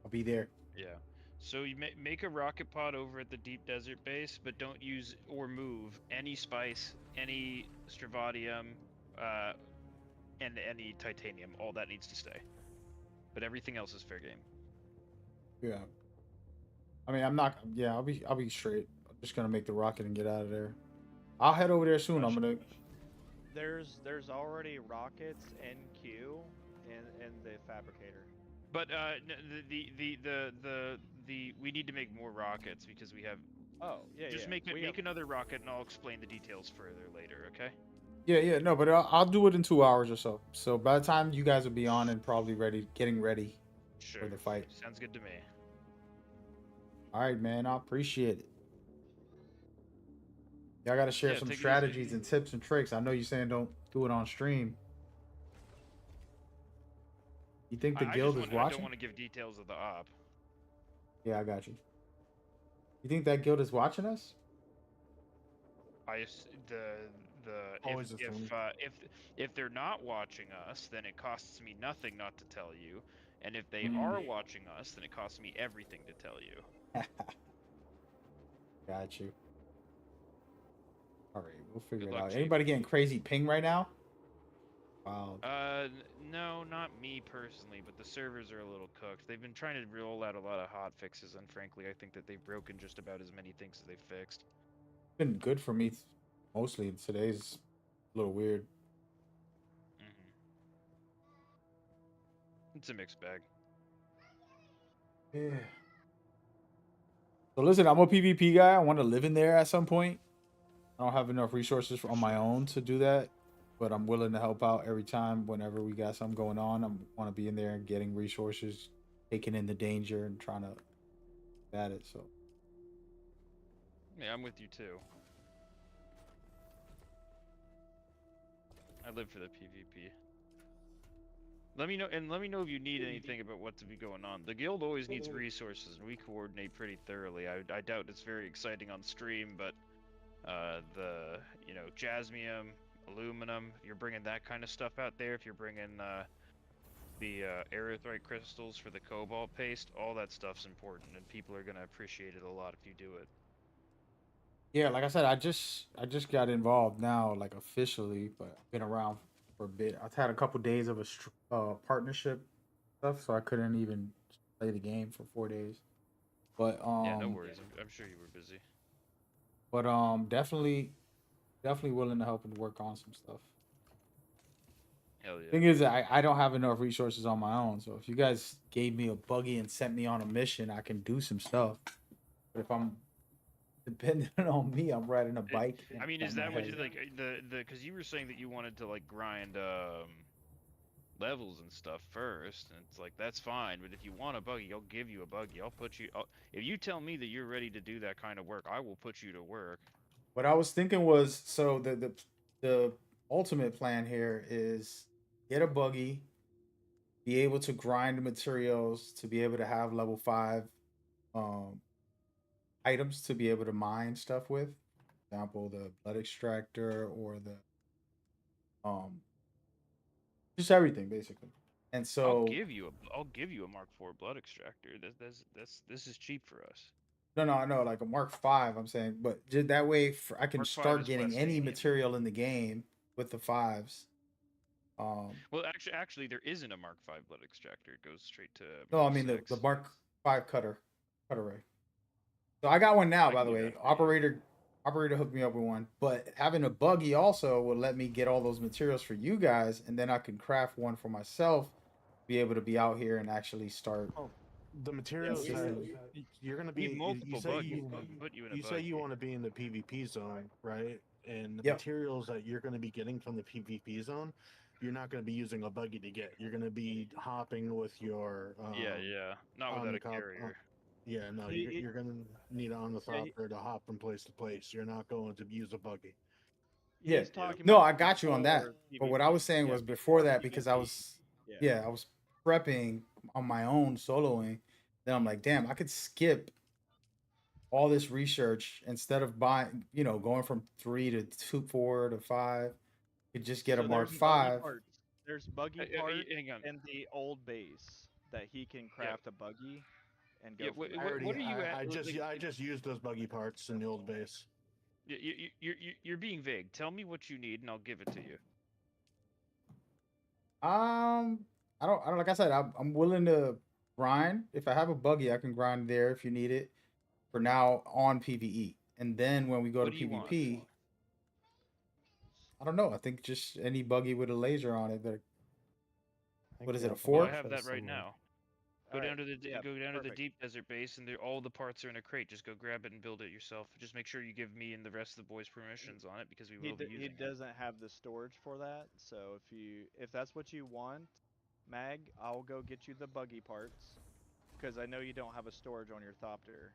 I'll be there. Yeah. So you make a rocket pod over at the deep desert base, but don't use or move any spice, any stravadium, and any titanium, all that needs to stay. But everything else is fair game. Yeah. I mean, I'm not. Yeah, I'll be straight. I'm just gonna make the rocket and get out of there. I'll head over there soon. I'm gonna. There's already rockets in queue in the fabricator. But we need to make more rockets because we have. Oh yeah, Just yeah. make another rocket, and I'll explain the details further later. Okay. Yeah, no, but I'll do it in 2 hours or so. So by the time you guys will be on and probably ready, getting ready Sure. for the fight. Sounds good to me. All right, man. I appreciate it. Y'all got to share Yeah, some take it easy. strategies and tips and tricks. I know you're saying don't do it on stream. You think the guild is I don't watching? want to give details of the op. Yeah, I got you. You think that guild is watching us? Always assume. If they're not watching us, then it costs me nothing not to tell you, and if they Mm. are watching us, then it costs me everything to tell you. Got you. All right, we'll figure Good it luck, out. Chief. Anybody getting crazy ping right now? Wow. No, not me personally, but the servers are a little cooked. They've been trying to roll out a lot of hot fixes, and frankly, I think that they've broken just about as many things as they've fixed. Been good for me mostly. Today's a little weird. It's a mixed bag. Yeah. So listen, I'm a PvP guy. I want to live in there at some point. I don't have enough resources on my own to do that, but I'm willing to help out every time whenever we got something going on. I want to be in there and getting resources, taking in the danger and trying to at it. So Yeah, I'm with you too. I live for the PvP. Let me know if you need anything about what to be going on. The guild always needs resources, and we coordinate pretty thoroughly. I doubt it's very exciting on stream, but jasmium, aluminum, you're bringing that kind of stuff out there. If you're bringing the erythrite crystals for the cobalt paste, all that stuff's important, and people are gonna appreciate it a lot if you do it. yeah, like I said, I just got involved now, like officially, but I've been around for a bit. I've had a couple days of a partnership stuff, so I couldn't even play the game for 4 days. But Yeah, no worries. I'm sure you were busy. But definitely willing to help and work on some stuff. Hell yeah. Thing is, I don't have enough resources on my own. So if you guys gave me a buggy and sent me on a mission, I can do some stuff. But if I'm dependent on me, I'm riding a bike. I mean, is that what you like the because you were saying that you wanted to like grind levels and stuff first, and it's like that's fine. But if you want a buggy, I'll give you a buggy. If you tell me that you're ready to do that kind of work, I will put you to work. What I was thinking was, so the ultimate plan here is get a buggy, be able to grind materials to be able to have level 5 items to be able to mine stuff with. For example, the blood extractor or the just everything basically. And so I'll give you a Mark IV blood extractor. This is cheap for us. no, I know, like a Mark 5. I'm saying, but just that way I can Mark V start is getting West any Indian. material in the game with the 5s. Well, actually, there isn't a Mark V blood extractor. It goes straight to. No, I Mark mean the 6. Mark 5 cutter ray. So I got one now, by the way. Operator hooked me up with one, but having a buggy also will let me get all those materials for you guys, and then I can craft one for myself, be able to be out here and actually start. The materials you're gonna be. You say you want to be in the PvP zone, right? And the materials that you're going to be getting from the PvP zone, you're not going to be using a buggy to get. You're going to be hopping with your. Not without a carrier. Yeah, no, you're going to need on the thopter to hop from place to place. You're not going to use a buggy. Yeah, no, I got you on that. But what I was saying was before that, because I was prepping on my own soloing. Then I'm like, damn, I could skip all this research instead of buying, going from 3 to 2, 4 to 5. Could just get a Mark 5. There's buggy parts and the old base that he can craft a buggy and go. What are you at? I just used those buggy parts in the old base. You're being vague. Tell me what you need, and I'll give it to you. I don't like I said, I'm willing to grind. If I have a buggy, I can grind there if you need it. For now on PvE, and then when we go What to do you want? PvP, I don't know. I think just any buggy with a laser on it. That I what think is we it? A have some Well, I four? have options that right somewhere. now. Go Alright, down to the yeah, go down to the perfect. deep desert base, and all the parts are in a crate. Just go grab it and build it yourself. Just make sure you give me and the rest of the boys permissions on it because we will be He using it. doesn't have the storage for that, so if that's what you want, Mag, I'll go get you the buggy parts, because I know you don't have a storage on your Thopter.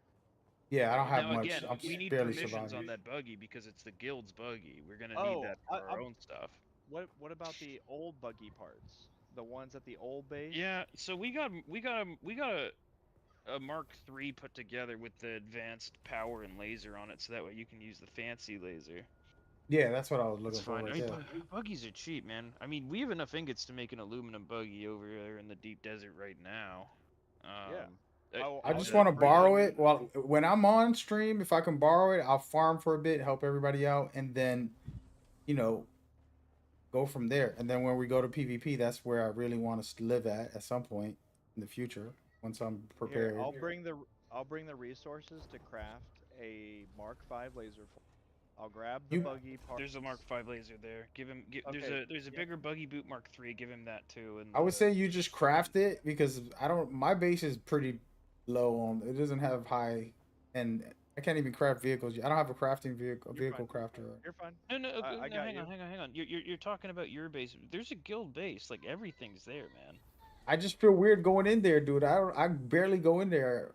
Yeah, I don't have Now much. again, I'm we need barely permissions on surviving. that buggy because it's the guild's buggy. We're gonna need Oh, that for our own stuff. what about the old buggy parts? The ones at the old base? Yeah, so we got a Mark III put together with the advanced power and laser on it, so that way you can use the fancy laser. Yeah, that's what I was It's looking for fine. I right mean, there. buggies are cheap, man. I mean, we have enough ingots to make an aluminum buggy over there in the deep desert right now. Yeah. I I'll just just want to bring borrow you- it. Well, when I'm on stream, if I can borrow it, I'll farm for a bit, help everybody out, and then, you know, go from there. And then when we go to PvP, that's where I really want to live at some point in the future once I'm Here, prepared. I'll bring the resources to craft a Mark V laser. I'll grab the You buggy parts. There's a Mark V laser there. Give him. Okay, There's a yep. bigger buggy boot Mark III. Give him that too. And I would say you just craft it because I don't. My base is pretty low on. It doesn't have high, and I can't even craft vehicles. I don't have a crafting vehicle crafter. You're fine. no, I no, got hang you. on, hang on. You're talking about your base. There's a guild base. Like everything's there, man. I just feel weird going in there, dude. I barely go in there.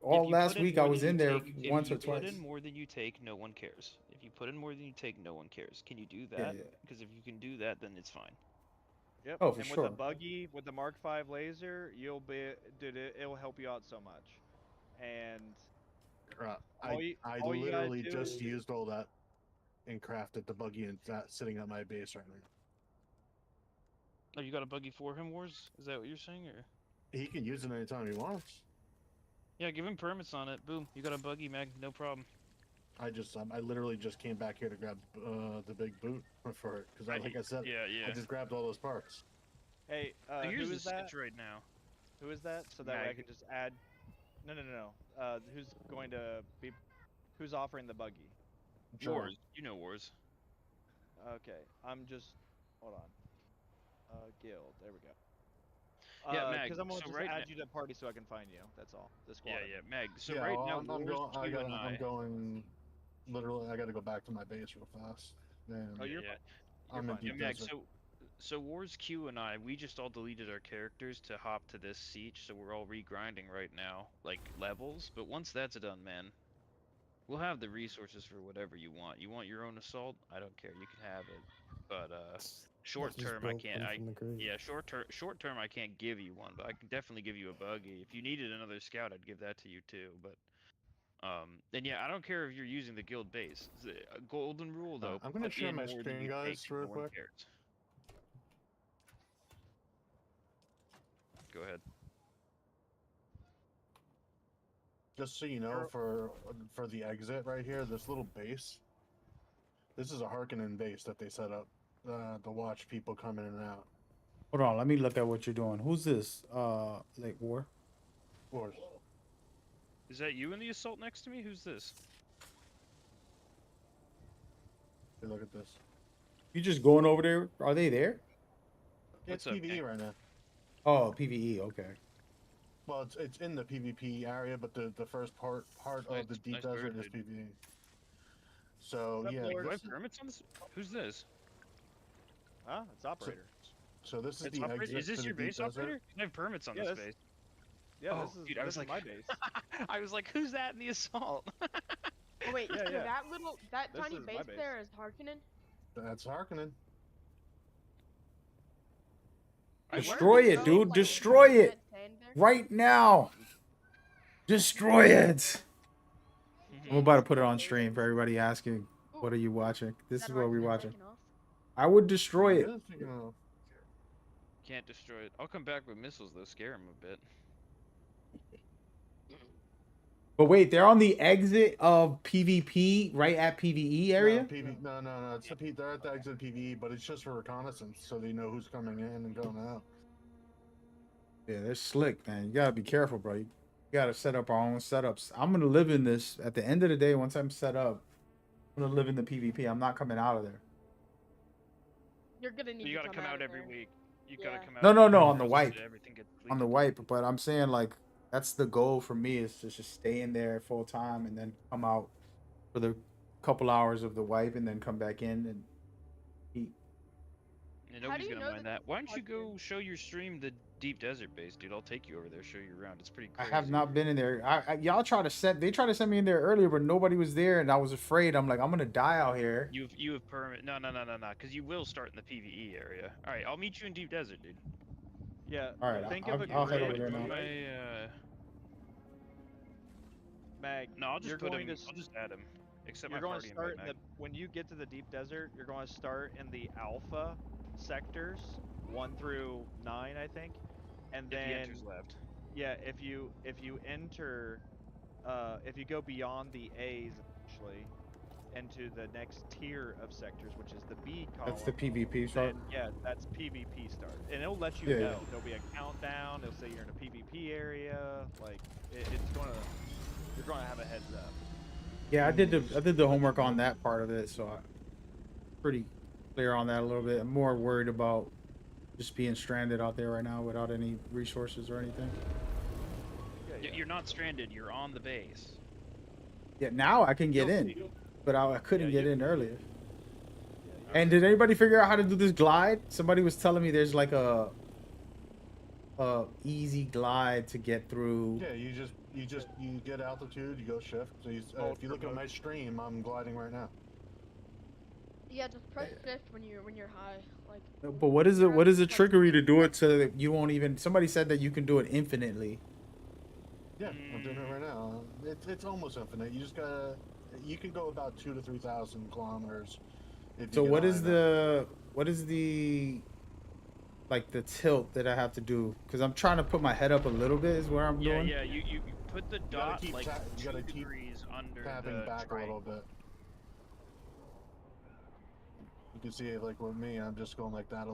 All If you last put in week I more was than you in there take, if once you or put twice. in more than you take, no one cares. If you put in more than you take, no one cares. Can you do Yeah, that? yeah. Because if you can do that, then it's fine. Yep. Oh, for And with sure. the buggy, with the Mark V laser, dude, it'll help you out so much. And I all you gotta literally do just is used all that and crafted the buggy, and that's sitting at my base right now. Oh, you got a buggy for him, Wars? Is that what you're saying, or? He can use it anytime he wants. Yeah, give him permits on it. Boom, you got a buggy, Mag. No problem. I literally just came back here to grab the big boot for it because, like I said, Yeah, I yeah. just grabbed all those parts. hey, So who here's the is that? stitch right now. Who is that? So that way I Mag. can just add. No. Who's going to be? Who's offering the buggy? Joel. Wars. You know Wars. Okay, I'm just. Hold on. Guild. There we go. Yeah, Mag. Because I'm gonna So just right add now. you to party so I can find you. That's all. The squad. Yeah, yeah, Mag. So Yeah, right well, now, I'm Wars, going. Q, and I. I'm going. Literally, I got to go back to my base real fast. And Oh, you're Yeah. fine. You're I'm in fine. Yeah, deep Mag. desert. So Wars, Q, and I, we just all deleted our characters to hop to this siege, so we're all regrinding right now, like levels. But once that's done, man, we'll have the resources for whatever you want. You want your own assault? I don't care. You can have it. But short Just term, I build can't. one from the crate. Yeah, short term, I can't give you one, but I can definitely give you a buggy. If you needed another scout, I'd give that to you too. But and yeah, I don't care if you're using the guild base. A golden rule though: I'm gonna put share in my more than screen, you guys, take. real No one quick. cares. Go ahead. Just so you know, for the exit right here, this little base. This is a Harkonnen base that they set up to watch people come in and out. Hold on, let me look at what you're doing. Who's this? Lake War. Wars. Is that you in the assault next to me? Who's this? Hey, look at this. You just going over there? Are they there? It's What's up, PvE gang? right now. Oh, PVE. Okay. Well, it's in the PvP area, but the first part of the deep Nice desert bird, is dude. PvE. So What's up, yeah, Lord? Do I this have permits on this? Who's this? Huh? It's operator. so this is It's the operator? exit Is this to your the deep base desert. operator? I have permits on Yeah, this this- base. Yeah, Oh, this is dude, I was this is like- my base. I was like, who's that in the assault? Oh wait, Yeah, so yeah. that This tiny is my base base. there is Harkonnen? That's Harkonnen. Destroy it, dude. Destroy it right now. Destroy it. I'm about to put it on stream for everybody asking, "What are you watching?" This is what we're watching. I would destroy it. You know, Can't destroy it. I'll come back with missiles though, scare him a bit. But wait, they're on the exit of PvP, right at PvE area. No, no. They're at the exit of PvE, but it's just for reconnaissance, so they know who's coming in and going out. Yeah, they're slick, man. You gotta be careful, bro. You gotta set up our own setups. I'm gonna live in this. At the end of the day, once I'm set up, I'm gonna live in the PvP. I'm not coming out of there. You're gonna need You to gotta come out every there. week. You Yeah. gotta come out. No, every on week the or else wipe. everything gets On the leaked. wipe, but I'm saying like that's the goal for me is to just stay in there full time and then come out for the couple hours of the wipe and then come back in and eat. Yeah, How do nobody's you gonna know mind that that. Why don't you fucking- go show your stream the deep desert base, dude? I'll take you over there, show you around. It's pretty I crazy. have not been in there. Y'all try to set. They tried to send me in there earlier, but nobody was there, and I was afraid. I'm like, I'm gonna die out here. You have permit. No, because you will start in the PVE area. All right, I'll meet you in deep desert, dude. Yeah. All right, Think of a I'll head grid, over there now. right? Mag. No, I'll just you're put going him. to. I'll just add him. Accept You're my going party to start invite, in Mag. when you get to the deep desert. You're going to start in the alpha sectors, 1 through 9, I think, and If he then enters left. yeah, if you enter, if you go beyond the A's actually into the next tier of sectors, which is the B column. That's the PvP start. Then, yeah, that's PvP start, and it'll let you Yeah, know. yeah. There'll be a countdown. It'll say you're in a PvP area. Like it's gonna, you're gonna have a heads up. Yeah, I did the homework on that part of it, so I'm pretty clear on that a little bit. I'm more worried about just being stranded out there right now without any resources or anything. You're not stranded. You're on the base. Yeah, now I can get You'll in, see. but I couldn't Yeah, get you- in earlier. And did anybody figure out how to do this glide? Somebody was telling me there's like a easy glide to get through. Yeah, you get altitude, you go shift. So if you look at my stream, I'm gliding right now. Yeah, just press shift when you're high. Like. But what is it? What is the press trickery to shift. do it so that you won't even? Somebody said that you can do it infinitely. Yeah, I'm doing it right now. It's almost infinite. You just gotta. You can go about 2,000 to 3,000 kilometers. If So you get what high is enough. the like the tilt that I have to do? Because I'm trying to put my head up a little bit is where I'm Yeah, doing. yeah. You put the gotta dot keep like ta- you 2 gotta keep degrees under tapping the back triangle. a little bit. You can see it like with me, I'm just going like that,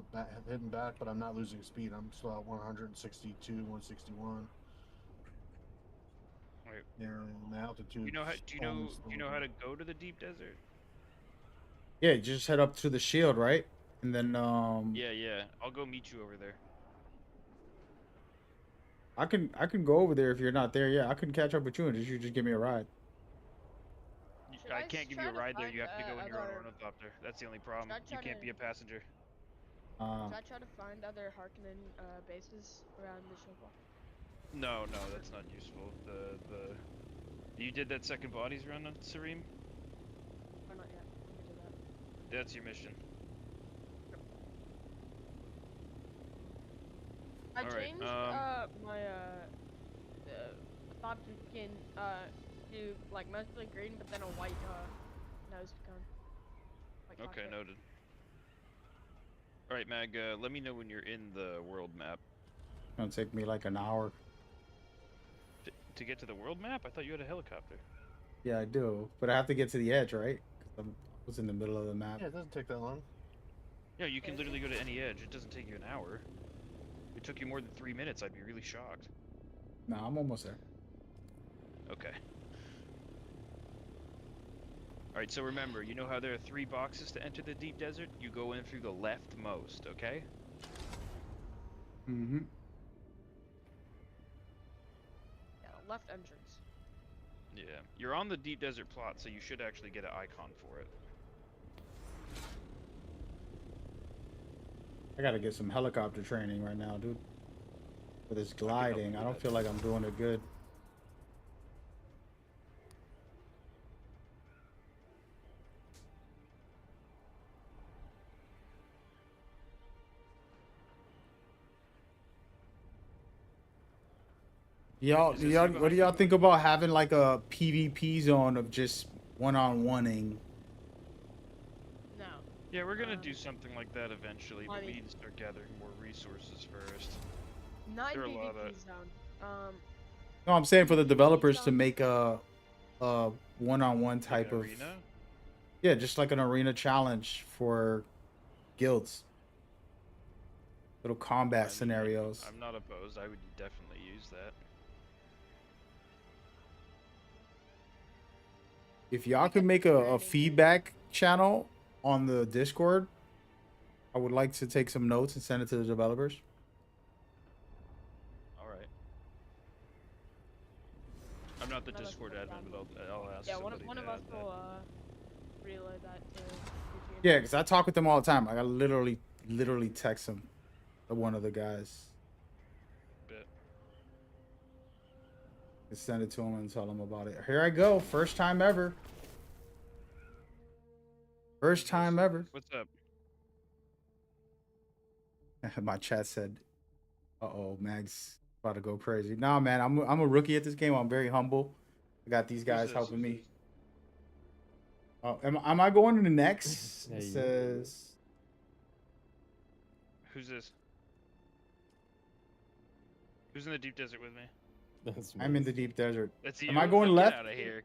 hitting back, but I'm not losing speed. I'm still at 162, 161. Wait. And the altitude. Do you know how to go to the deep desert? Yeah, you just head up to the shield, right? And then Yeah. I'll go meet you over there. I can go over there if you're not there. Yeah, I can catch up with you and you just give me a ride. Should I I can't give try you a to ride there. You find, have to go in your own other- ornithopter. That's the only problem. Should I You try can't to- be a passenger. Should I try to find other Harkonnen bases around the shield wall? No, that's not useful. You did that second bodies run on Sareem? Or not yet? We can do that. That's your mission. I Alright, changed my adopted skin to like mostly green, but then a white nose cone. White Okay, cockpit. noted. Alright, Mag, let me know when you're in the world map. It's gonna take me like an hour. To get to the world map? I thought you had a helicopter. Yeah, I do, but I have to get to the edge, right? 'Cause I was in the middle of the map. Yeah, it doesn't take that long. Yeah, you can literally go to any edge. It doesn't take you an hour. If it took you more than 3 minutes, I'd be really shocked. No, I'm almost there. Okay. Alright, so remember, you know how there are 3 boxes to enter the deep desert? You go in through the leftmost, okay? Mm-hmm. Yeah, left entrance. Yeah. You're on the deep desert plot, so you should actually get an icon for it. I gotta get some helicopter training right now, dude. For this gliding, I don't feel like I'm doing it good. What do y'all think about having like a PvP zone of just one-on-oneing? No. Yeah, we're gonna do something like that eventually, but we Money. need to start gathering more resources first. Not There are a in lot PvP of- zone. No, I'm saying for the PvP developers to stuff. make a one-on-one Like type an of arena? yeah, just like an arena challenge for guilds, little combat I mean, scenarios. I'm not opposed. I would definitely use that. If y'all could make a feedback channel on the Discord, I would like to take some notes and send it to the developers. All right. I'm not the Let us Discord know admin, down. but I'll ask Yeah, somebody one to of add us that. will relay that to YouTube. Yeah, because I talk with them all the time. Like I literally text them, one of the guys, Bit. and send it to them and tell them about it. Here I go, first time ever. First time ever. What's up? My chat said, "Uh-oh, Mag's about to go crazy." Nah, man, I'm a rookie at this game. I'm very humble. I got these guys this? helping me. Oh, am I going to the next? Yeah, It you- says Who's this? Who's in the deep desert with me? That's I'm in me. the deep desert. That's you. Am I going Get left? out of here.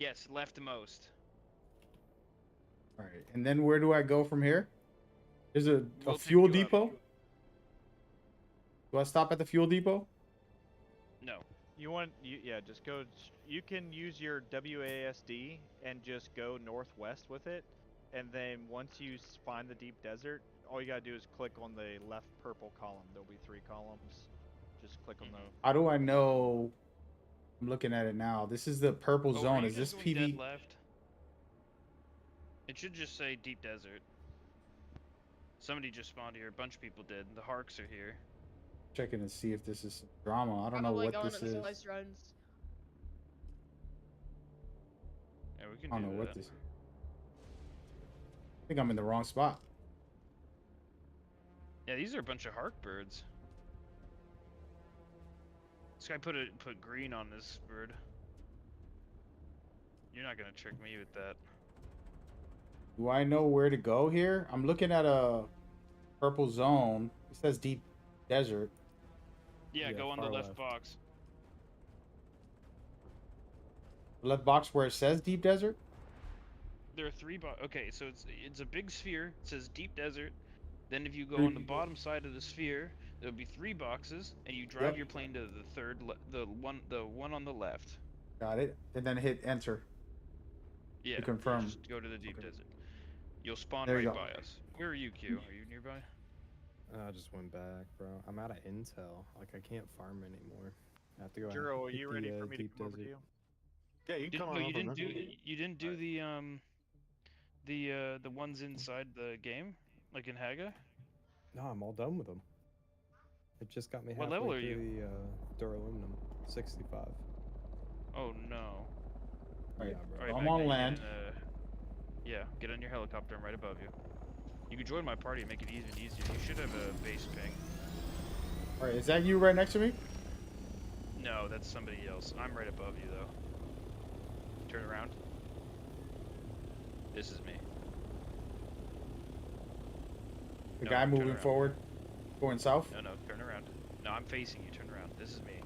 Yes, leftmost. All right, and then where do I go from here? There's a We'll pick fuel you up. depot. Do I stop at the fuel depot? No. You want yeah, just go. You can use your WASD and just go northwest with it, and then once you find the deep desert, all you gotta do is click on the left purple column. There'll be 3 columns. Just click on the. How do I know? I'm looking at it now. This is the purple Oh, are zone. you Is just this going PV? dead left? It should just say deep desert. Somebody just spawned here. A bunch of people did. The Harks are here. Checking to see if this is some drama. I don't know Probably what going this on is. slice runs. Yeah, we can I don't do know that. what this is. I think I'm in the wrong spot. Yeah, these are a bunch of Hark birds. This guy put green on this bird. You're not gonna trick me with that. Do I know where to go here? I'm looking at a purple zone. It says deep desert. Yeah, Yeah, go on the far left left. box. Left box where it says deep desert. There are 3 okay, so it's a big sphere. It says deep desert. Then if you go Three- on the bottom side of the sphere, there'll be 3 boxes, and you drive Yep. your plane to the third, the one on the left. Got it. And then hit enter. Yeah. confirm. Just go to the deep Okay. desert. You'll spawn There you right go. by us. Where are you, Q? Are you nearby? I just went back, bro. I'm out of intel. Like I can't farm anymore. I have to go. out Juro, are and hit you ready the, for me to deep come over to desert. you? Yeah, you can come on You over, didn't man. do you didn't do the ones inside the game, like in Haga? No, I'm all done with them. It just got me What halfway level are through the Duraluminum, 65. Oh no. All right. Yeah, bro. Alright, I'm Magna, on you land. can, yeah, get on your helicopter. I'm right above you. You can join my party and make it even easier. You should have a base ping. All right. Is that you right next to me? No, that's somebody else. I'm right above you though. Turn around. This is me. The No, guy turn moving around. forward, going south. No, turn around. No, I'm facing you. Turn around. This is me.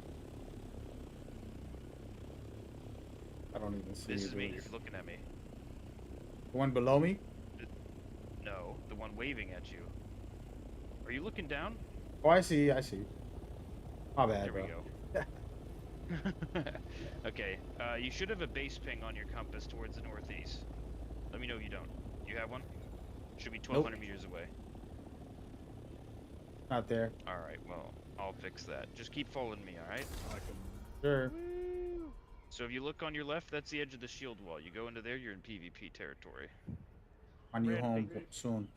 I don't even see This you. is me. dude. You're looking at me. The one below me. No, the one waving at you. Are you looking down? Oh, I see. I see. My bad, There bro. we go. Okay, you should have a base ping on your compass towards the northeast. Let me know if you don't. You have one? Should be 1,200 meters away. Not there. Alright, well, I'll fix that. Just keep following me, alright? Sure. So if you look on your left, that's the edge of the shield wall. You go into there, you're in PvP territory. On you Ready. home soon.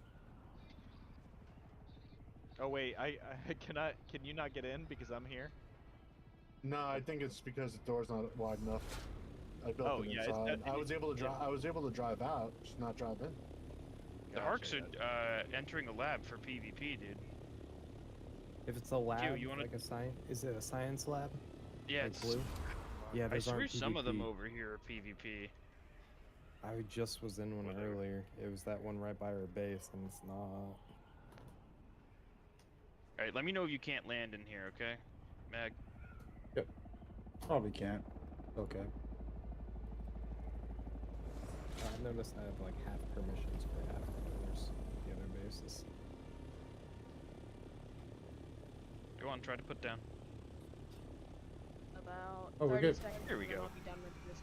Oh wait, I can you not get in because I'm here? No, I think it's because the door's not wide enough. I built Oh, it yeah, it's inside. that- I was able to drive. I was able to drive out, just not drive in. The Harks are entering a lab for PvP, dude. If it's a lab, you wanna- like a science, is it a science lab? Yeah, Like it's... blue? Yeah, I those swear aren't some of them PvP. over here are PvP. I just was in one Whatever. earlier. It was that one right by our base, and it's not. Alright, let me know if you can't land in here, okay? Mag. Yep. Probably can't. Okay. I've noticed I have like half permissions for half the doors at the other bases. Go on, try to put down. About Oh, we're 30 good. seconds. Here we and then go. I'll be done with this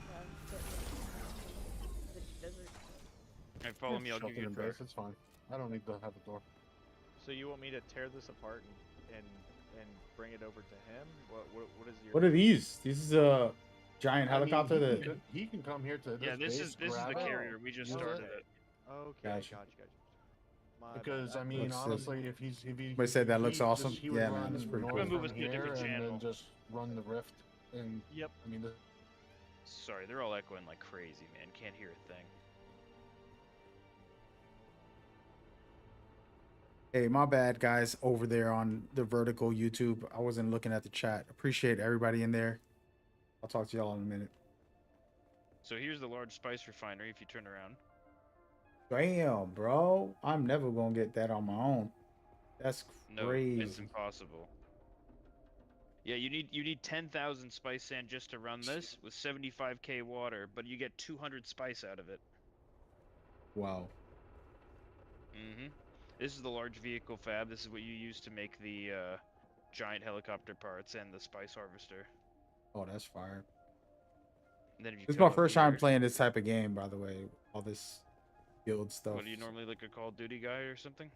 the desert. Alright, follow me, I'll give you a in tour. base. It's fine. I don't need to have a door. So you want me to tear this apart and bring it over to him? What is your? What are these? This is a giant I mean, helicopter that. he can come here to this Yeah, this base, is the grab it, carrier. We just use started it. it. Okay, Gotcha. gotcha. My Because bad. I mean, Looks, honestly, if he Somebody said that looks he awesome. Just, he would Yeah, run man, that's pretty north cool. I'm gonna move from us to a here different and channel. then just run the rift. And Yep. I mean, Sorry, they're all echoing like crazy, man. Can't hear a thing. Hey, my bad, guys, over there on the vertical YouTube. I wasn't looking at the chat. Appreciate everybody in there. I'll talk to y'all in a minute. So here's the large spice refinery if you turn around. Damn, bro. I'm never gonna get that on my own. That's No, crazy. it's impossible. Yeah, you need 10,000 spice sand just to run this with 75k water, but you get 200 spice out of it. Wow. This is the large vehicle fab. This is what you use to make the giant helicopter parts and the spice harvester. Oh, that's fire. And then if you This is come my up first time here- playing this type of game, by the way. All this guild stuff. What, are you normally like a Call of Duty guy or something?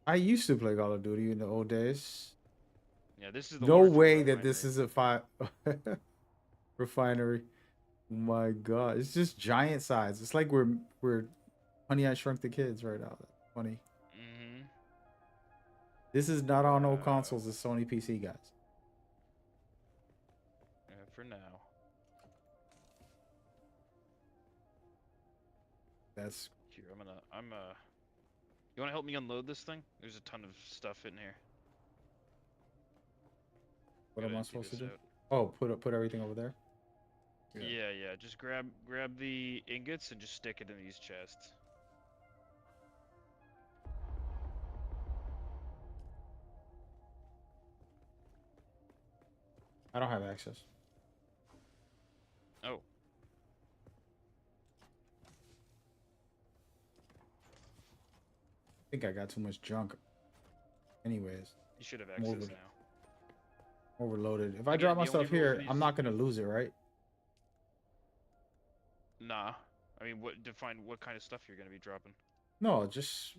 I used to play Call of Duty in the old days. Yeah, this is the No larger way that this refinery. is a refinery. My God, it's just giant size. It's like we're Honey I Shrunk the Kids right now. That's funny. This is not on no consoles. It's Sony PC, guys. For now. That's Here, you wanna help me unload this thing? There's a ton of stuff in here. what Gotta am I empty supposed to this do? out. Oh, put everything over there. Yeah. Just grab the ingots and just stick it in these chests. I don't have access. Oh. I think I got too much junk. Anyways, You should have I'm access over- now. overloaded. If I Again, drop my the only stuff rule here, for I'm these- not gonna lose it, right? Nah. I mean, define what kind of stuff you're gonna be dropping. No, just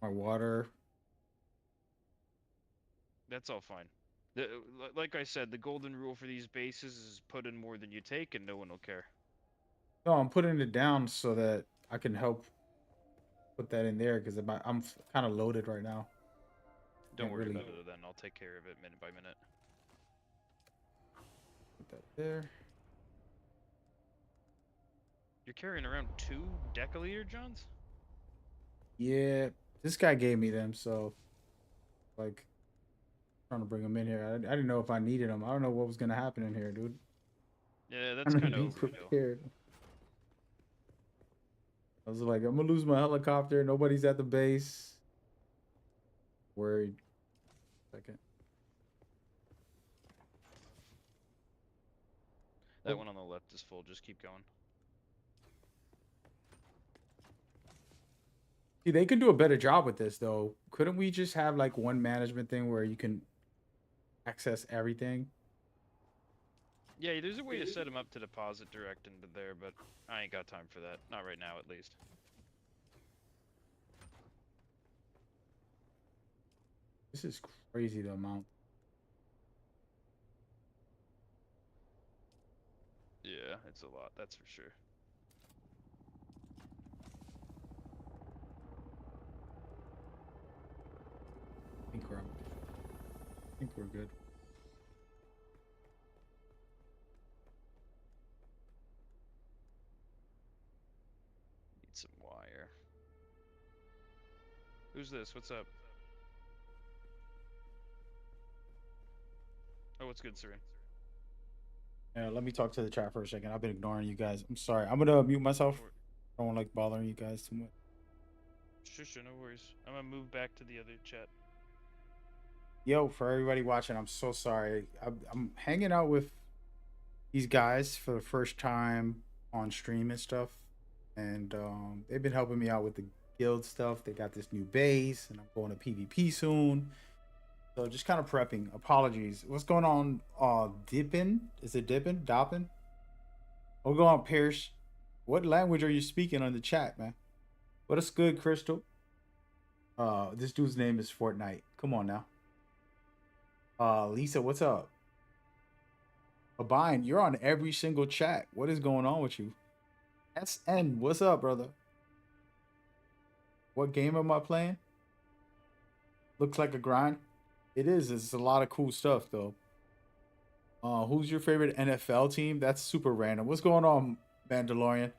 my water. That's all fine. Like I said, the golden rule for these bases is put in more than you take, and no one will care. No, I'm putting it down so that I can help put that in there because I'm kind of loaded right now. Don't Can't worry really- about it then. I'll take care of it minute by minute. Put that there. You're carrying around 2 deciliter Johns? Yeah, this guy gave me them, so like trying to bring them in here. I didn't know if I needed them. I don't know what was gonna happen in here, dude. Yeah, that's I'm kind gonna of be overkill. prepared. I was like, I'm gonna lose my helicopter. Nobody's at the base. Worried. Second. That one on the left is full. Just keep going. See, they could do a better job with this though. Couldn't we just have like one management thing where you can access everything? Yeah, there's a way to set them up to deposit direct into there, but I ain't got time for that. Not right now, at least. This is crazy the amount. Yeah, it's a lot, that's for sure. I think we're good. Need some wire. Who's this? What's up? Oh, what's good, Serene? Let me talk to the chat for a second. I've been ignoring you guys. I'm sorry. I'm gonna mute myself. I don't like bothering you guys too much. Sure, no worries. I'm gonna move back to the other chat. Yo, for everybody watching, I'm so sorry. I'm hanging out with these guys for the first time on stream and stuff, and they've been helping me out with the guild stuff. They got this new base, and I'm going to PvP soon. So just kind of prepping. Apologies. What's going on? Dippin? Is it Dippin? Doppin? What's going on, Pierce? What language are you speaking on the chat, man? What is good, Crystal? This dude's name is Fortnite. Come on now. Lisa, what's up? Abine, you're on every single chat. What is going on with you? SN, what's up, brother? What game am I playing? Looks like a grind. It is. It's a lot of cool stuff, though. Who's your favorite NFL team? That's super random. What's going on, Mandalorian?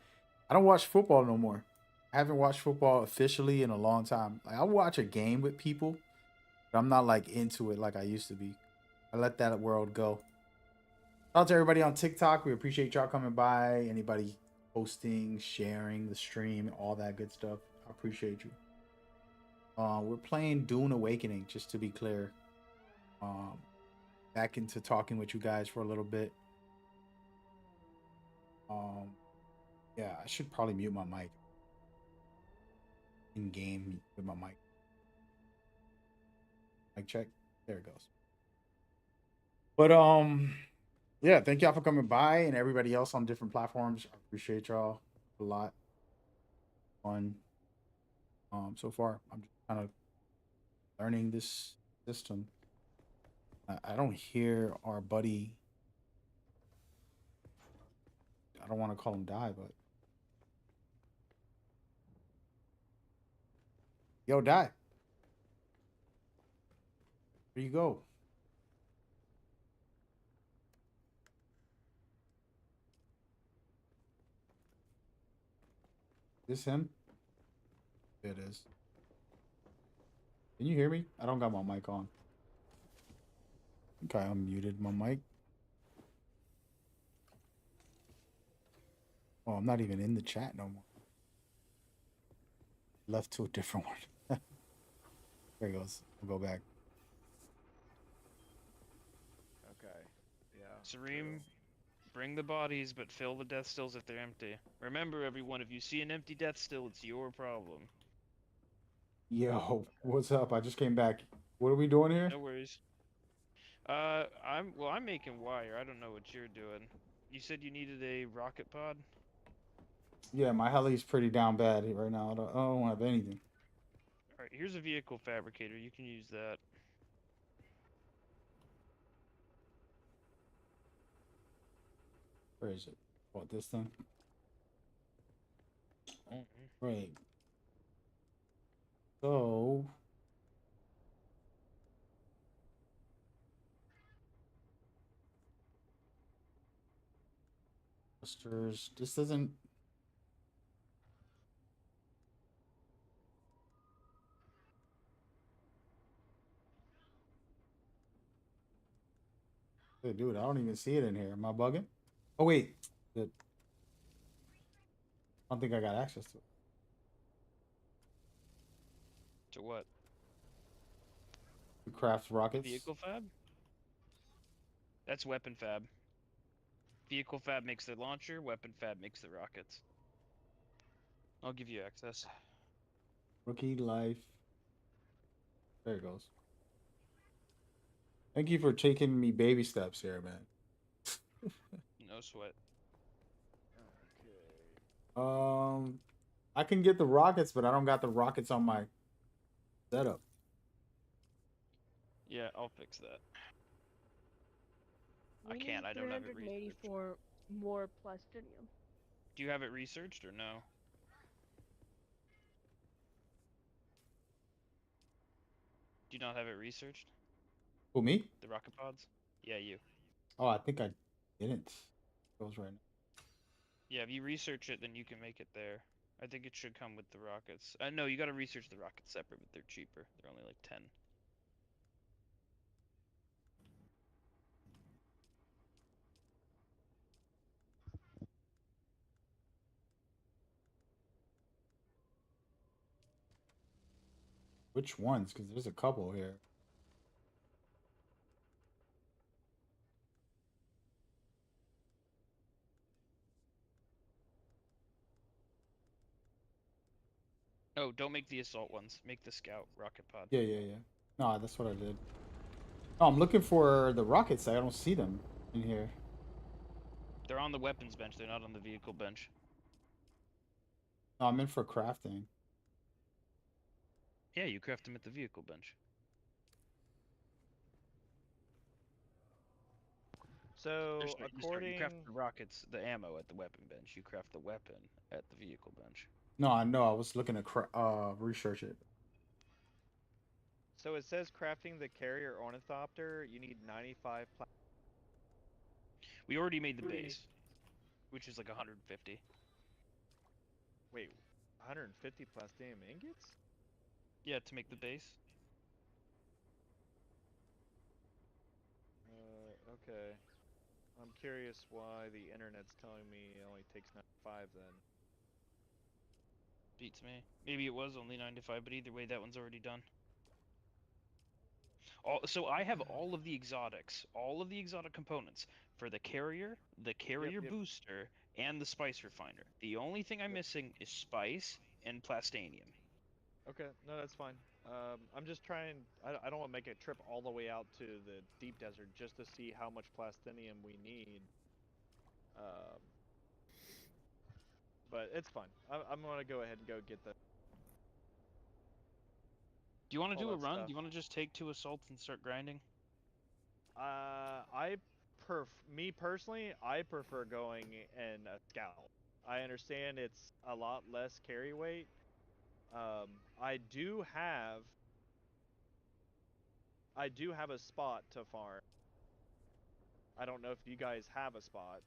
I don't watch football no more. I haven't watched football officially in a long time. Like, I'll watch a game with people, but I'm not like into it like I used to be. I let that world go. Shout out to everybody on TikTok. We appreciate y'all coming by. Anybody posting, sharing the stream, all that good stuff. I appreciate you. We're playing Dune Awakening, just to be clear. Back into talking with you guys for a little bit. Yeah, I should probably mute my mic. In game with my mic. Mic check. There it goes. But yeah, thank y'all for coming by and everybody else on different platforms. I appreciate y'all a lot. Fun. So far, I'm just kind of learning this system. I don't hear our buddy. I don't want to call him Die, but yo, Die. Where you go? This him? It is. Can you hear me? I don't got my mic on. Okay, I unmuted my mic. Oh, I'm not even in the chat no more. Left to a different one. There he goes. I'll go back. Okay. Yeah. Sareem, bring the bodies, but fill the death stills if they're empty. Remember, everyone, if you see an empty death still, it's your problem. Yo, what's up? I just came back. What are we doing here? No worries. I'm making wire. I don't know what you're doing. You said you needed a rocket pod? Yeah, my heli's pretty down bad right now. I don't have anything. Alright, here's a vehicle fabricator. You can use that. Where is it? What, this thing? Mhm. Right. So clusters. This doesn't. Hey, dude, I don't even see it in here. Am I bugging? Oh wait, I don't think I got access to it. To what? To craft rockets. Vehicle fab? That's weapon fab. Vehicle fab makes the launcher, weapon fab makes the rockets. I'll give you access. Rookie life. There it goes. Thank you for taking me baby steps here, man. No sweat. I can get the rockets, but I don't got the rockets on my setup. Yeah, I'll fix that. I We can't, need I don't have it 384 more plastinium. Do you have it researched or no? Do you not have it researched? Who, me? The rocket pods? Yeah, you. Oh, I think I didn't. It goes right now. Yeah, if you research it, then you can make it there. I think it should come with the rockets. No, you gotta research the rockets separate, but they're cheaper. They're only like 10. Which ones? Because there's a couple here. Oh, don't make the assault ones. Make the scout rocket pod. Yeah, yeah, yeah. No, that's what I did. Oh, I'm looking for the rockets. I don't see them in here. They're on the weapons bench. They're not on the vehicle bench. No, I'm in for crafting. Yeah, you craft them at the vehicle bench. So You according, craft the rockets, the ammo at the weapon bench. You craft the weapon at the vehicle bench. No, I know. I was looking to research it. so it says crafting the carrier ornithopter, you need 95 We already made the base, which is like 150. Wait, 150 plastinium ingots? Yeah, to make the base. Okay. I'm curious why the internet's telling me it only takes 95 then. Beats me. Maybe it was only 95, but either way, that one's already done. So I have all of the exotics, all of the exotic components for the carrier Yep. booster, and the spice refiner. The only thing I'm missing is spice and plastanium. Okay, no, that's fine. I'm just trying. I don't want to make a trip all the way out to the deep desert just to see how much plastinium we need. Um, but it's fine. I'm gonna go ahead and go get the Do you want to all do a that run? stuff. Do you want to just take 2 assaults and start grinding? I me personally, I prefer going in a scout. I understand it's a lot less carry weight. Um, I do have I do have a spot to farm. I don't know if you guys have a spot,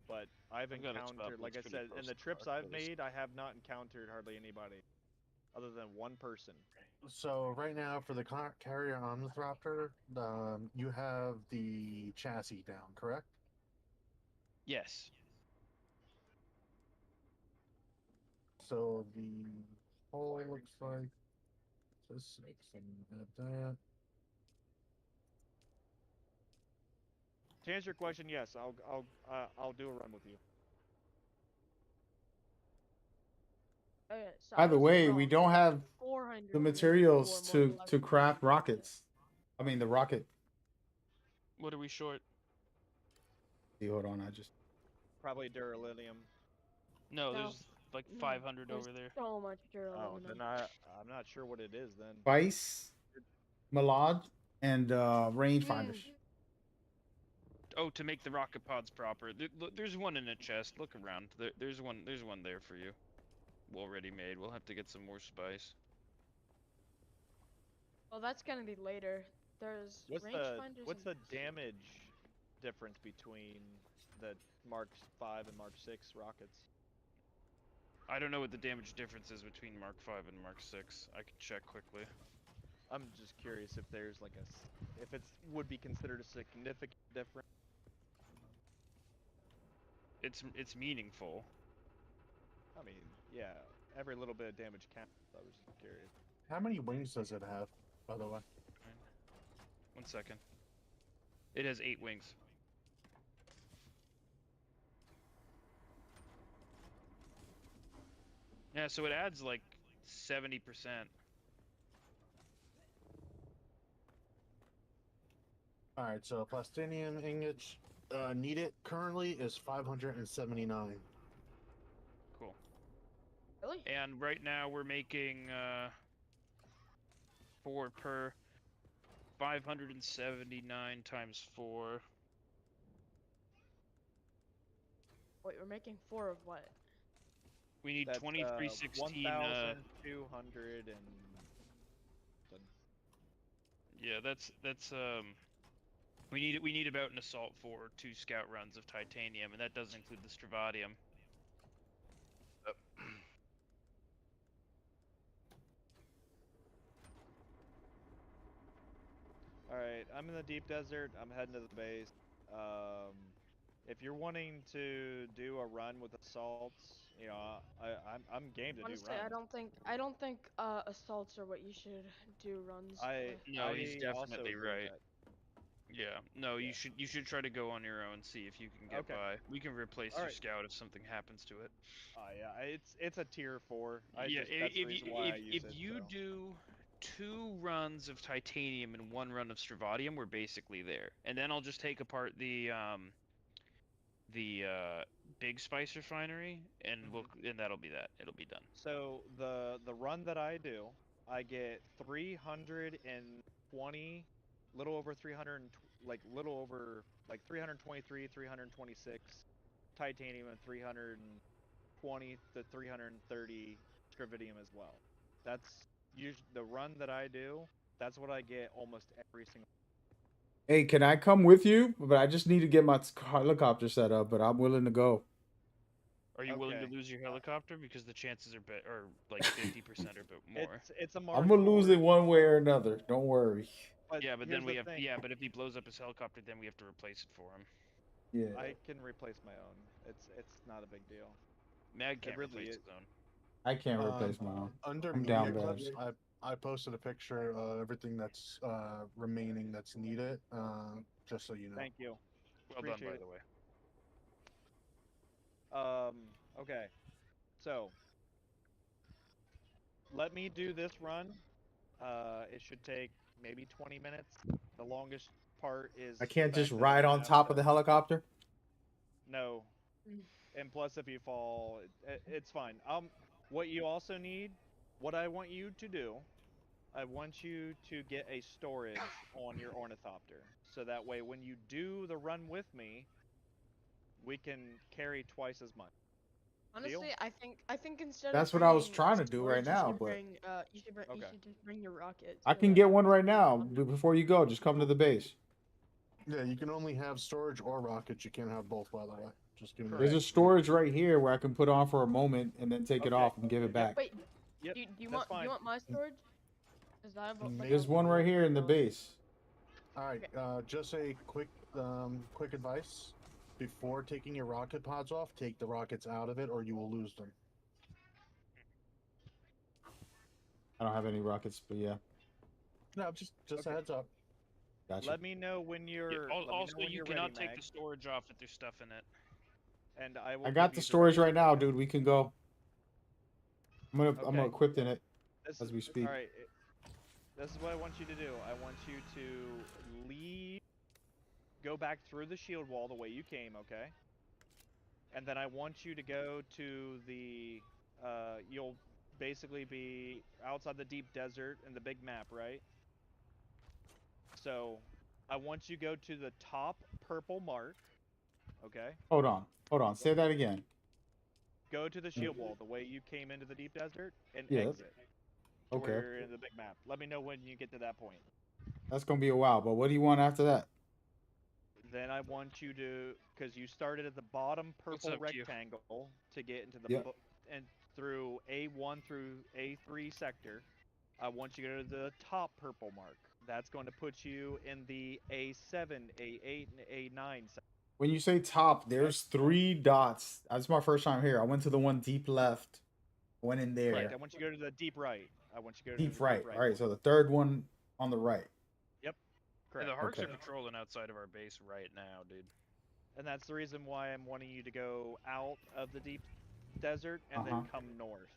but I've I've got a spot, encountered, but like it's I pretty said, in close the to trips dark, I've but it's- made, I have not encountered hardly anybody other than one person. So right now for the carrier Omnithropter, you have the chassis down, correct? Yes. So the hull looks like this. And that. To answer your question, yes, I'll do a run with you. Okay, so I By the was way, we wrong. don't It's have the 484 materials more to molecular craft weight. rockets. I mean, the rocket. What are we short? Hold on, I just. Probably Duralilium. No, No, there's like no, 500 there's over there. so much Oh, duraluminum. then I'm not sure what it is then. Spice, Malad, and rangefinders. Oh, to make the rocket pods proper. There's one in a chest. Look around. There's one there for you. Already made. We'll have to get some more spice. Well, that's gonna be later. There's rangefinders. What's the damage difference between the Mark 5 and Mark 6 rockets? I don't know what the damage difference is between Mark 5 and Mark 6. I can check quickly. I'm just curious if there's like if it's would be considered a significant difference. It's meaningful. I mean, yeah, every little bit of damage counts. I was just curious. How many wings does it have, by the way? 1 second. It has 8 wings. Yeah, so it adds like 70%. All right, so plastinium ingots needed currently is 579. Cool. Really? And right now we're making 4 per 579 times 4. Wait, we're making 4 of what? We need That's 2316. 1,200 and. Yeah, that's we need about an assault for 2 scout runs of titanium, and that doesn't include the stravadium. All right, I'm in the deep desert. I'm heading to the base. If you're wanting to do a run with assaults, you know, I'm game to Honestly, do runs. I don't think assaults are what you should do runs with. No, he's I also definitely agree with right. that. Yeah. No, you should try to go on your own, see if you can get Okay. by. We can replace your Alright. scout if something happens to it. Yeah, it's a tier 4. Yeah, That's the reason why I use if it. you So. do 2 runs of titanium and 1 run of stravadium, we're basically there. And then I'll just take apart the big spice refinery and look, and that'll be that. It'll be done. So the run that I do, I get 320, little over 300, little over 323, 326 titanium and 320 to 330 scrividium as well. That's usually the run that I do. That's what I get almost every single. Hey, can I come with you? But I just need to get my helicopter set up. But I'm willing to go. Are you willing to Okay. lose your helicopter because the chances are like 50% or a bit more? It's a Mark I'm gonna lose it IV, one way or another. Don't worry. but Yeah, but here's then we the have thing. but if he blows up his helicopter, then we have to replace it for him. Yeah. I can replace my own. It's not a big deal. Mag It can't really replace is. his own. I can't replace my own. Under I'm media down bad. clips, I posted a picture of everything that's remaining that's needed. Just so you know. Thank you. Well done, Appreciate by it. the way. Okay. So, let me do this run. It should take maybe 20 minutes. The longest part is I the can't just fact that I'm ride gonna on have top of to. the helicopter. No. And plus, if you fall, it's fine. What you also need, what I want you to do, I want you to get a storage on your ornithopter, so that way when you do the run with me, we can carry twice as much. Honestly, Deal? I think instead That's of what I was bringing trying to do right storage, now, but you Okay. should just bring your rockets. I so can that get one you right can now. launch Before you go, just come to the base. Yeah, you can only have storage or rockets. You can't have both, by the way. Just giving you There's a Correct. storage right here where I can put on for a moment and then take it Okay. off and give it back. Wait, Yep. do you That's want fine. my storage? Is that There's one right here in the base. All right. Just a quick advice: before taking your rocket pods off, take the rockets out of it, or you will lose them. I don't have any rockets, but yeah. No, just Okay. a heads up. Gotcha. Let me know when you're. let me know Also, when you you're cannot ready, take Mag, the storage off if there's stuff in it. and I will. I got give the you storage directions. right now, dude. We can go. I'm Okay. equipped in it This as is- we speak. All right. This is what I want you to do. I want you to leave. Go back through the shield wall the way you came. Okay. And then I want you to go to the. You'll basically be outside the deep desert in the big map, right? So, I want you to go to the top purple mark. Okay. Hold on. Say that again. Go to the shield wall the way you came into the deep desert and Yeah. exit to where Okay. you're in the big map. Let me know when you get to that point. That's gonna be a while, but what do you want after that? Then I want you to, because you started at the bottom What's purple up, Q? rectangle to get into the Yep. and through A1 through A3 sector. I want you to go to the top purple mark. That's going to put you in the A7, A8, and A9 sector. When you say top, there's 3 dots. That's my first time here. I went to the one deep left. Went in there. Correct. I want you to go to the deep right. I want you to go to Deep the right. deep right. All right. So the third one on the right. Yep. Yeah, Correct. the Harks Okay. are patrolling outside of our base right now, dude. And that's the reason why I'm wanting you to go out of the deep desert and then come north.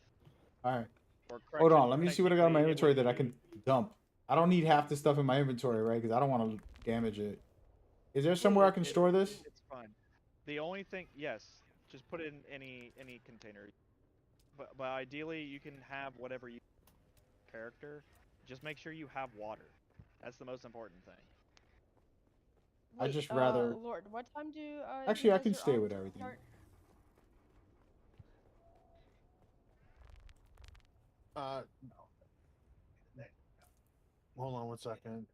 All right. Or Hold on. correction, Let me see what I got in my technically, it inventory would that I be- can dump. I don't need half the stuff in my inventory, right? Because I don't want to damage it. Is there somewhere I can store this? It's fine. The only thing, yes, just put it in any container. But ideally, you can have whatever you character. Just make sure you have water. That's the most important thing. I'd just rather- Lord, what time do Actually, I can desert stay with ops everything. start? Hold on 1 second.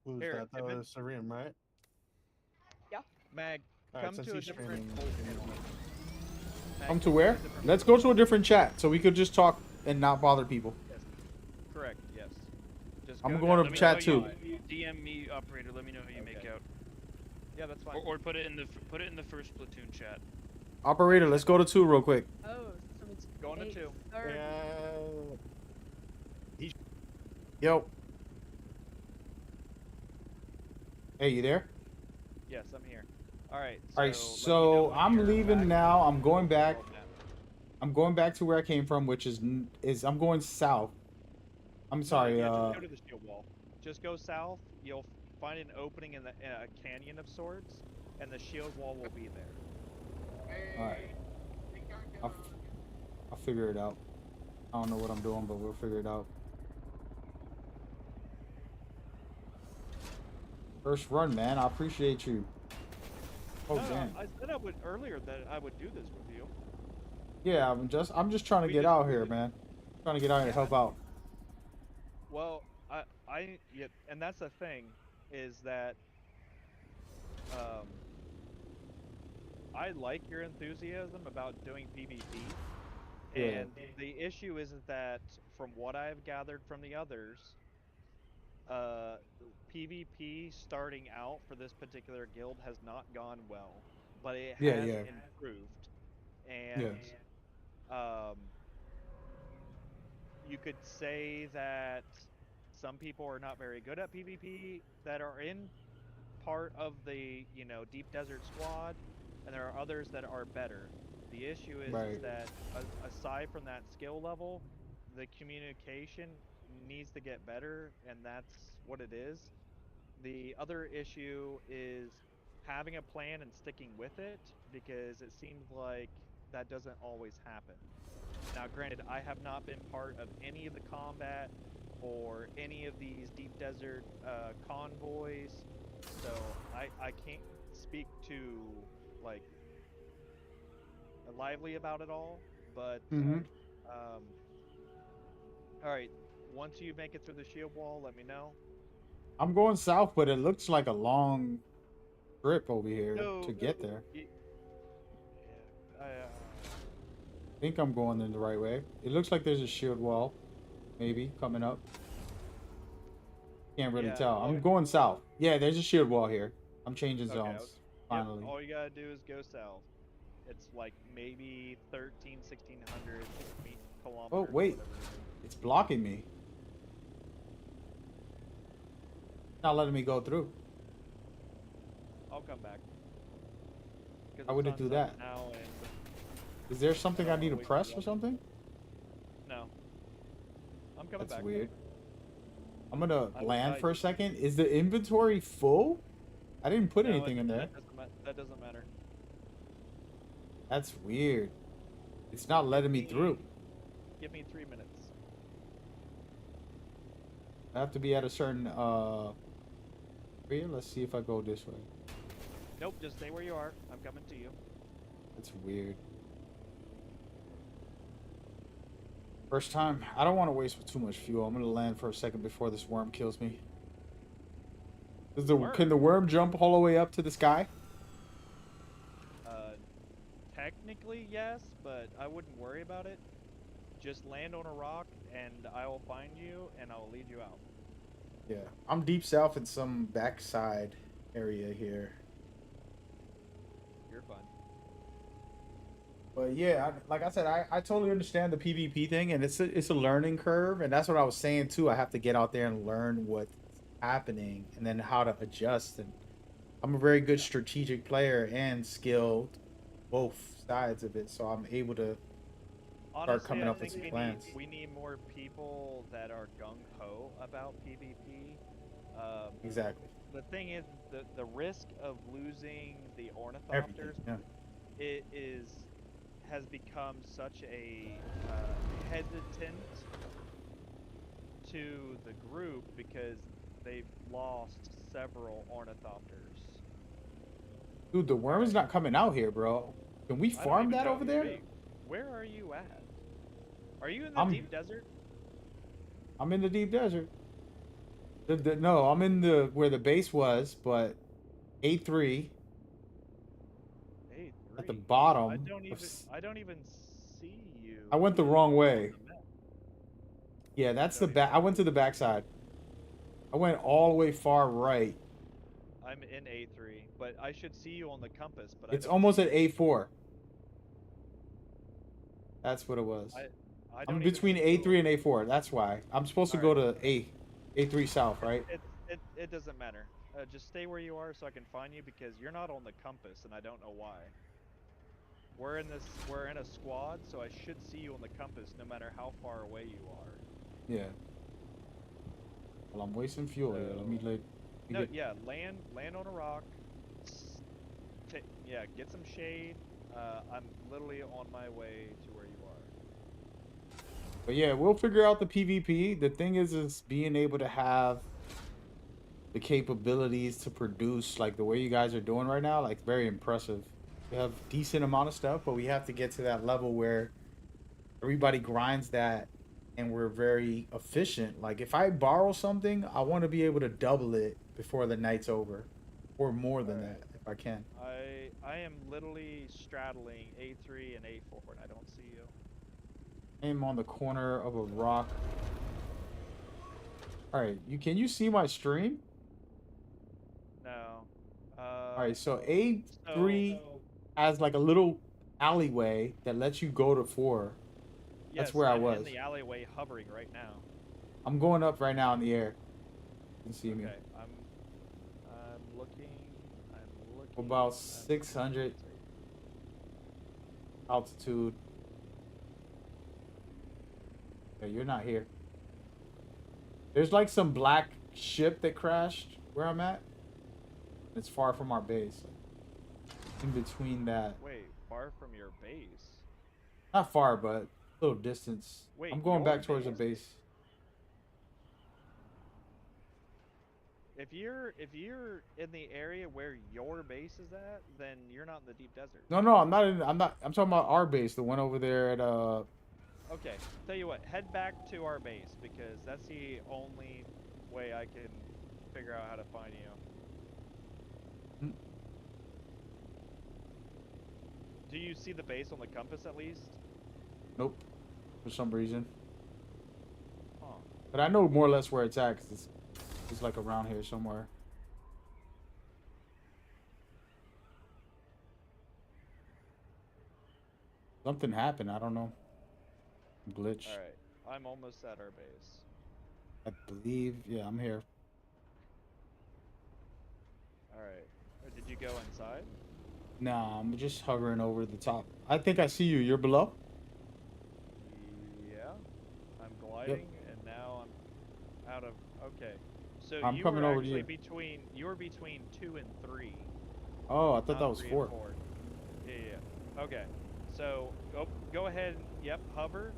Who's Here, that? That Evan. was Sareem, right? Mag, All right, come since to a he's different. streaming, Mag, Come to where? Let's go to a different chat so we could just talk and not bother people. Yes. Correct. Yes. Just I'm go going down to Let me chat know too. how you- DM me, operator. Let me know who you make Okay. out, Yeah, that's fine. or put it in the first platoon chat. Operator, let's go to 2 real quick. Oh, so it's Going to 2. Yo. Hey, you there? Yes, I'm here. All right. All right, let me know so when I'm you're leaving back now. on I'm going the back. world map. I'm going back to where I came from, which is I'm going south. I'm No, sorry. yeah, just go to the shield wall. Just go south. You'll find an opening in a canyon of sorts, and the shield wall will be there. All right. I'll, I'll figure it out. I don't know what I'm doing, but we'll figure it out. First run, man. I appreciate you. Oh, No, damn. I said I would earlier that I would do this with you. Yeah, I'm just trying to get out here, man. Trying to get out here and help out. Well, yeah, and that's the thing, is that um, I like your enthusiasm about doing PvP, Yeah. and the issue is that from what I've gathered from the others, uh, PvP starting out for this particular guild has not gone well, but it Yeah, has yeah. improved, Yeah. and um, you could say that some people are not very good at PvP that are in part of the deep desert squad, and there are others that are better. The issue is Right. that aside from that skill level, the communication needs to get better, and that's what it is. The other issue is having a plan and sticking with it, because it seems like that doesn't always happen. Now, granted, I have not been part of any of the combat or any of these deep desert convoys, so I can't speak too like lively about it all. But Mm-hmm. um, all right, once you make it through the shield wall, let me know. I'm going south, but it looks like a long trip over here to No, get there. yeah, I think I'm going in the right way. It looks like there's a shield wall, maybe coming up. Can't really yeah. tell. I'm going south. Yeah, there's a shield wall here. I'm changing Okay. zones. Yep. Finally. All you gotta do is go south. It's like maybe 1,600 kilometers. Oh or wait, whatever it is. it's blocking me. Not letting me go through. I'll come back. 'Cause How the would it sun's do up that? now, and Is there something I don't need to wanna wake press you or up. something? No, I'm coming That's back. weird. I'm gonna I land I for a second. Is the inventory full? I didn't put No, anything in there. that doesn't matter. That's weird. It's not letting me through. Give me 3 minutes. I have to be at a certain area. Let's see if I go this way. Nope, just stay where you are. I'm coming to you. That's weird. First time. I don't want to waste too much fuel. I'm gonna land for a second before this worm kills me. Can the worm jump all the way up to the sky? Technically yes, but I wouldn't worry about it. Just land on a rock, and I will find you, and I will lead you out. Yeah, I'm deep south in some backside area here. You're fine. But yeah, like I said, I totally understand the PvP thing, and it's a learning curve, and that's what I was saying too. I have to get out there and learn what's happening, and then how to adjust. And I'm a very good strategic player and skilled, both sides of it, so I'm able to start coming up with some plans. We need more people that are gung ho about PvP. Exactly. The thing is, the risk of losing the Everything. ornithopters, Yeah. it has become such a hesitant to the group because they've lost several ornithopters. Dude, the worm is not coming out here, bro. Can we I don't farm even that know over there? Where are you at? Are you in the deep desert? I'm in the deep desert. No, I'm in the where the base was, but A3 at the bottom. I don't even see you. I went the wrong way. Yeah, that's the back. I went to the backside. I went all the way far right. I'm in A3, but I should see you on the compass. But It's I don't almost see at A4. That's what it was. I I'm don't between even see A3 and A4. That's why I'm supposed to go to A3 south, right? It doesn't matter. Just stay where you are so I can find you because you're not on the compass and I don't know why. We're in a squad, so I should see you on the compass no matter how far away you are. Yeah. Well, I'm wasting fuel here. Let me like. No, yeah, land on a rock. Yeah, get some shade. I'm literally on my way to where you are. But yeah, we'll figure out the PvP. The thing is being able to have the capabilities to produce like the way you guys are doing right now, like very impressive. We have decent amount of stuff, but we have to get to that level where everybody grinds that and we're very efficient. Like if I borrow something, I want to be able to double it before the night's over, or more than that if I can. I am literally straddling A3 and A4 and I don't see you. I am on the corner of a rock. All right, can you see my stream? No. All right, so A3 has like a little alleyway that lets you go to 4. That's Yes, where I I'm was. in the alleyway hovering right now. I'm going up right now in the air. You can see me. Okay, I'm looking. About 600 altitude. Yeah, you're not here. There's like some black ship that crashed where I'm at. It's far from our base. In between that. Wait, far from your base? Not far, but a little distance. Wait, I'm going your back towards the base? base. If you're in the area where your base is at, then you're not in the deep desert. No, I'm not. I'm talking about our base, the one over there at Okay, tell you what, head back to our base because that's the only way I can figure out how to find you. Hmm. Do you see the base on the compass at least? Nope, for some reason. Huh. But I know more or less where it's at, 'cause it's like around here somewhere. Something happened. I don't know. Glitch. All right, I'm almost at our base. I believe. Yeah, I'm here. All right, did you go inside? Nah, I'm just hovering over the top. I think I see you. You're below? Yeah, I'm gliding, and now I'm out of. Okay, so I'm you coming were over to actually you. between. You were between 2 and 3. Oh, I thought Not that was 3 4. and 4. Yeah. Okay. So go ahead. Yep. Hover.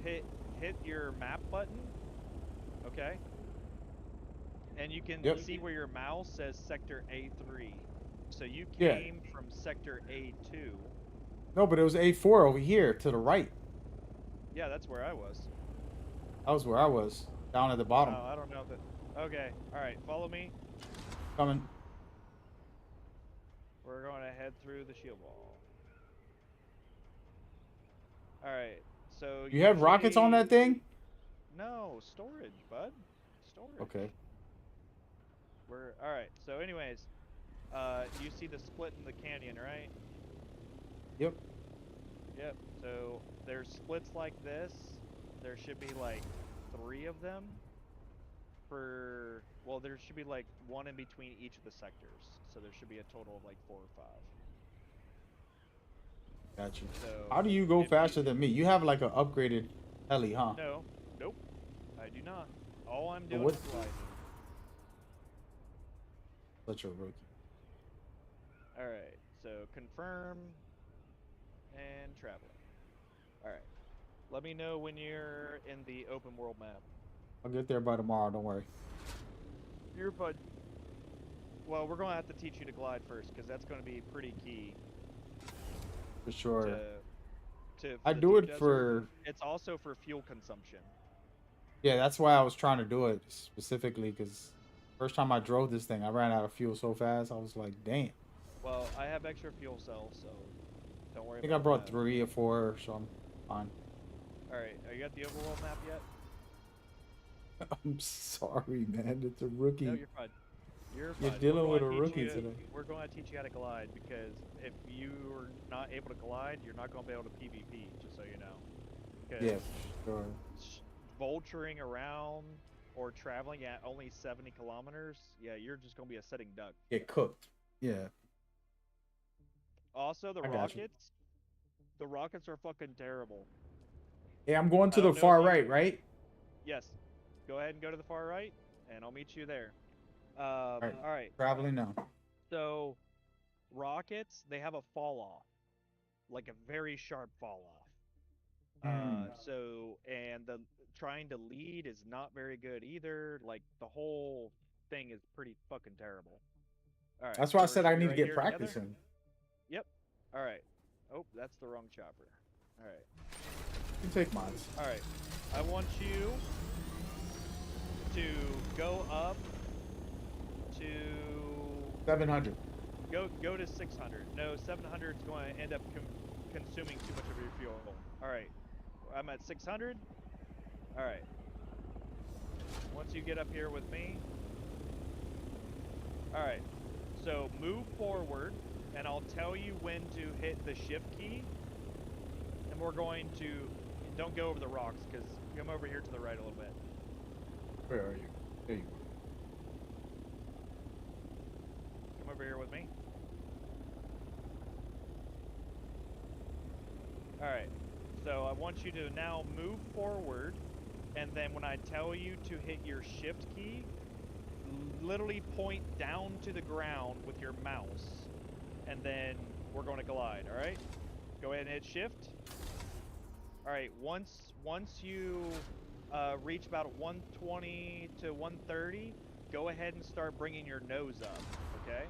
Hit your map button. Okay. And you can see where your mouse says sector A3. So you came from sector A2. No, but it was A4 over here to the right. Yeah, that's where I was. That was where I was. Down at the bottom. Oh, I don't know that. Okay. All right. Follow me. Coming. We're going to head through the shield wall. All right. So You have rockets on that thing? No, storage, bud. Storage. Okay. We're all right. So, anyways, you see the split in the canyon, right? Yep. Yep. So there's splits like this. There should be like 3 of them. Well, there should be like 1 in between each of the sectors. So there should be a total of like 4 or 5. Gotcha. So how do you go faster than me? You have like an upgraded heli, huh? No. Nope. I do not. All I'm doing what- is gliding. Such a rookie. All right. So confirm and traveling. All right. Let me know when you're in the open world map. I'll get there by tomorrow. Don't worry. You're fine. Well, we're going to have to teach you to glide first because that's going to be pretty key. For sure. For I the do deep it desert. for. It's also for fuel consumption. Yeah, that's why I was trying to do it specifically because first time I drove this thing, I ran out of fuel so fast. I was like, damn. Well, I have extra fuel cells, so don't worry. I think I brought 3 or 4, so I'm fine. All right. Are you at the overworld map yet? I'm sorry, man. It's a rookie. No, you're fine. You're fine. You're dealing We're with a gonna teach rookie you- today. We're going to teach you how to glide because if you're not able to glide, you're not going to be able to PvP. Just so you know. 'Cause Yeah, sure. vulturing around or traveling at only 70 kilometers, yeah, you're just gonna be a sitting duck. Get cooked. Yeah. Also, I got you. the rockets are fucking terrible. Hey, I'm going I to the don't know if far you- right, right? Yes, go ahead and go to the far right, and I'll meet you there. All right. All right. Traveling now. So, rockets, they have a fall off, like a very sharp fall off. And the trying to lead is not very good either. Like the whole thing is pretty fucking terrible. All right. That's why I we're said gonna I be need to right get here together. practicing. Yep. All right. Oh, that's the wrong chopper. All right. You take mine. All right. I want you to go up to 700. go to 600. No, 700 is going to end up consuming too much of your fuel. All right. I'm at 600. All right. Once you get up here with me. All right. So move forward, and I'll tell you when to hit the shift key. And we're going to, don't go over the rocks, because come over here to the right a little bit. Where are you? There you Come over here with me. All right. So I want you to now move forward, and then when I tell you to hit your shift key, literally point down to the ground with your mouse, and then we're going to glide. All right. Go ahead and hit shift. All right. Once you reach about 120 to 130, go ahead and start bringing your nose up. Okay.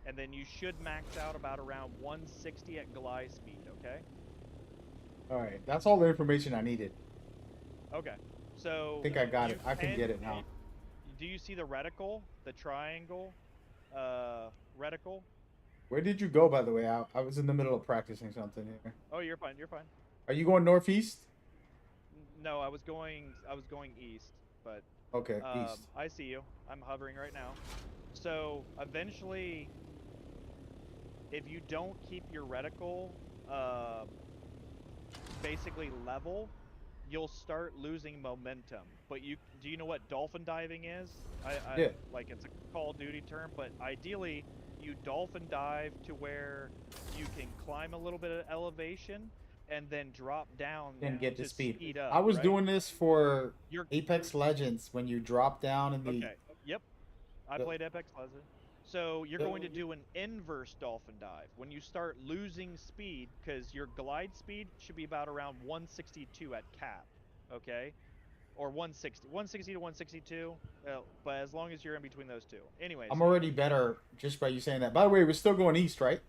And then you should max out about around 160 at glide speed. Okay. All right. That's all the information I needed. Okay. So I think I got you it. I can get it now. Do you see the reticle, the triangle reticle? Where did you go, by the way? I was in the middle of practicing something here. Oh, you're fine. You're fine. Are you going northeast? No, I was going east, but Okay, east. I see you. I'm hovering right now. So eventually, if you don't keep your reticle basically level, you'll start losing momentum. But do you know what dolphin diving is? Yeah. Like it's a Call of Duty term, but ideally you dolphin dive to where you can climb a little bit of elevation and then drop down And get to the speed. up. I was right? doing this for You're Apex Legends when you drop down in the. okay. Yep. I played Apex Legends. So you're going to do an inverse dolphin dive. When you start losing speed, because your glide speed should be about around 162 at cap, okay? Or 160 to 162, but as long as you're in between those two. Anyways. I'm already better just by you saying that. By the way, we're still going east, right?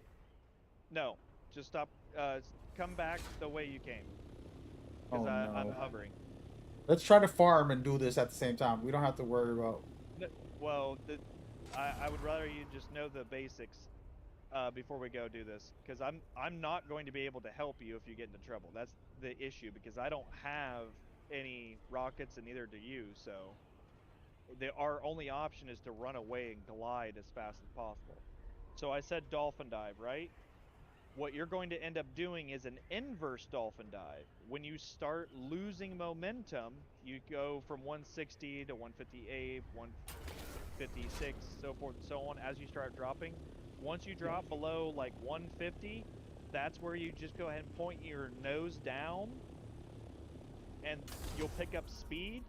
No, just stop. Come back the way you came. Oh, Because I'm no. hovering. Let's try to farm and do this at the same time. We don't have to worry about. Well, I would rather you just know the basics before we go do this, because I'm not going to be able to help you if you get into trouble. That's the issue, because I don't have any rockets, and neither do you. So our only option is to run away and glide as fast as possible. So I said dolphin dive, right? What you're going to end up doing is an inverse dolphin dive. When you start losing momentum, you go from 160 to 158, 156, so forth and so on as you start dropping. Once you drop below like 150, that's where you just go ahead and point your nose down, and you'll pick up speed,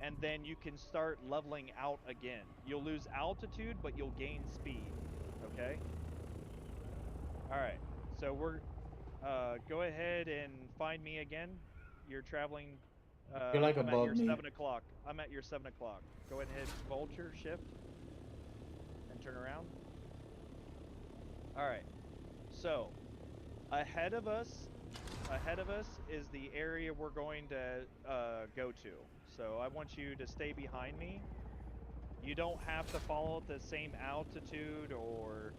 and then you can start leveling out again. You'll lose altitude, but you'll gain speed. Okay? All right. So we're go ahead and find me again. You're traveling. You're like I'm at above your me. 7 o'clock. I'm at your 7 o'clock. Go ahead and hit vulture shift and turn around. All right. So ahead of us is the area we're going to go to. So I want you to stay behind me. You don't have to follow the same altitude or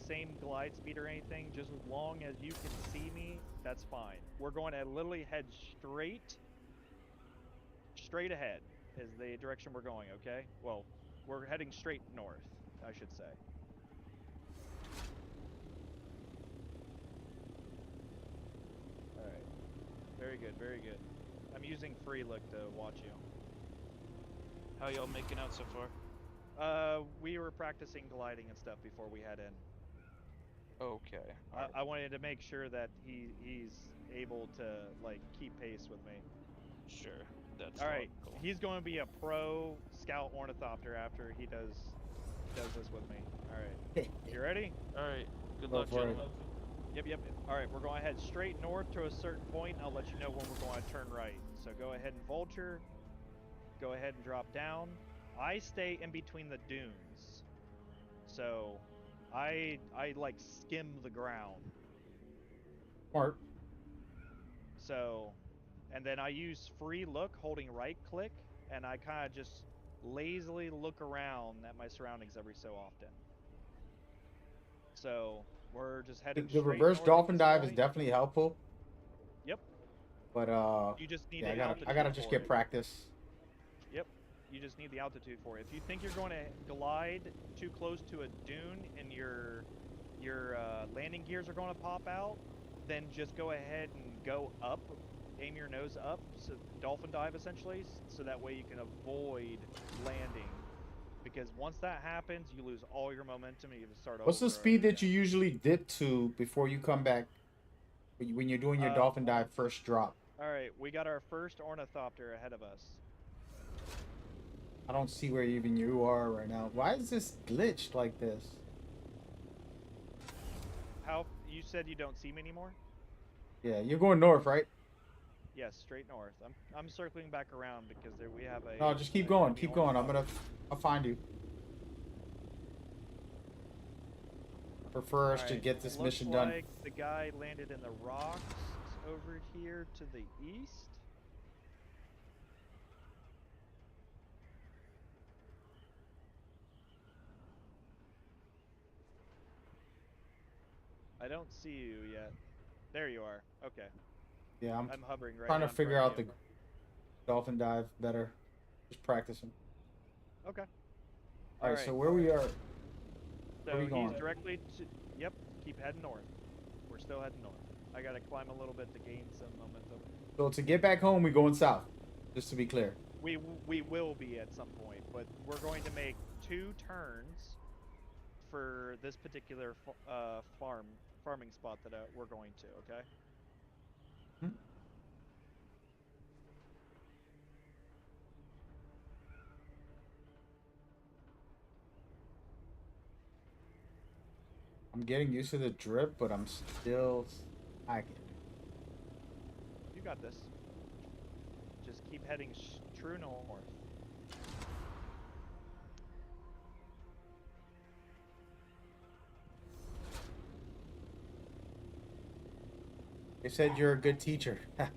same glide speed or anything. Just as long as you can see me, that's fine. We're going to literally head straight ahead is the direction we're going, okay? Well, we're heading straight north, I should say. Alright. Very good, very good. I'm using free look to watch you. How y'all making out so far? We were practicing gliding and stuff before we head in. Okay. I wanted to make sure that he's able to like keep pace with me. Sure. That's All right, logical. he's going to be a pro scout ornithopter after he does this with me. All right, you ready? All right. Good Go luck, for it. gentlemen. Yep. All right, we're going to head straight north to a certain point. I'll let you know when we're going to turn right. So go ahead and vulture. Go ahead and drop down. I stay in between the dunes. So I like skim the ground. Smart. So, and then I use free look holding right click, and I kind of just lazily look around at my surroundings every so often. So we're just The, heading the straight reverse north at dolphin this dive is point. definitely helpful, Yep. but You just need yeah, the I altitude gotta just for get it. practice. Yep. You just need the altitude for it. If you think you're going to glide too close to a dune and your landing gears are going to pop out, then just go ahead and go up, aim your nose up, so dolphin dive essentially, so that way you can avoid landing. Because once that happens, you lose all your momentum and you have to start What's the over speed that you again. usually dip to before you come back when you're doing your Uh, dolphin dive first drop? all right, we got our first ornithopter ahead of us. I don't see where even you are right now. Why is this glitched like this? How you said you don't see me anymore? Yeah, you're going north, right? Yes, straight north. I'm circling back around because there we have No, just keep an going. enemy Keep going. ornithopter. I'll find you. I prefer us to Alright, get this looks mission done. like the guy landed in the rocks over here to the east. I don't see you yet. There you are. Okay. Yeah, I'm I'm hovering right trying now to in front figure of out you. the dolphin dive better. Just practicing. Okay. All right, so Alright. where we are? So Where we he's going? directly to... Yep, keep heading north. We're still heading north. I gotta climb a little bit to gain some momentum. So to get back home, we going south. Just to be clear. We will be at some point, but we're going to make 2 turns for this particular farming spot that we're going to, okay? Hmm? I'm getting used to the drip, but I'm still lagging. You got this. Just keep heading true north. They said you're a good teacher. Dude,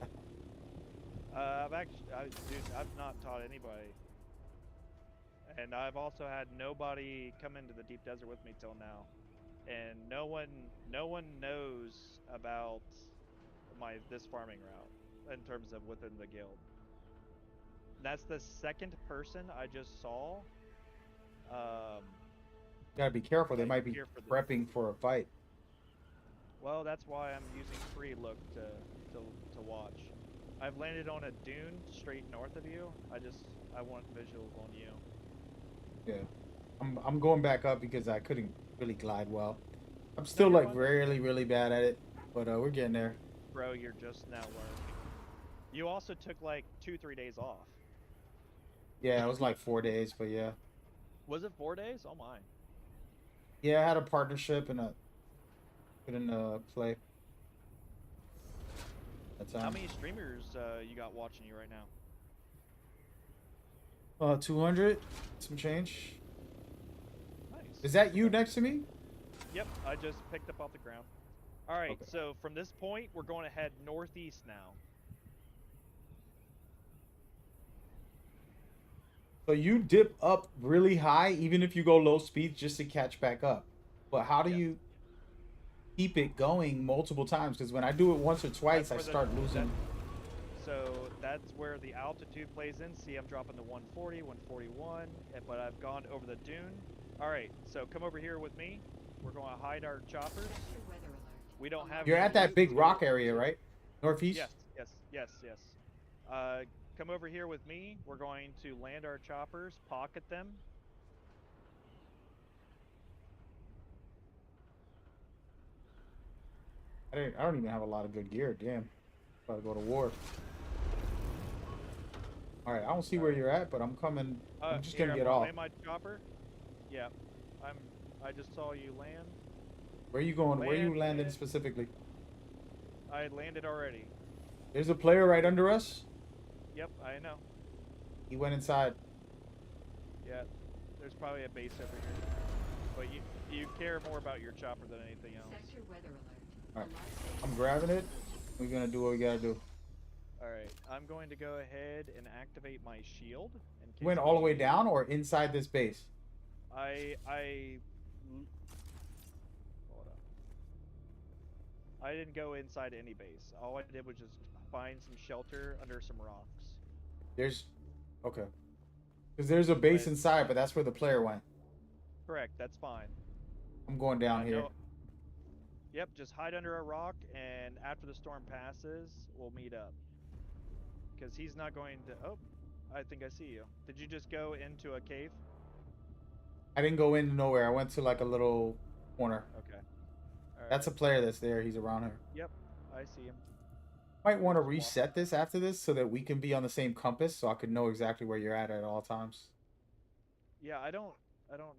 I've not taught anybody. And I've also had nobody come into the deep desert with me till now. And no one knows about this farming route in terms of within the guild. That's the second person I just saw. Gotta be careful. They Like, might be here for the... prepping for a fight. Well, that's why I'm using free look to watch. I've landed on a dune straight north of you. I want visuals on you. Yeah, I'm going back up because I couldn't really glide well. I'm still you're like fine. really bad at it, but we're getting there. Bro, you're just now learning. You also took like 2-3 days off. Yeah, it was like 4 days, but yeah. Was it 4 days? Oh my. Yeah, I had a partnership and couldn't play. That's How many streamers you got watching you right now? 200, some change. Nice. Is that you next to me? Yep, I just picked up off the ground. All right, Okay. so from this point, we're going to head northeast now. So you dip up really high, even if you go low speed, just to catch back up. But how do Yeah. you keep it going multiple times? Because when I do it once or twice, I That's where start losing. So that's where the altitude plays in. See, I'm dropping to 140, 141, but I've gone over the dune. All right, so come over here with me. We're going to hide our choppers. Special weather alert. We don't have... You're any at that big to- rock area, right? Northeast? Yes. come over here with me. We're going to land our choppers, pocket them. I don't even have a lot of good gear. Damn. Gotta go to war. All right, I don't see where you're at, but I'm coming. I'm just Here, gonna I'm get gonna off. land my chopper. Yeah, I just saw you land. Where you going? Where you Land, landing and- specifically? I landed already. There's a player right under us. Yep, I know. He went inside. Yeah, there's probably a base over here. But you care more about your chopper than anything else. Sector weather alert. All right. Alarm system I'm grabbing it. We're gonna do what we gotta do. All right, I'm going to go ahead and activate my shield. In case You went all the way we- down or inside this base? Hold on. I didn't go inside any base. All I did was just find some shelter under some rocks. There's, okay. Because there's a base But- inside, but that's where the player went. Correct, that's fine. I'm going down here. No- Yep, just hide under a rock, and after the storm passes, we'll meet up. Because he's not going to. Oh, I think I see you. Did you just go into a cave? I didn't go into nowhere. I went to like a little corner. Okay. All That's a right. player that's there. He's around here. Yep, I see him. Might want to reset this after this so that we can be on the same compass, so I can know exactly where you're at all times. Yeah, I don't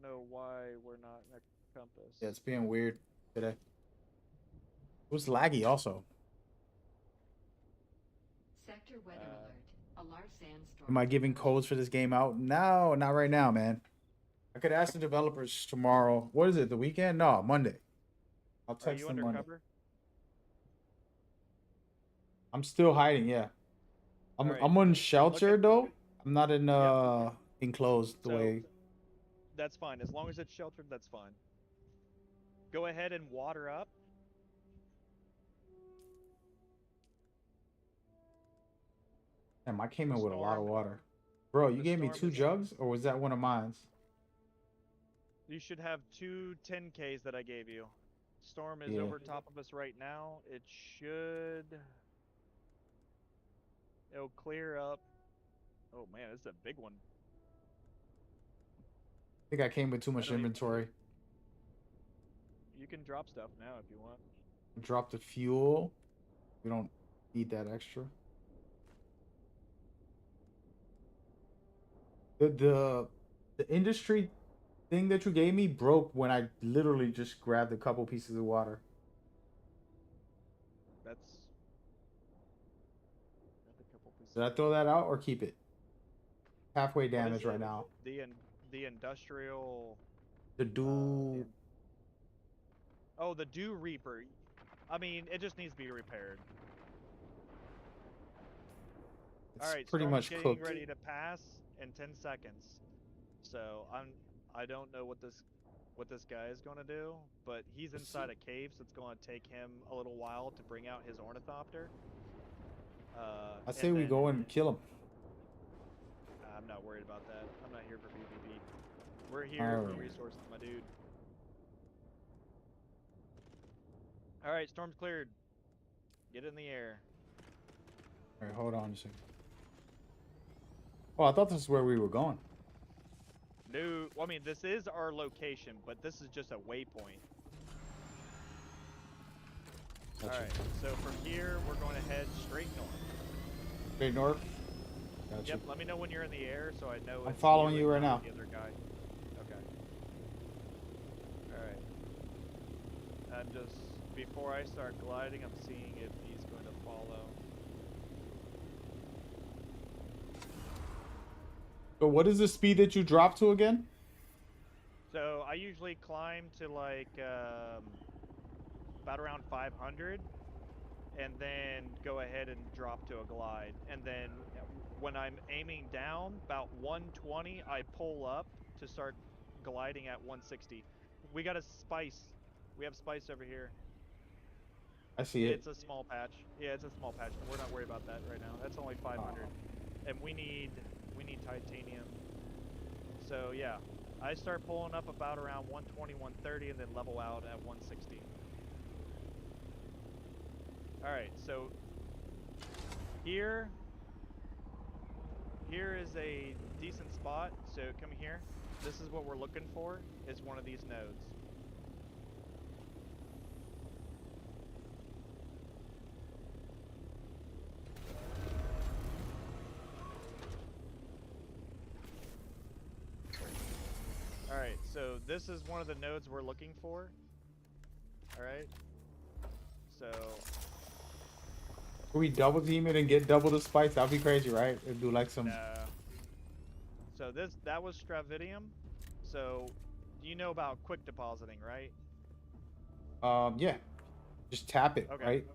know why we're not in a compass. Yeah, it's being weird today. It was laggy also. Sector weather alert. A large sandstorm. Am I is giving approaching. codes for this game out? No, not right now, man. I could ask the developers tomorrow. What is it? The weekend? No, Monday. I'll Are text you them under Monday. cover? I'm still hiding. Yeah, I'm Alright, I'm unsheltered though. I'm not in Yep. enclosed the So, way. That's fine. As long as it's sheltered, that's fine. Go ahead and water up. Damn, I came in with a lot of Storm. water. Bro, you The gave me storm 2 is- jugs, or was that one of mine? You should have 2 10Ks that I gave you. Storm is Yeah. over top of us right now. It should. It'll clear up. Oh man, this is a big one. I think I came with too much don't even- inventory. You can drop stuff now if you want. Drop the fuel. We don't need that extra. The industry thing that you gave me broke when I literally just grabbed a couple pieces of water. That's a couple pieces. Did I throw that out or keep it? Halfway What is damage right it? now. The industrial. The do Oh, the Dew Reaper. I mean, it just needs to be repaired. it's All right, pretty storm much is getting cooked. ready to pass in 10 seconds. So I don't know what this guy is going to do, but he's inside a cave, so it's going to take him a little while to bring out his ornithopter. I say we go and kill him. I'm not worried about that. I'm not here for PvP. We're here for Alright. resources, my dude. All right, storm's cleared. Get in the air. All right, hold on a second. Oh, I thought this is where we were going. No, well, I mean, this is our location, but this is just a waypoint. Gotcha. Alright, so from here, we're going to head straight north. Straight north. Gotcha. Yep, let me know when you're in the air so I know I'm it's following and you right not now. The other guy. Okay. Alright. I'm just, before I start gliding, I'm seeing if he's going to follow. So what is the speed that you drop to again? So I usually climb to like about around 500, and then go ahead and drop to a glide. And then when I'm aiming down, about 120, I pull up to start gliding at 160. We got a spice. We have spice over here. I see it. It's a small patch. Yeah, it's a small patch. We're not worried about that right now. That's only 500, and we need titanium. So yeah, I start pulling up about around 120, 130, and then level out at 160. All right, so here here is a decent spot. So come here. This is what we're looking for. Is one of these nodes. All right. So this is one of the nodes we're looking for. All right. So Can we double team it and get double the spikes? That'd be crazy, right? It'd do like some. So that was Stravidium. So you know about quick depositing, right? Yeah. Just tap it, Okay. right?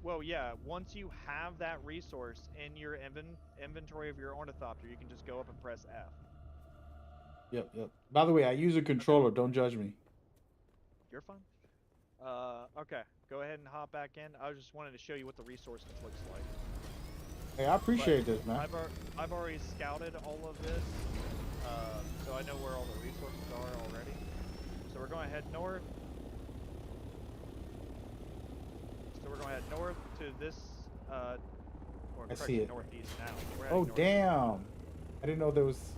Well, yeah. Once you have that resource in your inventory of your ornithopter, you can just go up and press F. Yep, yep. By the way, I use a controller. Don't judge me. You're fine. Okay. Go ahead and hop back in. I just wanted to show you what the resources looks like. Hey, I appreciate this, man. I've already scouted all of this, so I know where all the resources are already. So we're going to head north. So we're going to head north to this, or I see it. northeast now. Oh, damn. I didn't know there was.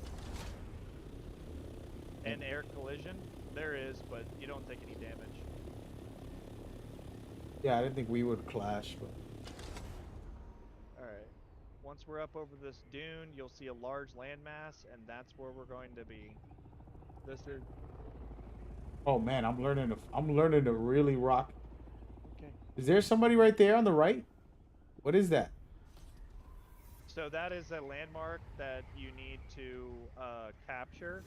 And air collision, there is, but you don't take any damage. Yeah, I didn't think we would clash, but. Alright. Once we're up over this dune, you'll see a large landmass, and that's where we're going to be. This is... Oh man, I'm learning to really rock. Okay. Is there somebody right there on the right? What is that? So that is a landmark that you need to capture.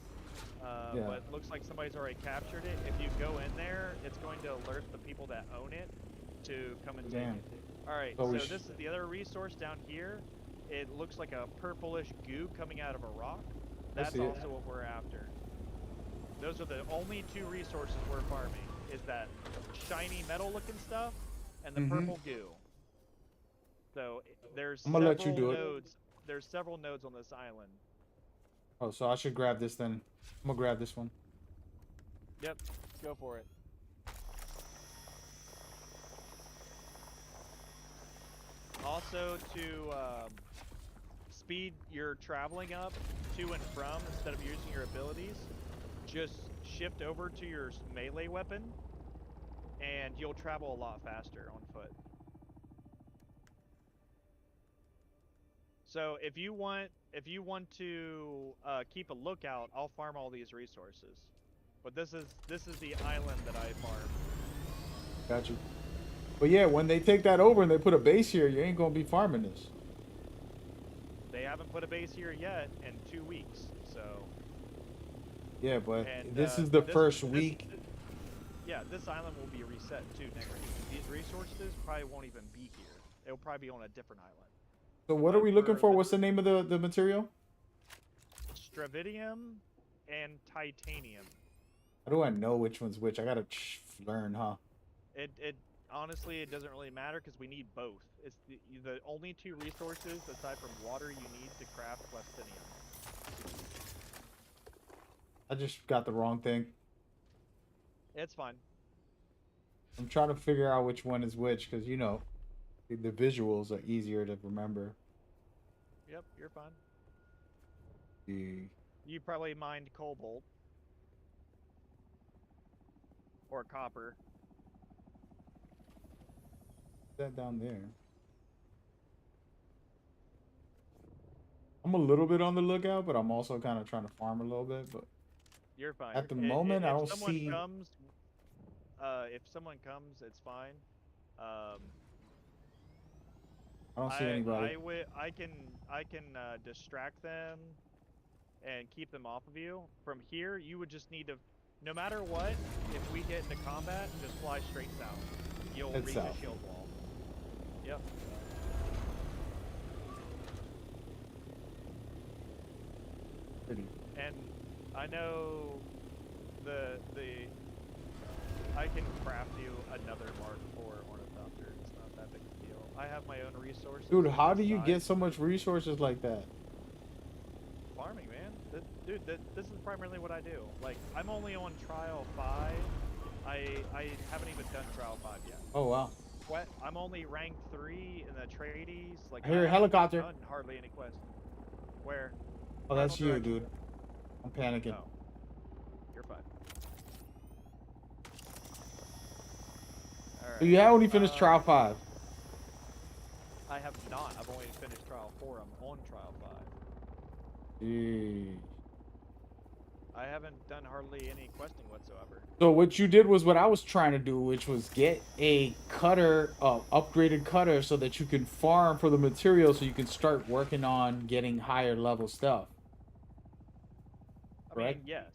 Yeah. But it looks like somebody's already captured it. If you go in there, it's going to alert the people that own it to come and take Damn. it. Alright, So so we this is the other resource down here. It looks like a purplish goo coming out of a rock. That's see it. also what we're after. Those are the only two resources we're farming. Is that shiny metal looking stuff and the purple goo. So there's I'm gonna let several you do it. nodes. There's several nodes on this island. Oh, so I should grab this then. I'm gonna grab this one. Yep, go for it. Also, to speed your traveling up to and from, instead of using your abilities, just shift over to your melee weapon, and you'll travel a lot faster on foot. So if you want to keep a lookout, I'll farm all these resources. But this is the island that I farm. Got you. But yeah, when they take that over and they put a base here, you ain't gonna be farming this. They haven't put a base here yet in 2 weeks, so. Yeah, but And, this is the first this- week. Yeah, this island will be reset too next week. These resources probably won't even be here. It'll probably be on a different island. So what are we looking for? What's the name of the material? Stravidium and titanium. How do I know which one's which? I gotta learn, huh? It honestly, it doesn't really matter because we need both. It's the only two resources aside from water you need to craft plastinium. I just got the wrong thing. It's fine. I'm trying to figure out which one is which because you know, the visuals are easier to remember. Yep, you're fine. The You probably mined cobalt or copper. that down there. I'm a little bit on the lookout, but I'm also kind of trying to farm a little bit. But You're fine. at the moment, I don't someone see. Comes, if someone comes, it's fine. I don't see anybody. I can distract them and keep them off of you. From here, you would just need to, no matter what, if we get into combat, just fly straight south. You'll Head reach south. a shield wall. Yep. Pretty. And I know I can craft you another Mark IV ornithopter. It's not that big a deal. I have my own resources. Dude, on how the do you side. get so much resources like that? Farming, man. This is primarily what I do. Like, I'm only on trial 5. I haven't even done trial 5 yet. Oh wow. I'm only rank 3 in the tradies. Like, I hear a haven't helicopter. done hardly any quests. Where? Oh, that's Primal you, direction. dude. I'm panicking. Oh. You're fine. Alright. You have only finished trial 5. I have not. I've only finished trial 4. I'm on trial 5. Jeez. I haven't done hardly any questing whatsoever. So what you did was what I was trying to do, which was get a cutter, upgraded cutter, so that you can farm for the material, so you can start working on getting higher level stuff. I Correct? mean, yes.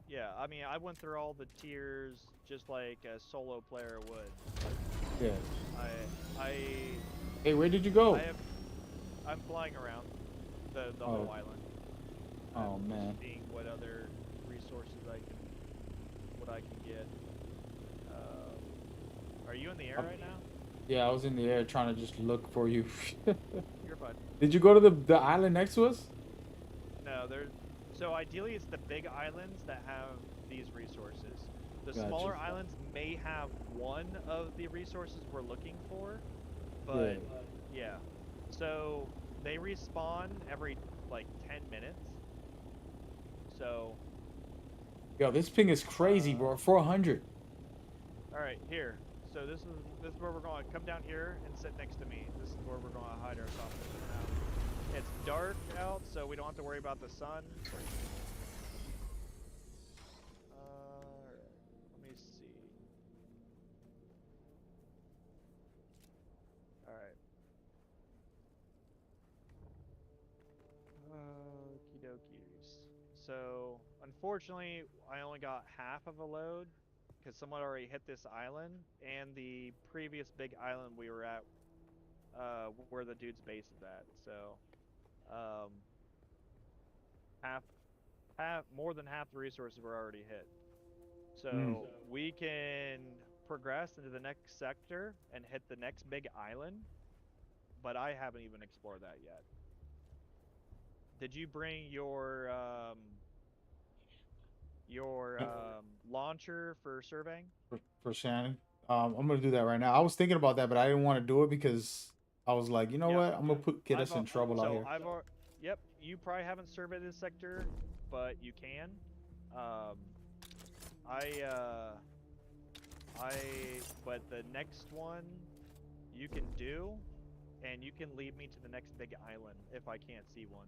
Yeah, I mean, I went through all the tiers just like a solo player would. Yeah. I Hey, where did you go? I'm flying around the Oh. whole island. Oh, I'm man. seeing what other resources I can get. Are you in the air right now? Yeah, I was in the air trying to just look for you. You're fine. Did you go to the island next to us? No, so ideally it's the big islands that have these resources. The Gotcha. smaller islands may have one of the resources we're looking for, but yeah. So they respawn every like 10 minutes. So Yo, this ping is crazy, bro. 400. all right, here. So this is where we're going. Come down here and sit next to me. This is where we're going to hide ourselves for now. It's dark out, so we don't have to worry about the sun. Let me see. All right. Okie dokies. So, unfortunately, I only got half of a load because someone already hit this island, and the previous big island we were at, where the dude's base is at. So, more than half the resources were already hit. So we can progress into the next sector and hit the next big island, but I haven't even explored that yet. Did you bring your launcher for surveying? For Shannon. I'm gonna do that right now. I was thinking about that, but I didn't want to do it because I was like, you know what? I'm gonna get us in trouble out here. Yep, you probably haven't surveyed this sector, but you can. But the next one you can do, and you can lead me to the next big island if I can't see one.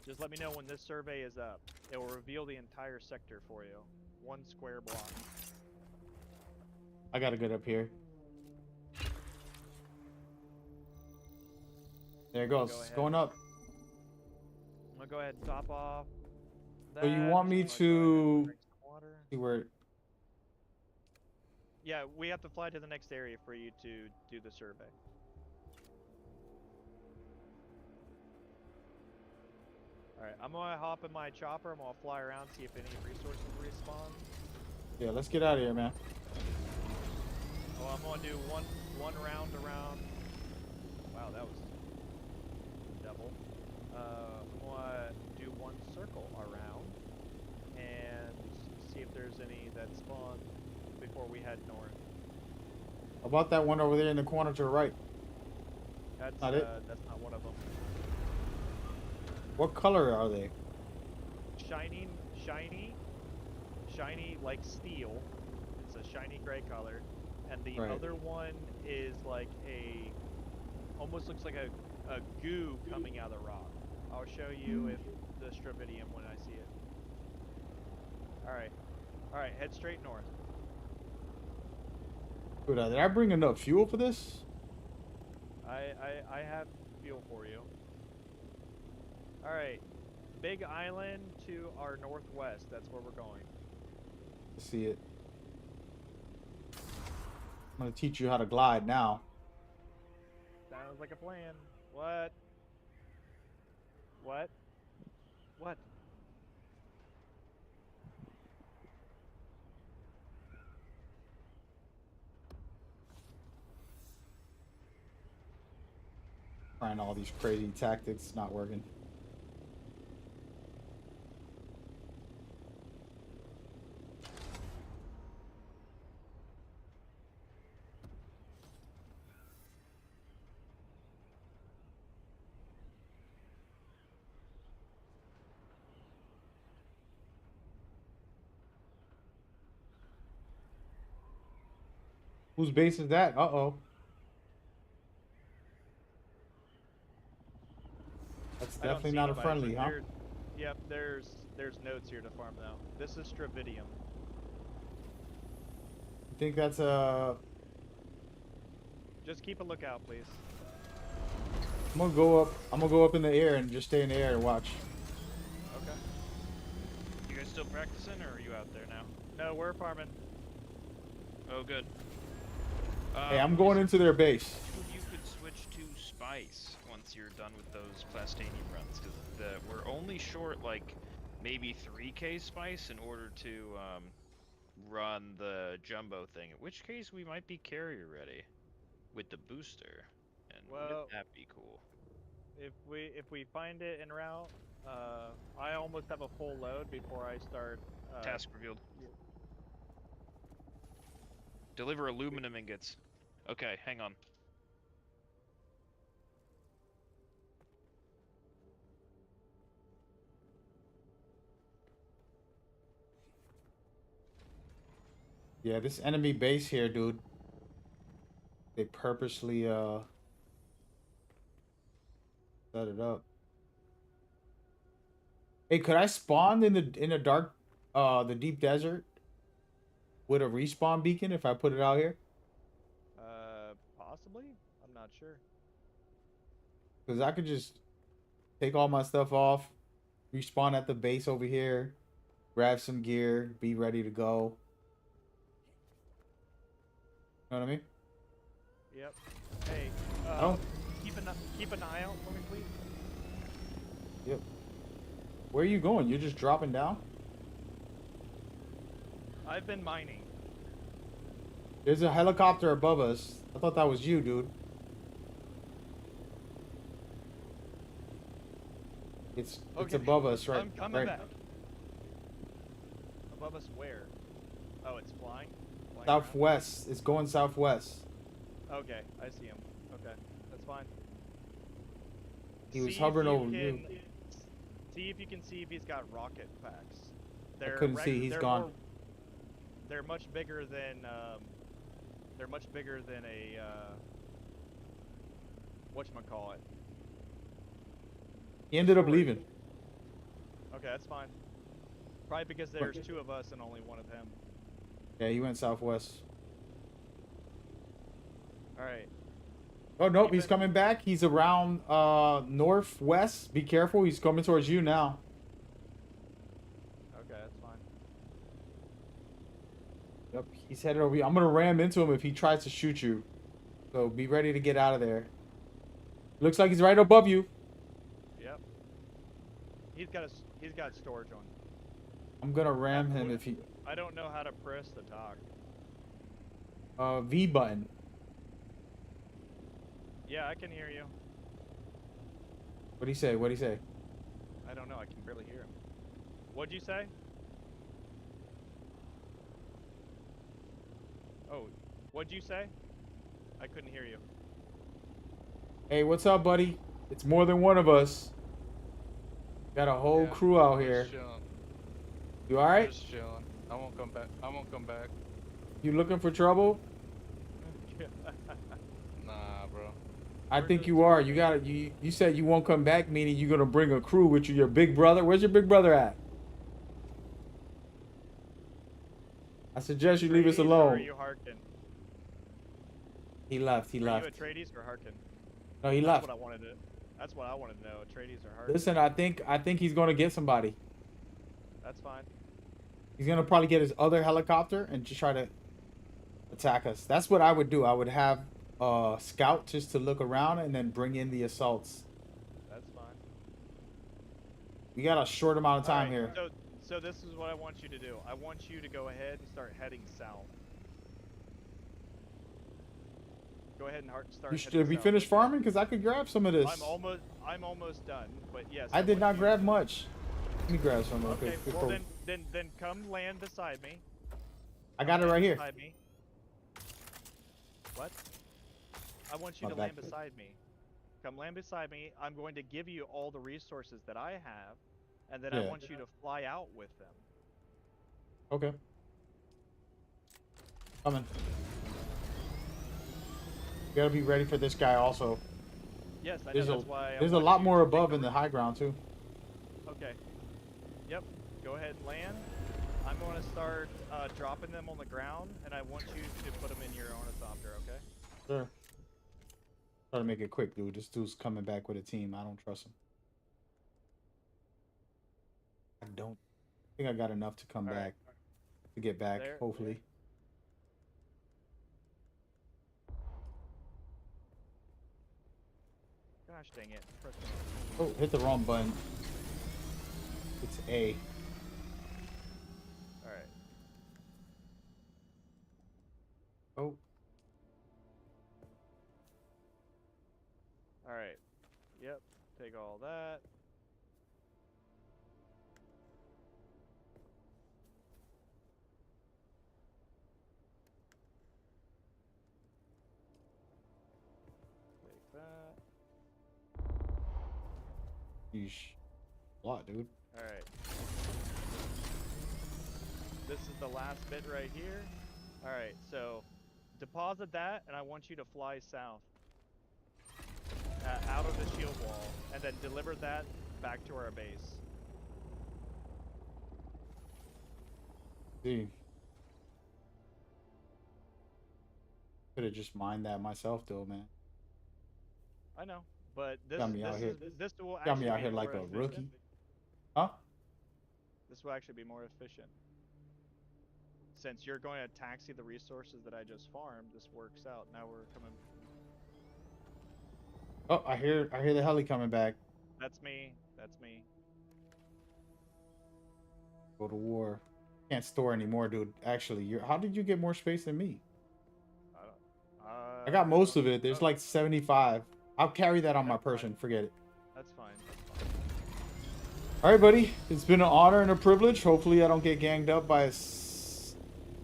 Just let me know when this survey is up. It will reveal the entire sector for you. 1 square block. I gotta get up here. There it goes. It's going up. I'm gonna go ahead and top off. So you want me to see where? Yeah, we have to fly to the next area for you to do the survey. Alright, I'm gonna hop in my chopper. I'm gonna fly around, see if any resources respawn. Yeah, let's get out of here, man. Oh, I'm gonna do one round around. Wow, that was double. I'm gonna do 1 circle around and see if there's any that spawn before we head north. How about that one over there in the corner to the right? That's not it. That's not one of them. What color are they? Shiny like steel. It's a shiny gray color, and the other one is like almost looks like a goo coming out of the rock. I'll show you if the Stravidium when I see it. All right, head straight north. Dude, did I bring enough fuel for this? I have fuel for you. All right, big island to our northwest. That's where we're going. See it. I'm gonna teach you how to glide now. Sounds like a plan. What? What? What? Trying all these crazy tactics, not working. Whose base is that? Uh-oh. That's I don't definitely see not a anybody, friendly, but huh? Yep, there's notes here to farm though. This is Stravidium. You think that's Just keep a lookout, please. I'm gonna go up. I'm gonna go up in the air and just stay in the air and watch. Okay. You guys still practicing, or are you out there now? No, we're farming. Oh, good. Hey, I'm going into their base. You could switch to Spice once you're done with those Plastanium runs, because we're only short like maybe 3k Spice in order to run the Jumbo thing. In which case, we might be carrier ready with the booster, and wouldn't Well, that be cool? if we find it en route, I almost have a full load before I start. Task revealed. Deliver aluminum ingots. Okay, hang on. Yeah, this enemy base here, dude. They purposely set it up. Hey, could I spawn in the dark the deep desert with a respawn beacon if I put it out here? Possibly. I'm not sure. Because I could just take all my stuff off, respawn at the base over here, grab some gear, be ready to go. Know what I mean? Yep. Hey, don't- keep an eye out for me, please. Yep. Where are you going? You're just dropping down? I've been mining. There's a helicopter above us. I thought that was you, dude. It's above us, right? I'm coming right. back. Above us where? Oh, it's flying? Flying Southwest. It's going southwest. around? Okay, I see him. Okay, that's fine. He was See hovering if over you you. can- See if you can see if he's got rocket packs. couldn't see, he's they're gone. They're much bigger than a whatchamacallit. He ended up Sorry. leaving. Okay, that's fine. Probably because there's two of us and only one of him. Yeah, he went southwest. Alright. Oh, nope, Keep he's it- coming back. He's around northwest. Be careful, he's coming towards you now. Okay, that's fine. Yep, he's headed over here. I'm gonna ram into him if he tries to shoot you. So be ready to get out of there. Looks like he's right above you. Yep. He's got storage on. I'm gonna ram him if he I don't know how to press the talk. V button. Yeah, I can hear you. What'd he say? What'd he say? I don't know, I can barely hear him. What'd you say? Oh, what'd you say? I couldn't hear you. Hey, what's up, buddy? It's more than one of us. Got a whole Yeah, crew out I'm here. just chilling. You alright? Just chilling. I won't come back. I won't come back. You looking for trouble? Nah, bro. I think you are. You said you won't come back, meaning you're gonna bring a crew with you. Your big brother. Where's your big brother at? I suggest you leave us Atreides, or Are alone. you Harkin? He left. He Are left. you Atreides or Harkin? No, he That's left. what I wanted to. That's what I wanted to know. Atreides or Harkin? Listen, I think he's gonna get somebody. That's fine. He's gonna probably get his other helicopter and just try to attack us. That's what I would do. I would have a scout just to look around and then bring in the assaults. That's fine. We got a short amount of time Alright, here. So this is what I want you to do. I want you to go ahead and start heading south. Go ahead and start. You heading should we south. finish farming? Because I could grab some of this. I'm almost done. But yes. I did want not you- grab much. Let me grab some. Okay. Okay. Well then come land beside me. I got it right here. Beside me. What? I want you My to land backpack. beside me. Come land beside me. I'm going to give you all the resources that I have, and then I Yeah. want you to fly out with them. Okay. Coming. gotta be ready for this guy also. Yes, I know. There's That's why I there's a want lot you more to take above in the high ground too. Okay. Yep. Go ahead and land. I'm going to start dropping them on the ground, and I want you to put them in your ornithopter, okay? Sure. Try to make it quick, dude. This dude's coming back with a team. I don't trust him. I don't think I got enough to come All right. back to get back. There. Hopefully. Gosh dang it. Press Oh, hit the wrong button. It's A. All right. Oh. All right. Yep. Take all that. Take that. Yeesh. A lot, dude. All right. This is the last bit right here. All right. So deposit that, and I want you to fly south out of the shield wall, and then deliver that back to our base. See. Could have just mined that myself, though, man. I know, but this Got me out here. this will Got me actually out be here like more a efficient. rookie. Huh? This will actually be more efficient. Since you're going to taxi the resources that I just farmed, this works out. Now we're coming. Oh, I hear the heli coming back. That's me. That's me. Go to war. Can't store anymore, dude. Actually, how did you get more space than me? I got most of it. There's like 75. I'll carry that on my person. Forget it. That's fine. That's fine. All right, buddy. It's been an honor and a privilege. Hopefully, I don't get ganged up by a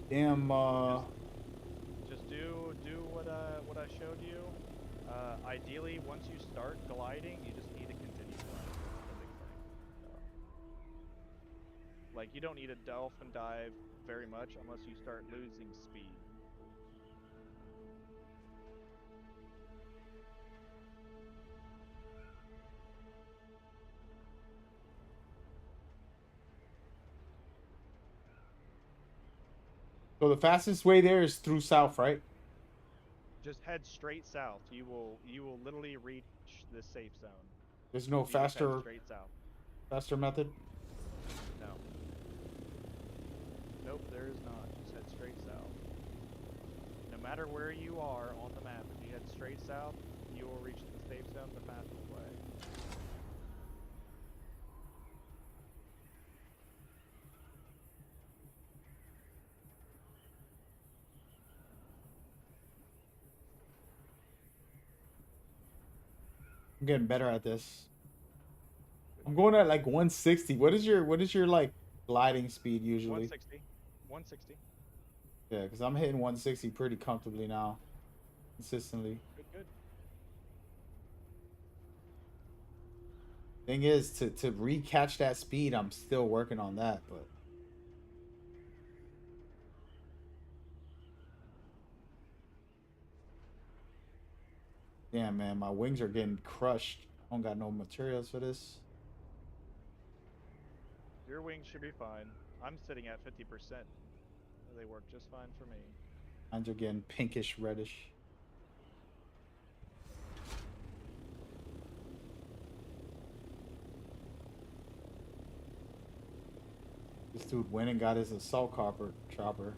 damn. Just do what I showed you. Ideally, once you start gliding, you just need to continue gliding. That's the big thing. Like you don't need to dolphin dive very much unless you start losing speed. So the fastest way there is through south, right? Just head straight south. You will literally reach the safe zone. There's no You just head faster method. No. Nope, there is not. Just head straight south. No matter where you are on the map, if you head straight south, you will reach the safe zone the fastest way. I'm getting better at this. I'm going at like 160. What is your like gliding speed usually? 160. 160. Yeah, because I'm hitting 160 pretty comfortably now, consistently. Good, good. Thing is, to recatch that speed, I'm still working on that, but. Damn, man, my wings are getting crushed. I don't got no materials for this. Your wings should be fine. I'm sitting at 50%. They work just fine for me. Mine's are getting pinkish reddish. This dude went and got his assault chopper.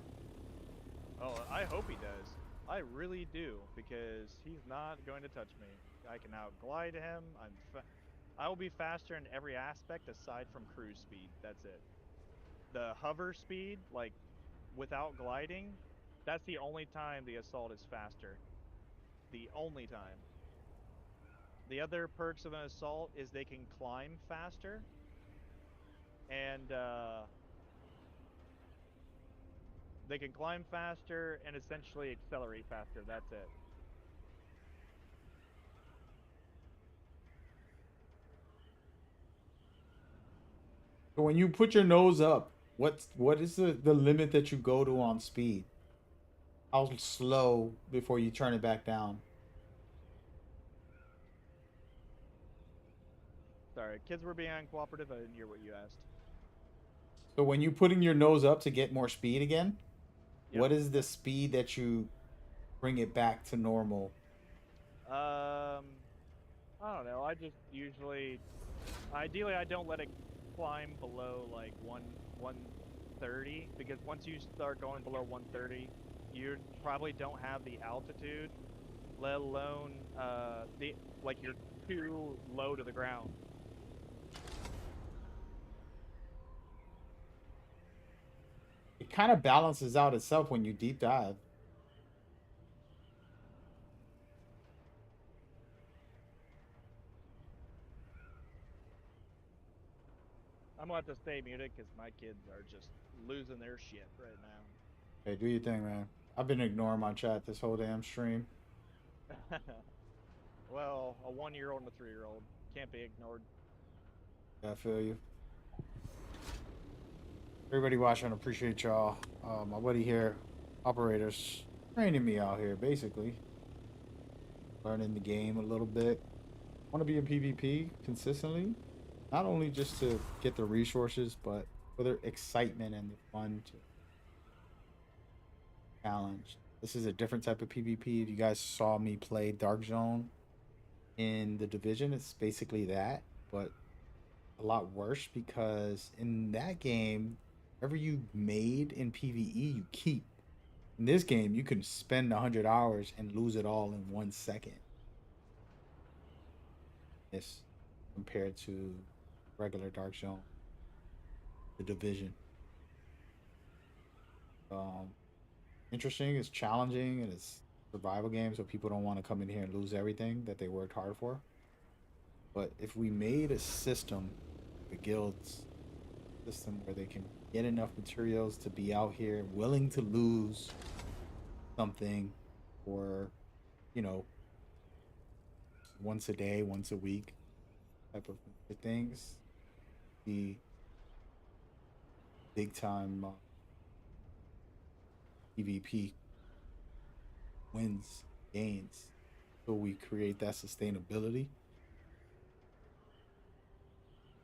Oh, I hope he does. I really do, because he's not going to touch me. I can outglide him. I will be faster in every aspect aside from cruise speed. That's it. The hover speed, like without gliding, that's the only time the assault is faster. The only time. The other perks of an assault is they can climb faster, and they can climb faster and essentially accelerate faster. That's it. So when you put your nose up, what is the limit that you go to on speed? How slow before you turn it back down? Sorry, kids were being uncooperative. I didn't hear what you asked. So when you putting your nose up to get more speed again, Yep. what is the speed that you bring it back to normal? I don't know. I just usually, ideally, I don't let it climb below like 130 because once you start going below 130, you probably don't have the altitude, let alone you're too low to the ground. It kind of balances out itself when you deep dive. I'm gonna have to stay muted because my kids are just losing their shit right Hey, do your thing, man. I've been ignoring my chat this whole damn stream. now. Well, a 1-year-old and a 3-year-old can't be ignored. Yeah, I feel you. Everybody watching, appreciate y'all. My buddy here, operators, training me out here, basically. Learning the game a little bit. Want to be in PvP consistently. Not only just to get the resources, but for the excitement and the fun to challenge. This is a different type of PvP. If you guys saw me play Dark Zone in the Division, it's basically that, but a lot worse because in that game, whatever you made in PvE, you keep. In this game, you can spend 100 hours and lose it all in 1 second. Yes, compared to regular Dark Zone, the Division. Interesting, it's challenging, and it's survival game, so people don't want to come in here and lose everything that they worked hard for. But if we made a system, the guilds system, where they can get enough materials to be out here willing to lose something for, you know, once a day, once a week type of things, the big time PvP wins, gains. So we create that sustainability.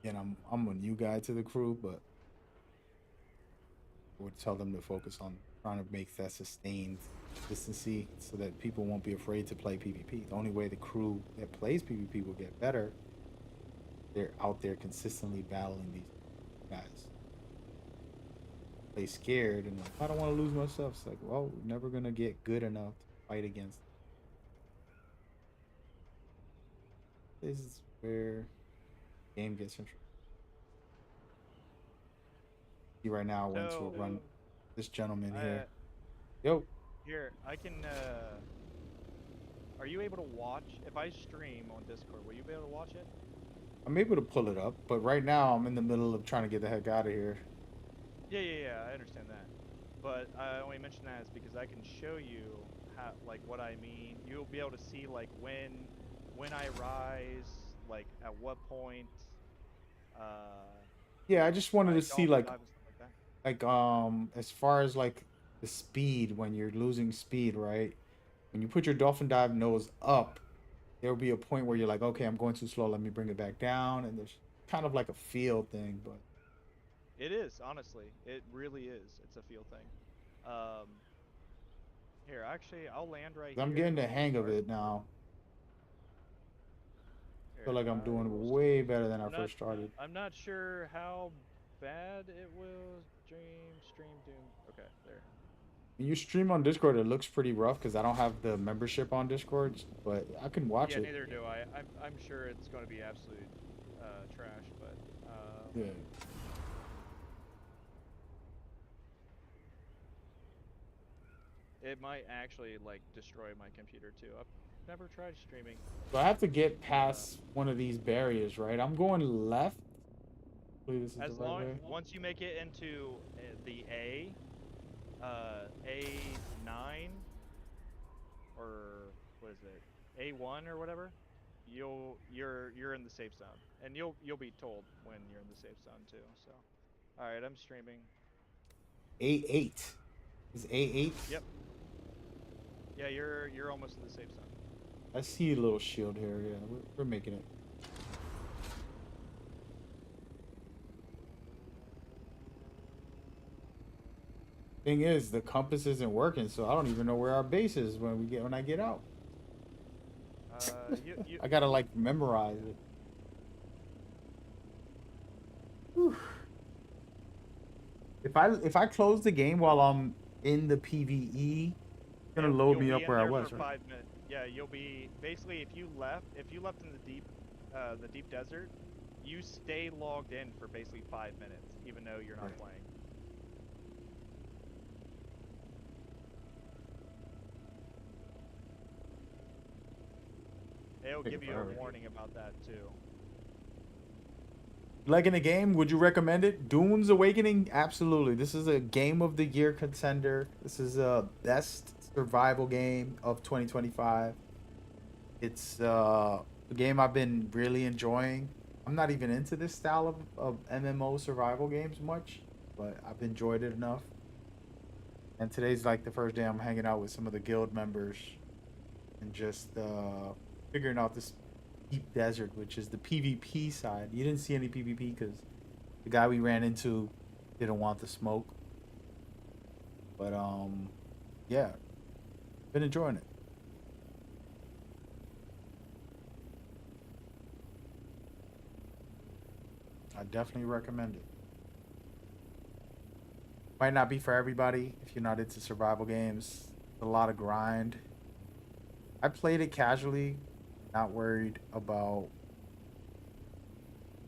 And I'm a new guy to the crew, but I would tell them to focus on trying to make that sustained consistency so that people won't be afraid to play PvP. The only way the crew that plays PvP will get better, they're out there consistently battling these guys. They scared and like, I don't want to lose myself. It's like, well, we're never gonna get good enough to fight against them. This is where the game gets interesting. See, right now, I went to a run. This gentleman here. Yo. Here, I can. Are you able to watch? If I stream on Discord, will you be able to watch it? I'm able to pull it up, but right now I'm in the middle of trying to get the heck out of here. Yeah, I understand that. But I only mention that is because I can show you how, like, what I mean. You'll be able to see, like, when I rise, like, at what point. Yeah, I just wanted to see, like, like as far as like the speed when you're losing speed, right? When you put your dolphin dive nose up, there'll be a point where you're like, okay, I'm going too slow. Let me bring it back down, and there's kind of like a feel thing, but it is, honestly. It really is. It's a feel thing. Here, actually, I'll land right here. I'm getting the hang of it now. I feel like I'm doing way better than I first started. I'm not sure how bad it will stream Dune. Okay, there. When you stream on Discord, it looks pretty rough because I don't have the membership on Discord, but I can watch it. Yeah, neither do I. I'm sure it's going to be absolute trash, but yeah. It might actually like destroy my computer too. I've never tried streaming. So I have to get past one of these barriers, right? I'm going left. Hopefully this is as the right long way. once you make it into the A9 or what is it, A1 or whatever, you're in the safe zone, and you'll be told when you're in the safe zone too. So, all right, I'm streaming. A8 is A8. Yep. Yeah, you're almost in the safe zone. I see a little shield here. Yeah, we're making it. Thing is, the compass isn't working, so I don't even know where our base is when I get out. You I gotta like memorize it. Whew. If I close the game while I'm in the PVE, it's gonna load you'll me be up in where I there was. for Right? 5 minutes. Yeah, you'll be basically if you left in the deep desert, you stay logged in for basically 5 minutes, even though you're not Right. playing. It'll Take give it you forever. a warning about that too. Like in the game, would you recommend it? Dune's Awakening, absolutely. This is a game of the year contender. This is a best survival game of 2025. It's a game I've been really enjoying. I'm not even into this style of MMO survival games much, but I've enjoyed it enough. And today's like the first day I'm hanging out with some of the guild members and just figuring out this deep desert, which is the PvP side. You didn't see any PvP because the guy we ran into didn't want the smoke. But yeah, been enjoying it. I definitely recommend it. Might not be for everybody if you're not into survival games. It's a lot of grind. I played it casually, not worried about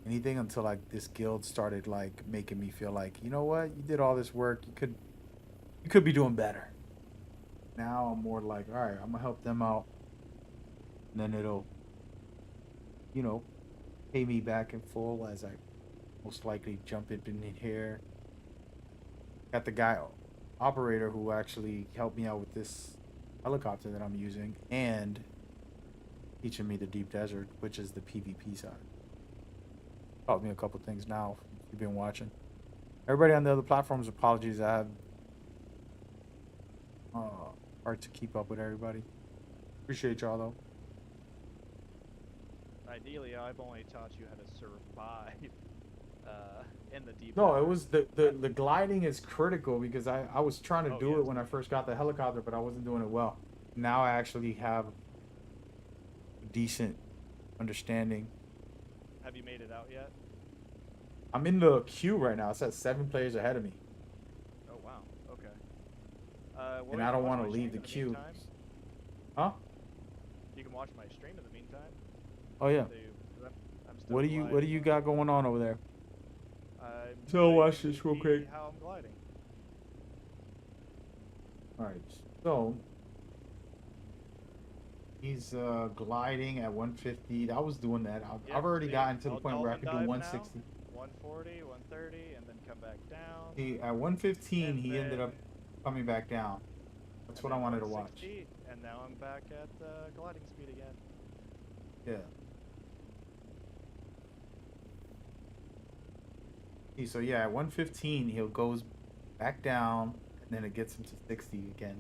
anything until like this guild started like making me feel like, you know what, you did all this work, you could be doing better. Now I'm more like, all right, I'm gonna help them out, and then it'll, you know, pay me back in full as I most likely jump in here. Got the guy operator who actually helped me out with this helicopter that I'm using and teaching me the deep desert, which is the PvP side. Taught me a couple things now if you've been watching. Everybody on the other platforms, apologies. I have hard to keep up with everybody. Appreciate y'all though. Ideally, I've only taught you how to survive in the deep No, desert. it was the gliding is critical because I was trying to do it when I first got the helicopter, but I wasn't doing it well. Now I actually have a decent understanding. Have you made it out yet? I'm in the queue right now. It's at 7 players ahead of me. Oh wow. Okay. And I don't want to leave the queue. Meantime? Huh? You can watch my stream in the meantime. Oh yeah. So I'm still What do gliding. you got going on over there? I'm So showing watch you this real quick. how I'm gliding. All right. So he's gliding at 150. I was doing that. I've already gotten to the point where I could do 160. 140, 130, and then come back down. See, at 115, And he ended up coming back down. That's what I wanted to watch. 160, and now I'm back at gliding speed again. Yeah. See, so yeah, at 115, he'll goes back down, and then it gets him to 60 again.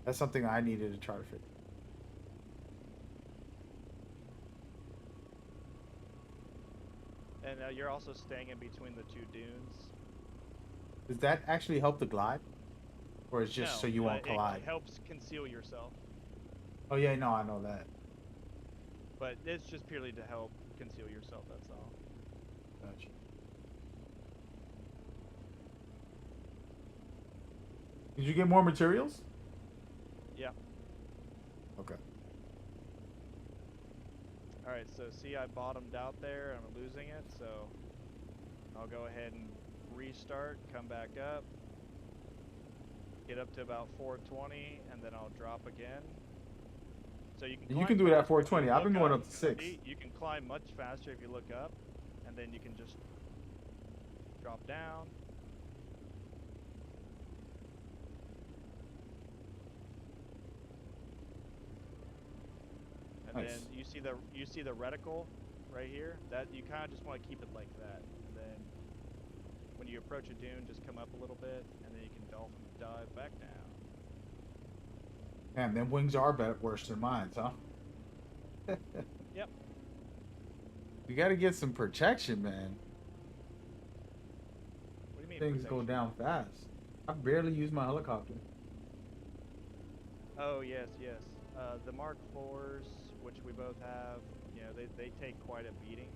That's something I needed to try to fix. And you're also staying in between the two dunes. Does that actually help the glide? Or it's just No, so you won't but collide? It helps conceal yourself. Oh yeah, no, I know that. But it's just purely to help conceal yourself, that's all. Gotcha. Did you get more materials? Yeah. Okay. Alright, so see I bottomed out there, I'm losing it, so I'll go ahead and restart, come back up, get up to about 420, and then I'll drop again. So you can You can do it at faster if 420. you I've been look going up. up to 6. See, you can climb much faster if you look up, and then you can just drop down. And Nice. then you see the reticle right here. That you kind of just want to keep it like that. And then when you approach a dune, just come up a little bit, and then you can dolphin dive back down. Man, them wings are worse than mine, huh? Yep. We got to get some protection, man. What do you need things go protection. down fast. I barely use my helicopter. Oh yes, yes. The Mark IVs, which we both have, you know, they take quite a beating.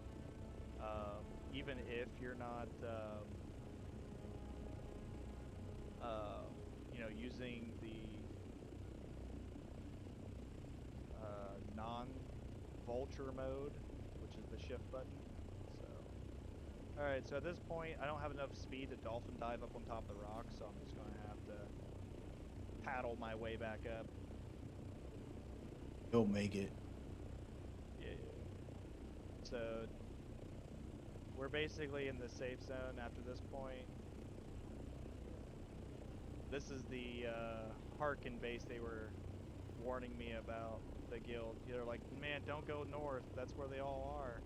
Even if you're not, you know, using the non-vulture mode, which is the shift button. So, all right. So at this point, I don't have enough speed to dolphin dive up on top of the rock, so I'm just gonna have to paddle my way back up. You'll make it. Yeah. So we're basically in the safe zone after this point. This is the Harkin base they were warning me about, the guild. They're like, man, don't go north. That's where they all are.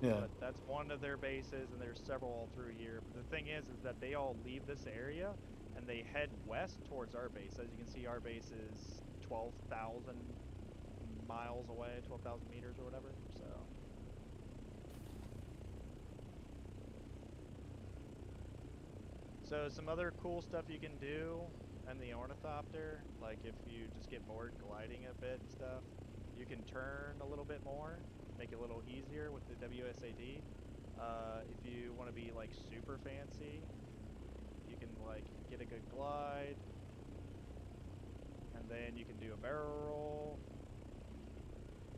Yeah. But that's one of their bases, and there's several all through here. But the thing is that they all leave this area, and they head west towards our base. As you can see, our base is 12,000 miles away, 12,000 meters or whatever. So some other cool stuff you can do in the ornithopter, like if you just get bored gliding a bit and stuff, you can turn a little bit more, make it a little easier with the WSAD. If you want to be like super fancy, you can like get a good glide, and then you can do a barrel roll.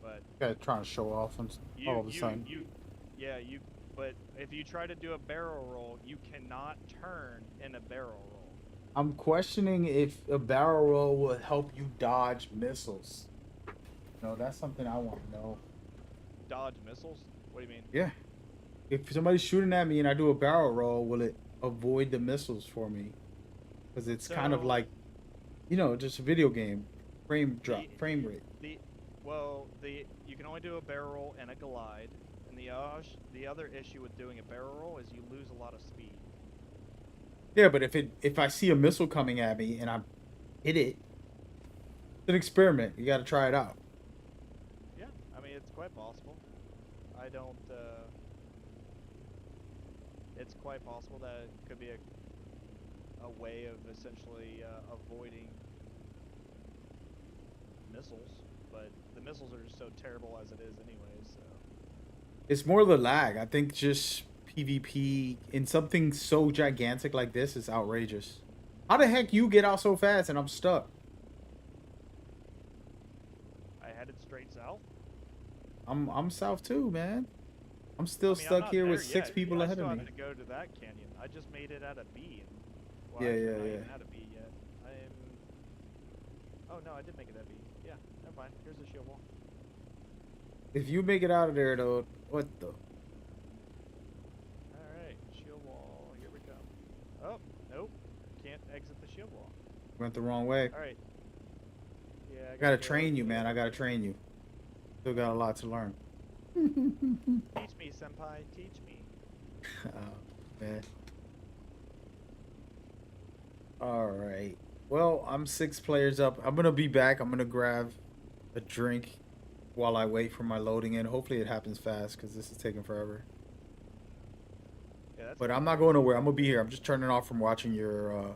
But Guys trying to show off and all of a sudden. But if you try to do a barrel roll, you cannot turn in a barrel roll. I'm questioning if a barrel roll will help you dodge missiles. No, that's something I want to know. Dodge missiles? What do you mean? Yeah. If somebody's shooting at me and I do a barrel roll, will it avoid the missiles for me? Because it's kind of like, you know, just a video game. Frame rate. You can only do a barrel roll and a glide. And the other issue with doing a barrel roll is you lose a lot of speed. Yeah, but if I see a missile coming at me and I hit it, it's an experiment. You got to try it out. Yeah, I mean it's quite possible. I don't. It's quite possible that it could be a way of essentially avoiding missiles, but the missiles are just so terrible as it is anyway. So It's more the lag. I think just PvP in something so gigantic like this is outrageous. How the heck you get out so fast and I'm stuck? I headed straight south. I'm south too, man. I'm still I mean, stuck here with 6 people ahead of me. I still have to go to that canyon. I just made it out of B. And, well, Yeah, actually, yeah, I'm not yeah. even out of B yet. Oh no, I did make it out of B. Yeah, never mind. Here's the shield wall. If you make it out of there though, what the? Alright, shield wall, here we go. Oh, nope. Can't exit the shield wall. Went the wrong way. Alright. Yeah, I gotta train you, man. I gotta train you. Still got a lot to learn. Teach me, senpai. Teach me. Oh, man. Alright. Well, I'm 6 players up. I'm gonna be back. I'm gonna grab a drink while I wait for my loading in. Hopefully it happens fast because this is taking forever. Yeah, that's But I'm not going nowhere. I'm gonna be here. I'm just turning off from watching your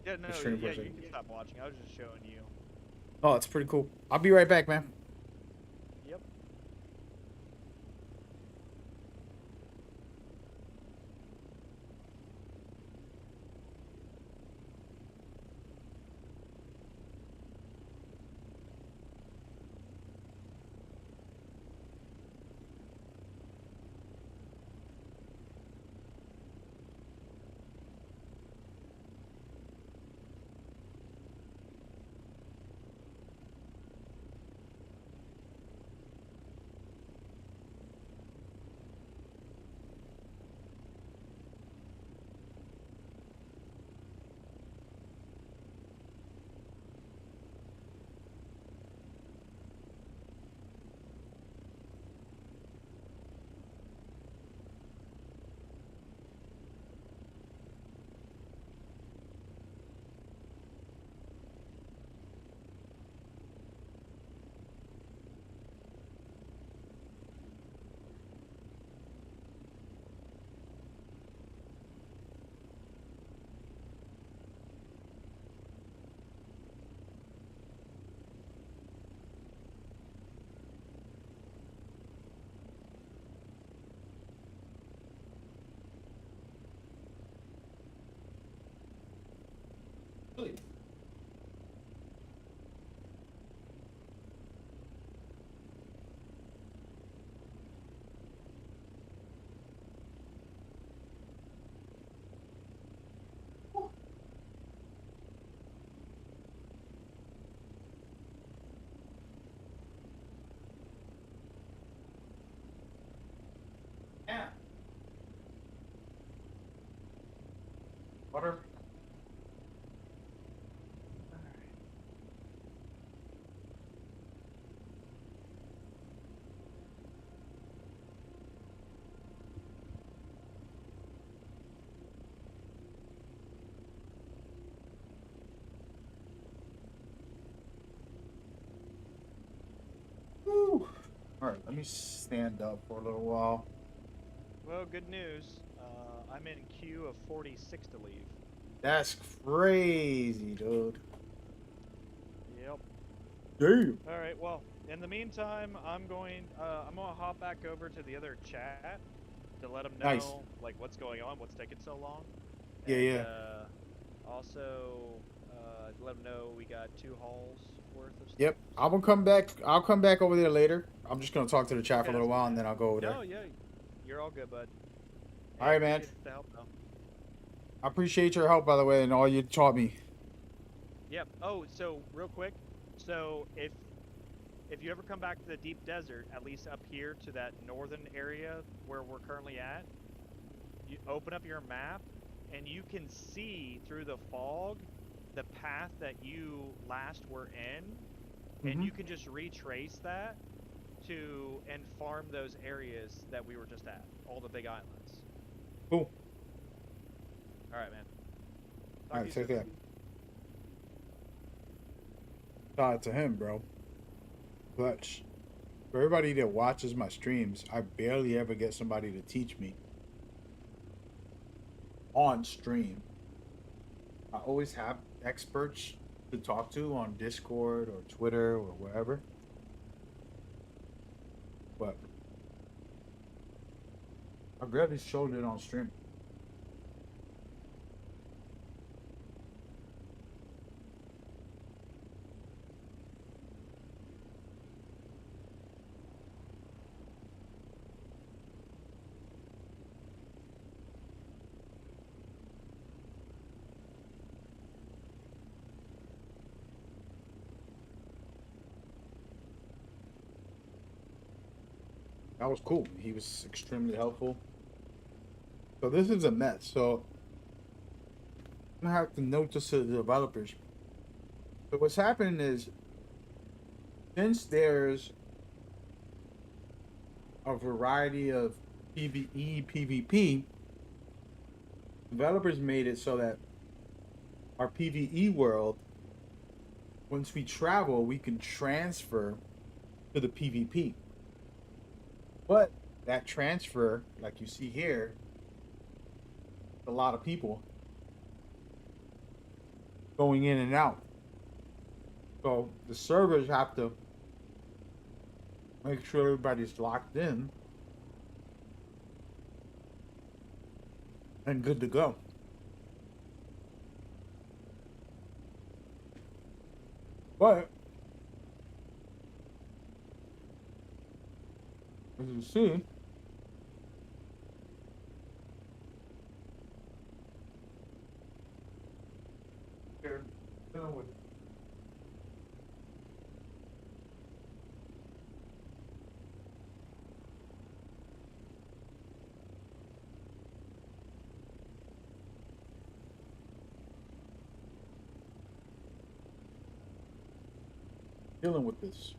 Yeah, no, stream for a yeah, you second. can stop watching. I was just showing you. Oh, it's pretty cool. I'll be right back, man. Yep. Water. Woo. All right, let me stand up for a little while. Well, good news. I'm in queue of 46 to leave. That's crazy, dude. Yep. Damn. All right. Well, in the meantime, I'm gonna hop back over to the other chat to let them know Nice. like what's going on, what's taking so long. Yeah, And, yeah. Also, let them know we got 2 hauls worth of stuff. Yep. I will come back. I'll come back over there later. I'm just gonna talk to the chat for a Okay, little that's while, cool, and man. then I'll go over there. No, yeah, you're all good, bud. All right, man. Appreciate the help, though. I appreciate your help, by the way, and all you taught me. Yep. Oh, so real quick, so if you ever come back to the deep desert, at least up here to that northern area where we're currently at, you open up your map and you can see through the fog the path that you last were in, and you can just retrace that to and farm those areas that we were just at, all the big islands. Cool. All right, man. Talk All to right, you take soon. care. Shout out to him, bro. Clutch. For everybody that watches my streams, I barely ever get somebody to teach me on stream. I always have experts to talk to on Discord or Twitter or wherever. But I barely showed it on stream. That was cool. He was extremely helpful. So this is a mess. So I'm gonna have to note this to the developers. So what's happening is, since there's a variety of PvE, PvP, developers made it so that our PvE world, once we travel, we can transfer to the PvP. But that transfer, like you see here, a lot of people going in and out. So the servers have to make sure everybody's locked in and good to go. But as you see, they're dealing with this.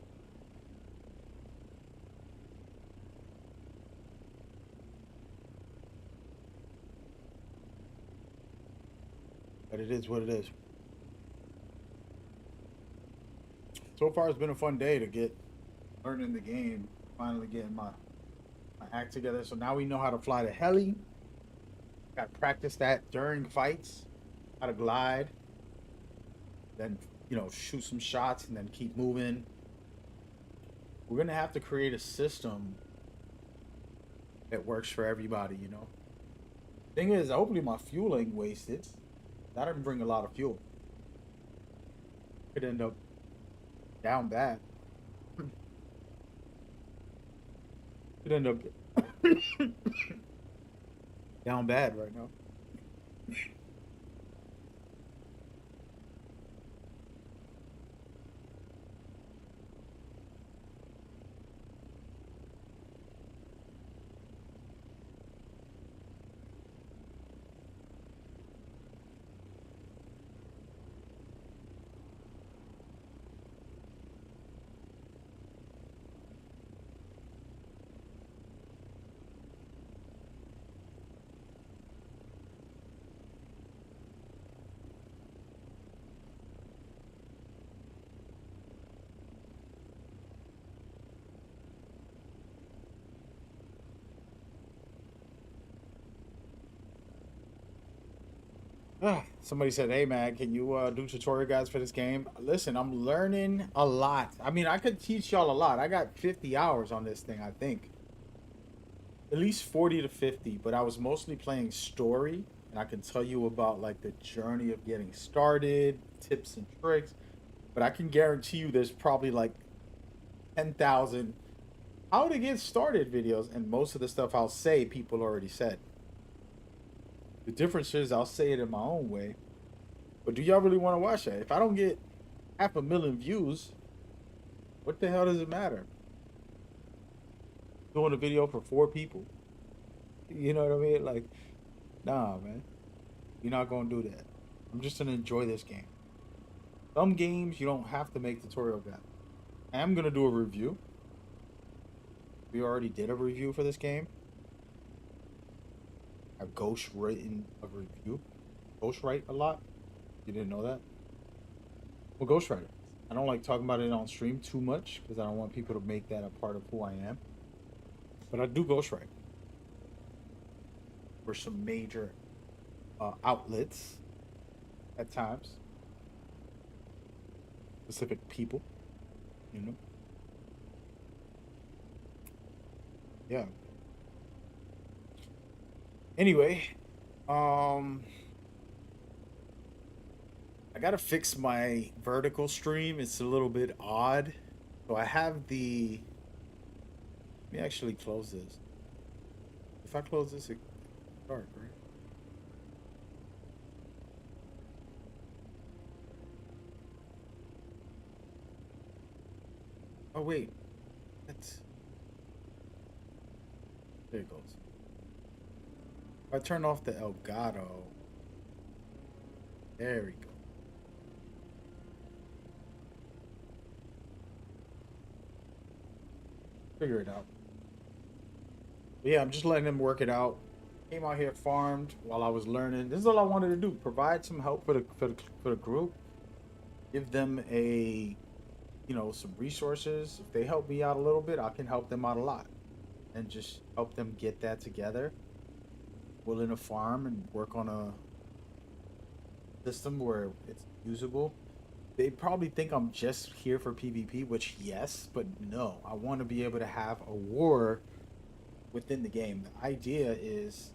But it is what it is. So far, it's been a fun day to get learning the game, finally getting my act together. So now we know how to fly the heli. Got to practice that during fights, how to glide, then shoot some shots and then keep moving. We're gonna have to create a system that works for everybody. Thing is, hopefully my fuel ain't wasted. That didn't bring a lot of fuel. Could end up down bad. Could end up down bad right now. Somebody said, "Hey man, can you do tutorial guides for this game?" Listen, I'm learning a lot. I mean, I could teach y'all a lot. I got 50 hours on this thing, I think. At least 40 to 50, but I was mostly playing story, and I can tell you about like the journey of getting started, tips and tricks. But I can guarantee you there's probably like 10,000 how to get started videos, and most of the stuff I'll say people already said. The difference is I'll say it in my own way. But do y'all really want to watch that? If I don't get 500,000 views, what the hell does it matter? Doing a video for 4 people. You know what I mean? Like, nah, man. You're not going to do that. I'm just going to enjoy this game. Some games, you don't have to make tutorial guides. I am going to do a review. We already did a review for this game. I've ghostwritten a review. Ghostwrite a lot. You didn't know that? Well, ghostwriter. I don't like talking about it on stream too much because I don't want people to make that a part of who I am. But I do ghostwrite for some major outlets at times. Specific people, you know. Yeah. Anyway, I gotta fix my vertical stream. It's a little bit odd. So I have the. Let me actually close this. If I close this, it's dark, right? Oh wait, that's. There it goes. If I turn off the Elgato. There we go. Figure it out. But yeah, I'm just letting them work it out. Came out here, farmed while I was learning. This is all I wanted to do. Provide some help for the group. Give them a, you know, some resources. If they help me out a little bit, I can help them out a lot. And just help them get that together. Willing to farm and work on a system where it's usable. They probably think I'm just here for PvP, which yes, but no. I want to be able to have a war within the game. The idea is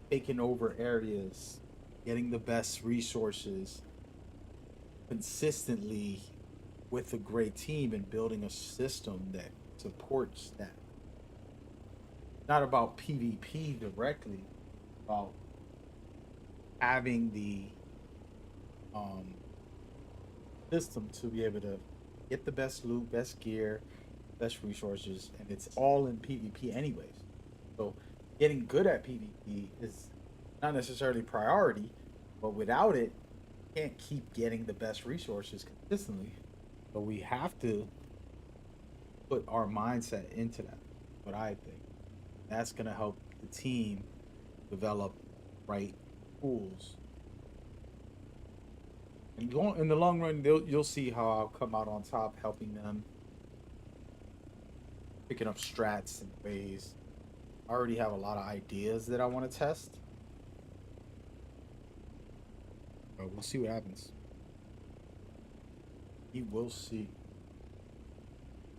taking over areas, getting the best resources consistently with a great team and building a system that supports that. Not about PvP directly, about having the system to be able to get the best loot, best gear, best resources, and it's all in PvP anyways. So getting good at PvP is not necessarily priority, but without it, you can't keep getting the best resources consistently. So we have to put our mindset into that. What I think. That's gonna help the team develop right tools. And in the long run, you'll see how I'll come out on top, helping them, picking up strats and ways. I already have a lot of ideas that I want to test. But we'll see what happens. We will see.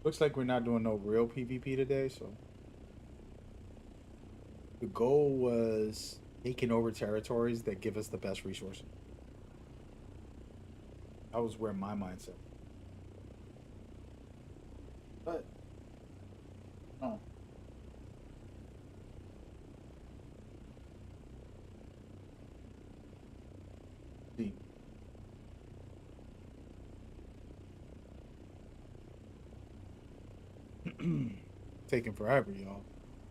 Looks like we're not doing no real PvP today, so. The goal was taking over territories that give us the best resources. That was where my mindset. But oh. See. Taking forever, y'all.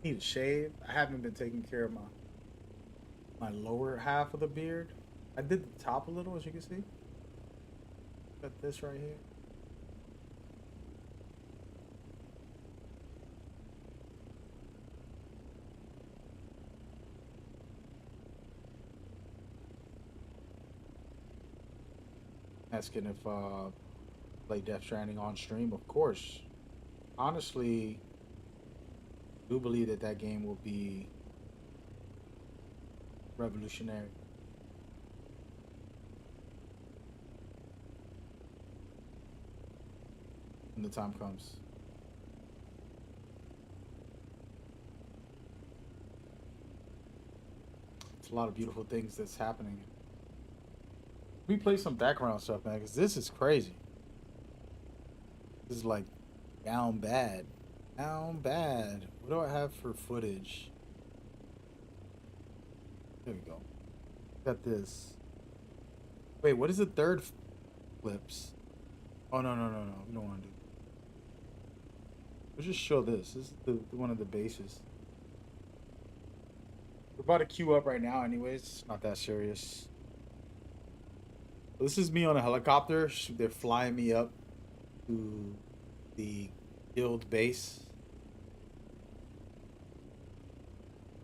Need a shave. I haven't been taking care of my lower half of the beard. I did the top a little, as you can see. Got this right here. Asking if play Death Stranding on stream, of course. Honestly, I do believe that game will be revolutionary. when the time comes. It's a lot of beautiful things that's happening. We play some background stuff, man, because this is crazy. This is like down bad. Down bad. What do I have for footage? There we go. Got this. Wait, what is the third clips? Oh, no. We don't want to do. We'll just show this. This is one of the bases. We're about to queue up right now anyways. It's not that serious. This is me on a helicopter. They're flying me up to the guild base.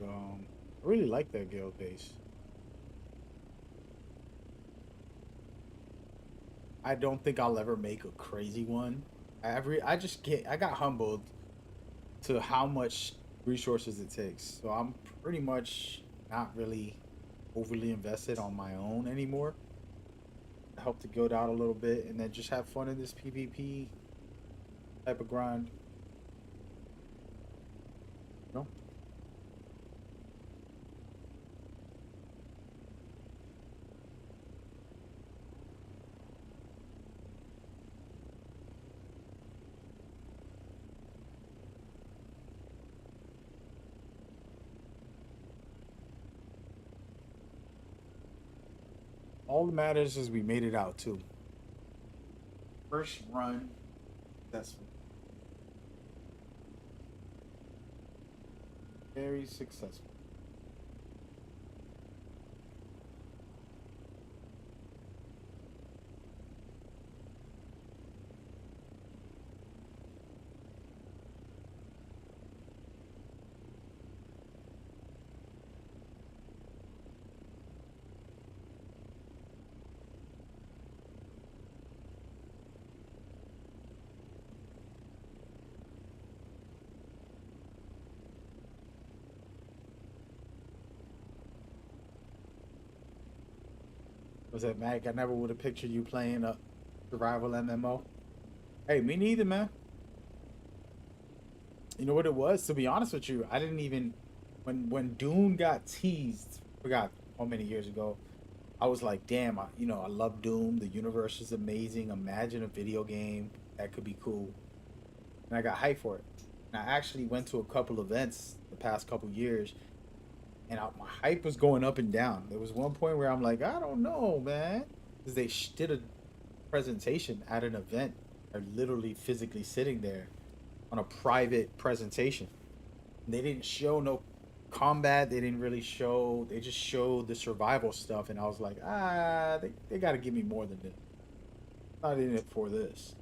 I really like that guild base. I don't think I'll ever make a crazy one. I got humbled to how much resources it takes. So I'm pretty much not really overly invested on my own anymore. I help the guild out a little bit and then just have fun in this PvP type of grind. No? All that matters is we made it out too. First run, successful. Very successful. Was that Mac? I never would have pictured you playing a survival MMO. Hey, me neither, man. You know what it was? To be honest with you, I didn't even when Dune got teased. Forgot how many years ago. I was like, damn, I love Doom. The universe is amazing. Imagine a video game that could be cool. And I got hyped for it. And I actually went to a couple events the past couple years, and my hype was going up and down. There was one point where I'm like, I don't know, man, because they did a presentation at an event. They're literally physically sitting there on a private presentation. And they didn't show no combat. They didn't really show. They just showed the survival stuff, and I was like, they got to give me more than this. I'm not in it for this.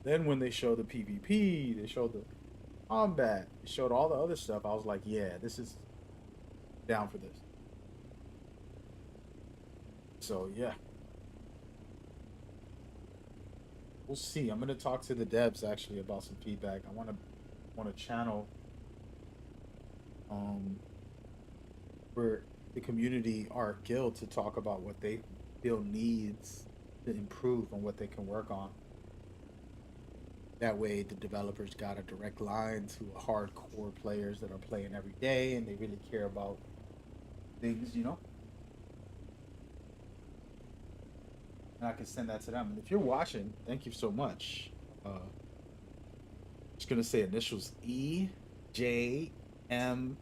Then when they showed the PvP, they showed the combat, they showed all the other stuff. I was like, yeah, this is down for this. So yeah, we'll see. I'm gonna talk to the devs actually about some feedback. I want to channel where the community, our guild, to talk about what they feel needs to improve and what they can work on. That way the developers got a direct line to hardcore players that are playing every day and they really care about things, And I can send that to them. And if you're watching, thank you so much. Just gonna say initials E, J, M,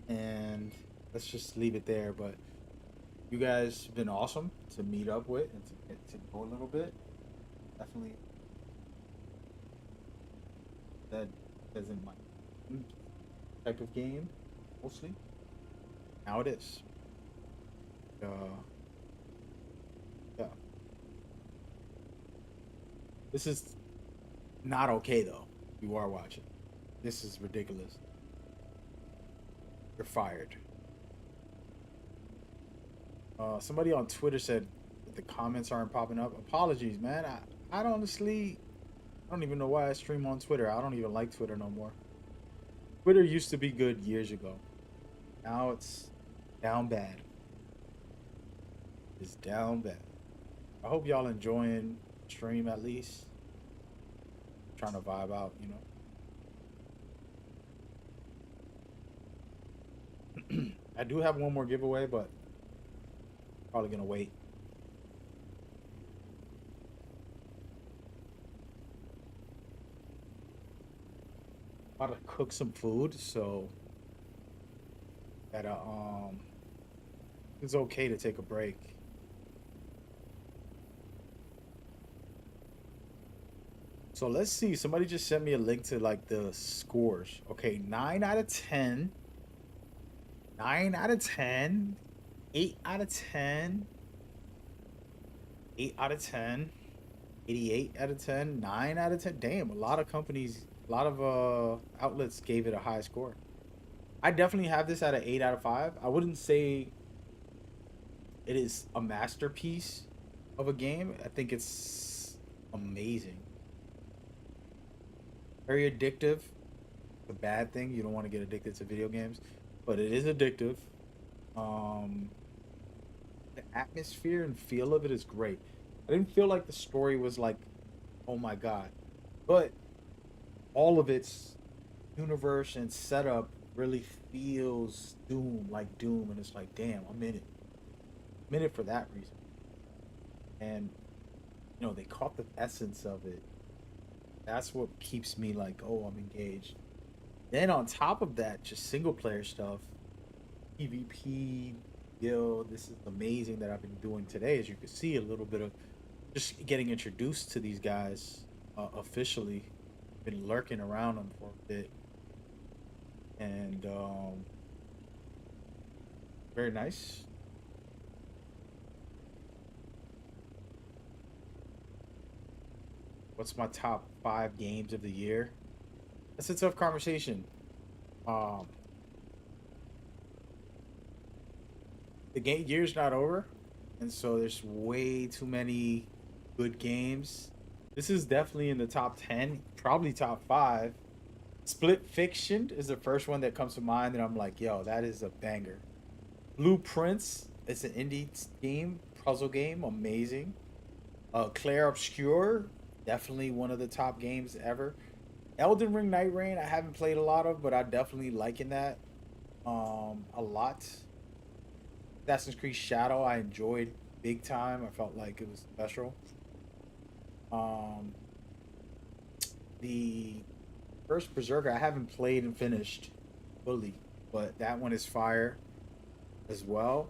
and let's just leave it there. But you guys have been awesome to meet up with and to get to know a little bit. Definitely. That isn't my type of game, mostly. Now it is. Yeah. This is not okay though. You are watching. This is ridiculous. You're fired. Somebody on Twitter said that the comments aren't popping up. Apologies, man. I honestly don't even know why I stream on Twitter. I don't even like Twitter no more. Twitter used to be good years ago. Now it's down bad. It's down bad. I hope y'all enjoying the stream at least. trying to vibe out, I do have one more giveaway, but probably gonna wait. About to cook some food, so that it's okay to take a break. So let's see. Somebody just sent me a link to like the scores. Okay, 9 out of 10. 9 out of 10. 8 out of 10. 8 out of 10. 88 out of 10. 9 out of 10. Damn, a lot of companies, a lot of outlets gave it a high score. I definitely have this at an 8 out of 5. I wouldn't say it is a masterpiece of a game. I think it's amazing. Very addictive. A bad thing. You don't want to get addicted to video games, but it is addictive. The atmosphere and feel of it is great. I didn't feel like the story was like, oh my god, but all of its universe and setup really feels like Doom, and it's like, damn, I'm in it. I'm in it for that reason. And they caught the essence of it. That's what keeps me like, oh, I'm engaged. Then on top of that, just single player stuff, PvP, guild. This is amazing that I've been doing today. As you can see, a little bit of just getting introduced to these guys officially. Been lurking around them for a bit, and very nice. What's my top 5 games of the year? That's a tough conversation. The game year's not over, and so there's way too many good games. This is definitely in the top 10, probably top 5. Split Fiction is the first one that comes to mind, and I'm like, yo, that is a banger. Blueprints, it's an indie game, puzzle game, amazing. Claire Obscure, definitely one of the top games ever. Elden Ring Night Rain, I haven't played a lot of, but I definitely liking that a lot. Assassin's Creed Shadow, I enjoyed big time. I felt like it was special. The first Berserker, I haven't played and finished fully, but that one is fire as well.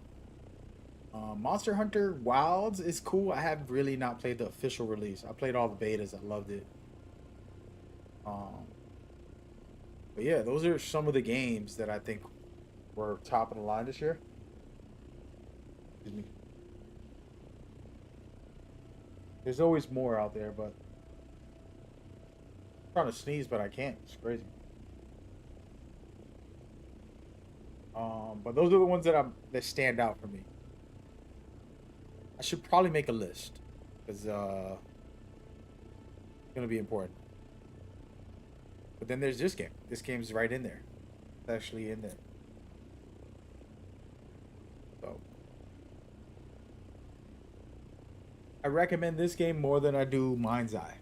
Monster Hunter Wilds is cool. I have really not played the official release. I played all the betas. I loved it. But yeah, those are some of the games that I think were top of the line this year. Excuse me. There's always more out there, but I'm trying to sneeze, but I can't. It's crazy. But those are the ones that stand out for me. I should probably make a list because it's gonna be important. But then there's this game. This game's right in there. It's actually in there. So I recommend this game more than I do Mindseye.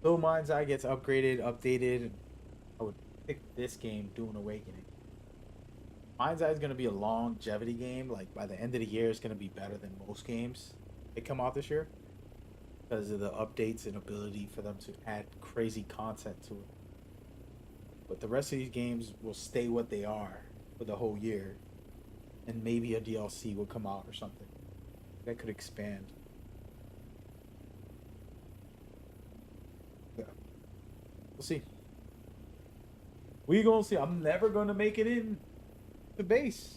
Though Mindseye gets upgraded, updated, I would pick this game, Dune Awakening. Mindseye is going to be a longevity game. Like, by the end of the year, it's going to be better than most games that come out this year because of the updates and ability for them to add crazy content to it. But the rest of these games will stay what they are for the whole year, and maybe a DLC will come out or something that could expand. Yeah. We'll see. We gonna see. I'm never gonna make it in the base.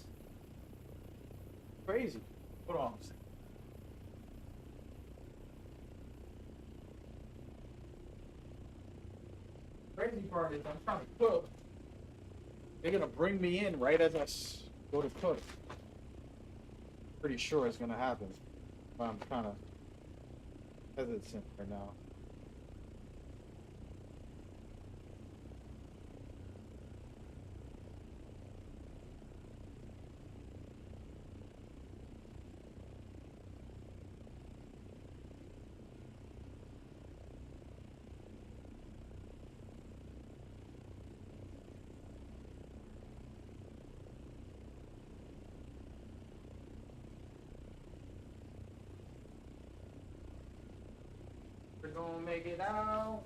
Crazy. Hold on a second. Crazy part is I'm trying to cook. They're gonna bring me in right as I go to cook. Pretty sure it's gonna happen. But I'm kind of hesitant right now. gonna make it out.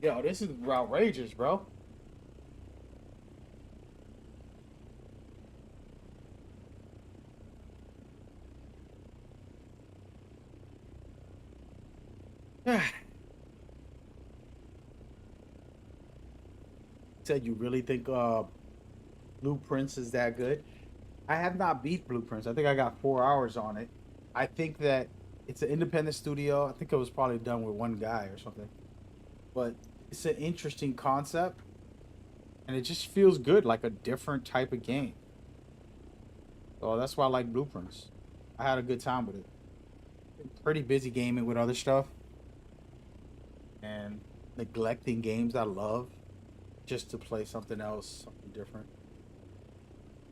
Yo, this is outrageous, bro. Said you really think Blueprints is that good? I have not beat Blueprints. I think I got 4 hours on it. I think that it's an independent studio. I think it was probably done with one guy or something. But it's an interesting concept, and it just feels good, like a different type of game. So that's why I like Blueprints. I had a good time with it. Pretty busy gaming with other stuff, and neglecting games I love just to play something else, something different.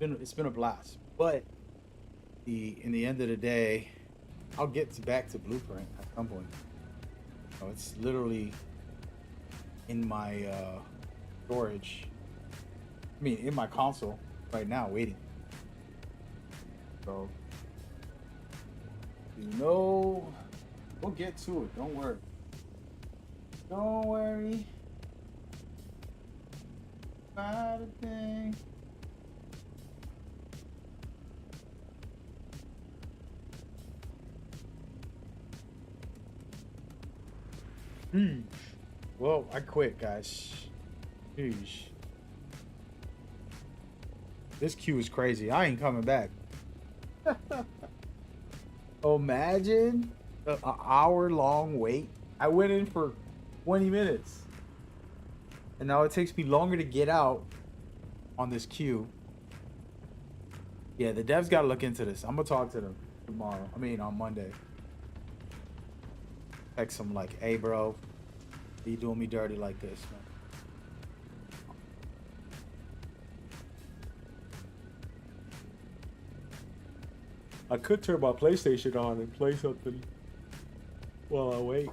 It's been a blast. But in the end of the day, I'll get back to Blueprint at some point. So it's literally in my storage. I mean, in my console right now, waiting. So, you know, we'll get to it. Don't worry. Don't worry about a thing. Well, I quit, guys. Jeez. This queue is crazy. I ain't coming back. Imagine an hour-long wait. I went in for 20 minutes. And now it takes me longer to get out on this queue. Yeah, the devs got to look into this. I'm going to talk to them tomorrow. I mean, on Monday. Text them like, hey, bro, you doing me dirty like this, man? I could turn my PlayStation on and play something while I wait.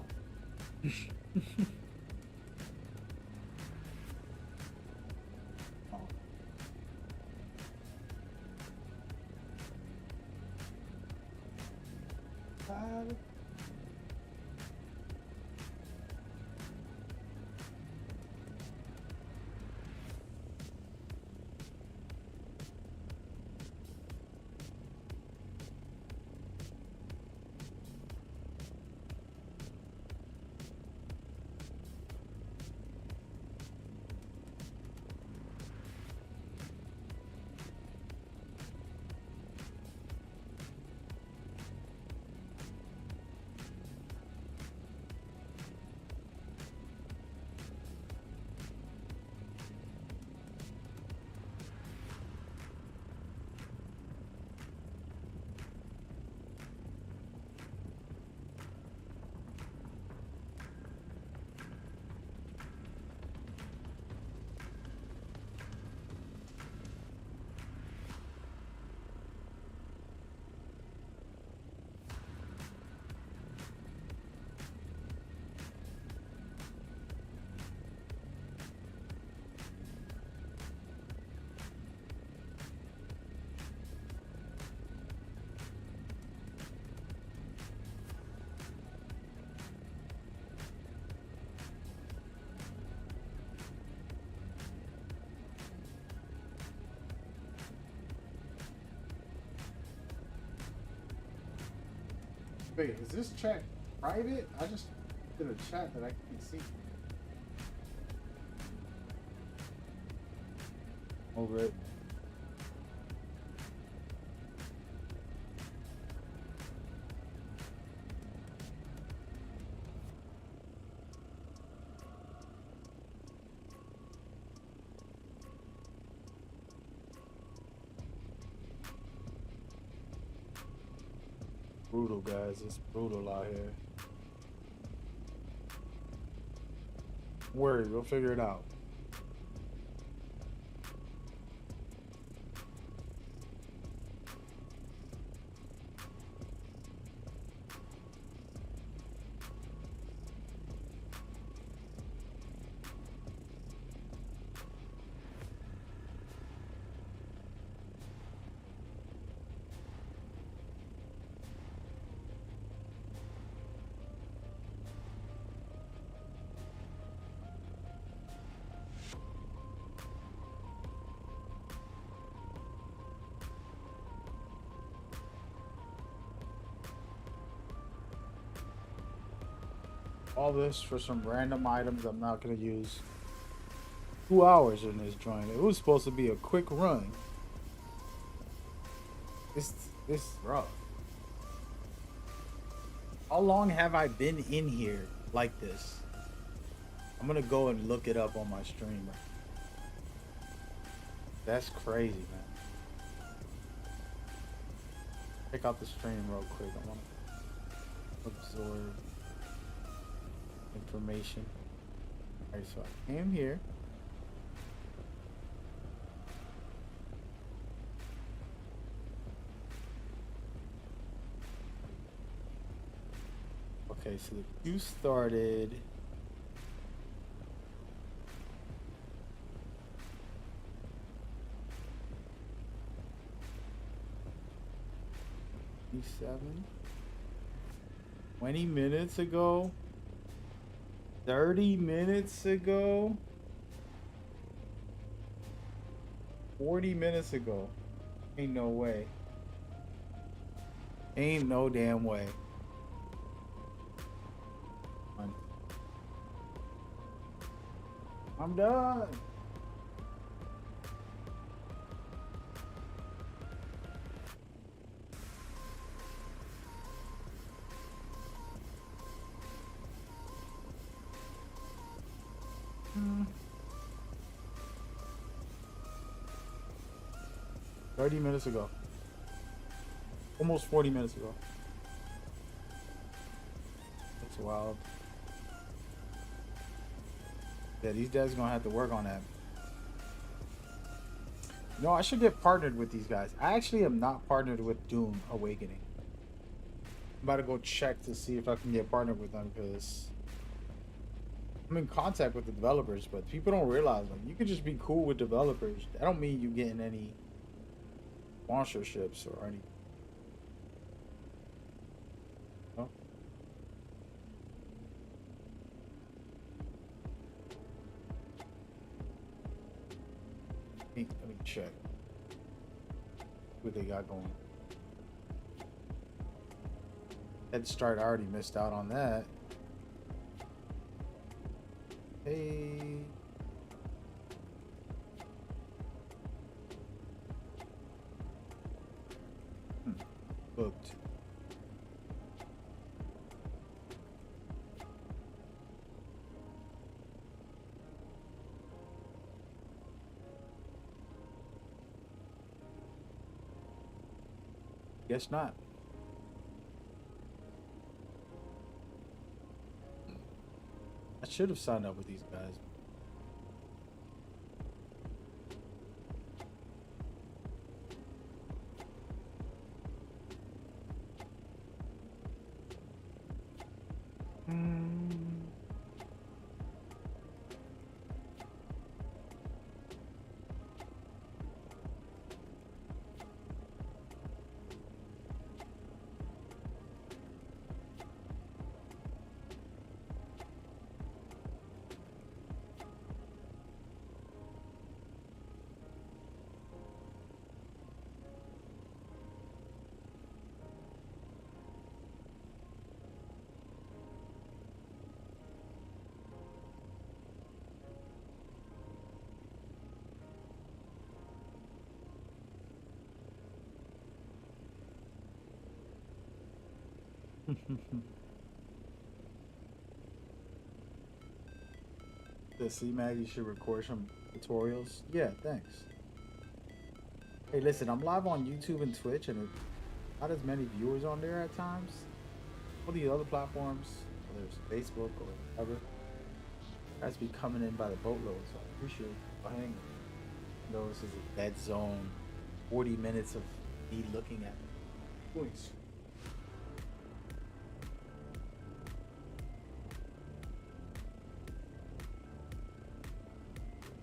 Wait, is this chat private? I just did a chat that I can't see. Over it. Brutal, guys. It's brutal out here. worry, we'll figure it out. All this for some random items I'm not gonna use. 2 hours in this joint. It was supposed to be a quick run. This is rough. How long have I been in here like this? I'm gonna go and look it up on my streamer. That's crazy, man. Check out the stream real quick. I want to absorb information. Alright, so I came here. Okay, so the queue started. $7 20 minutes ago. 30 minutes ago. 40 minutes ago. Ain't no way. Ain't no damn way. I'm done. Hmm. 30 minutes ago. Almost 40 minutes ago. That's wild. Yeah, these guys are gonna have to work on that. No, I should get partnered with these guys. I actually am not partnered with Dune Awakening. I'm about to go check to see if I can get partnered with them because I'm in contact with the developers, but people don't realize like you can just be cool with developers. That don't mean you getting any sponsorships or any. No? Let me check what they got going. Head Start, I already missed out on that. Hey. Booked. Guess not. I should have signed up with these guys. The C-Mag, you should record some tutorials. Yeah, thanks. Hey, listen, I'm live on YouTube and Twitch, and not as many viewers on there at times. All the other platforms, whether it's Facebook or whatever. Guys be coming in by the boatload, so I appreciate you hanging. You know, this is a dead zone. 40 minutes of me looking at it. Please.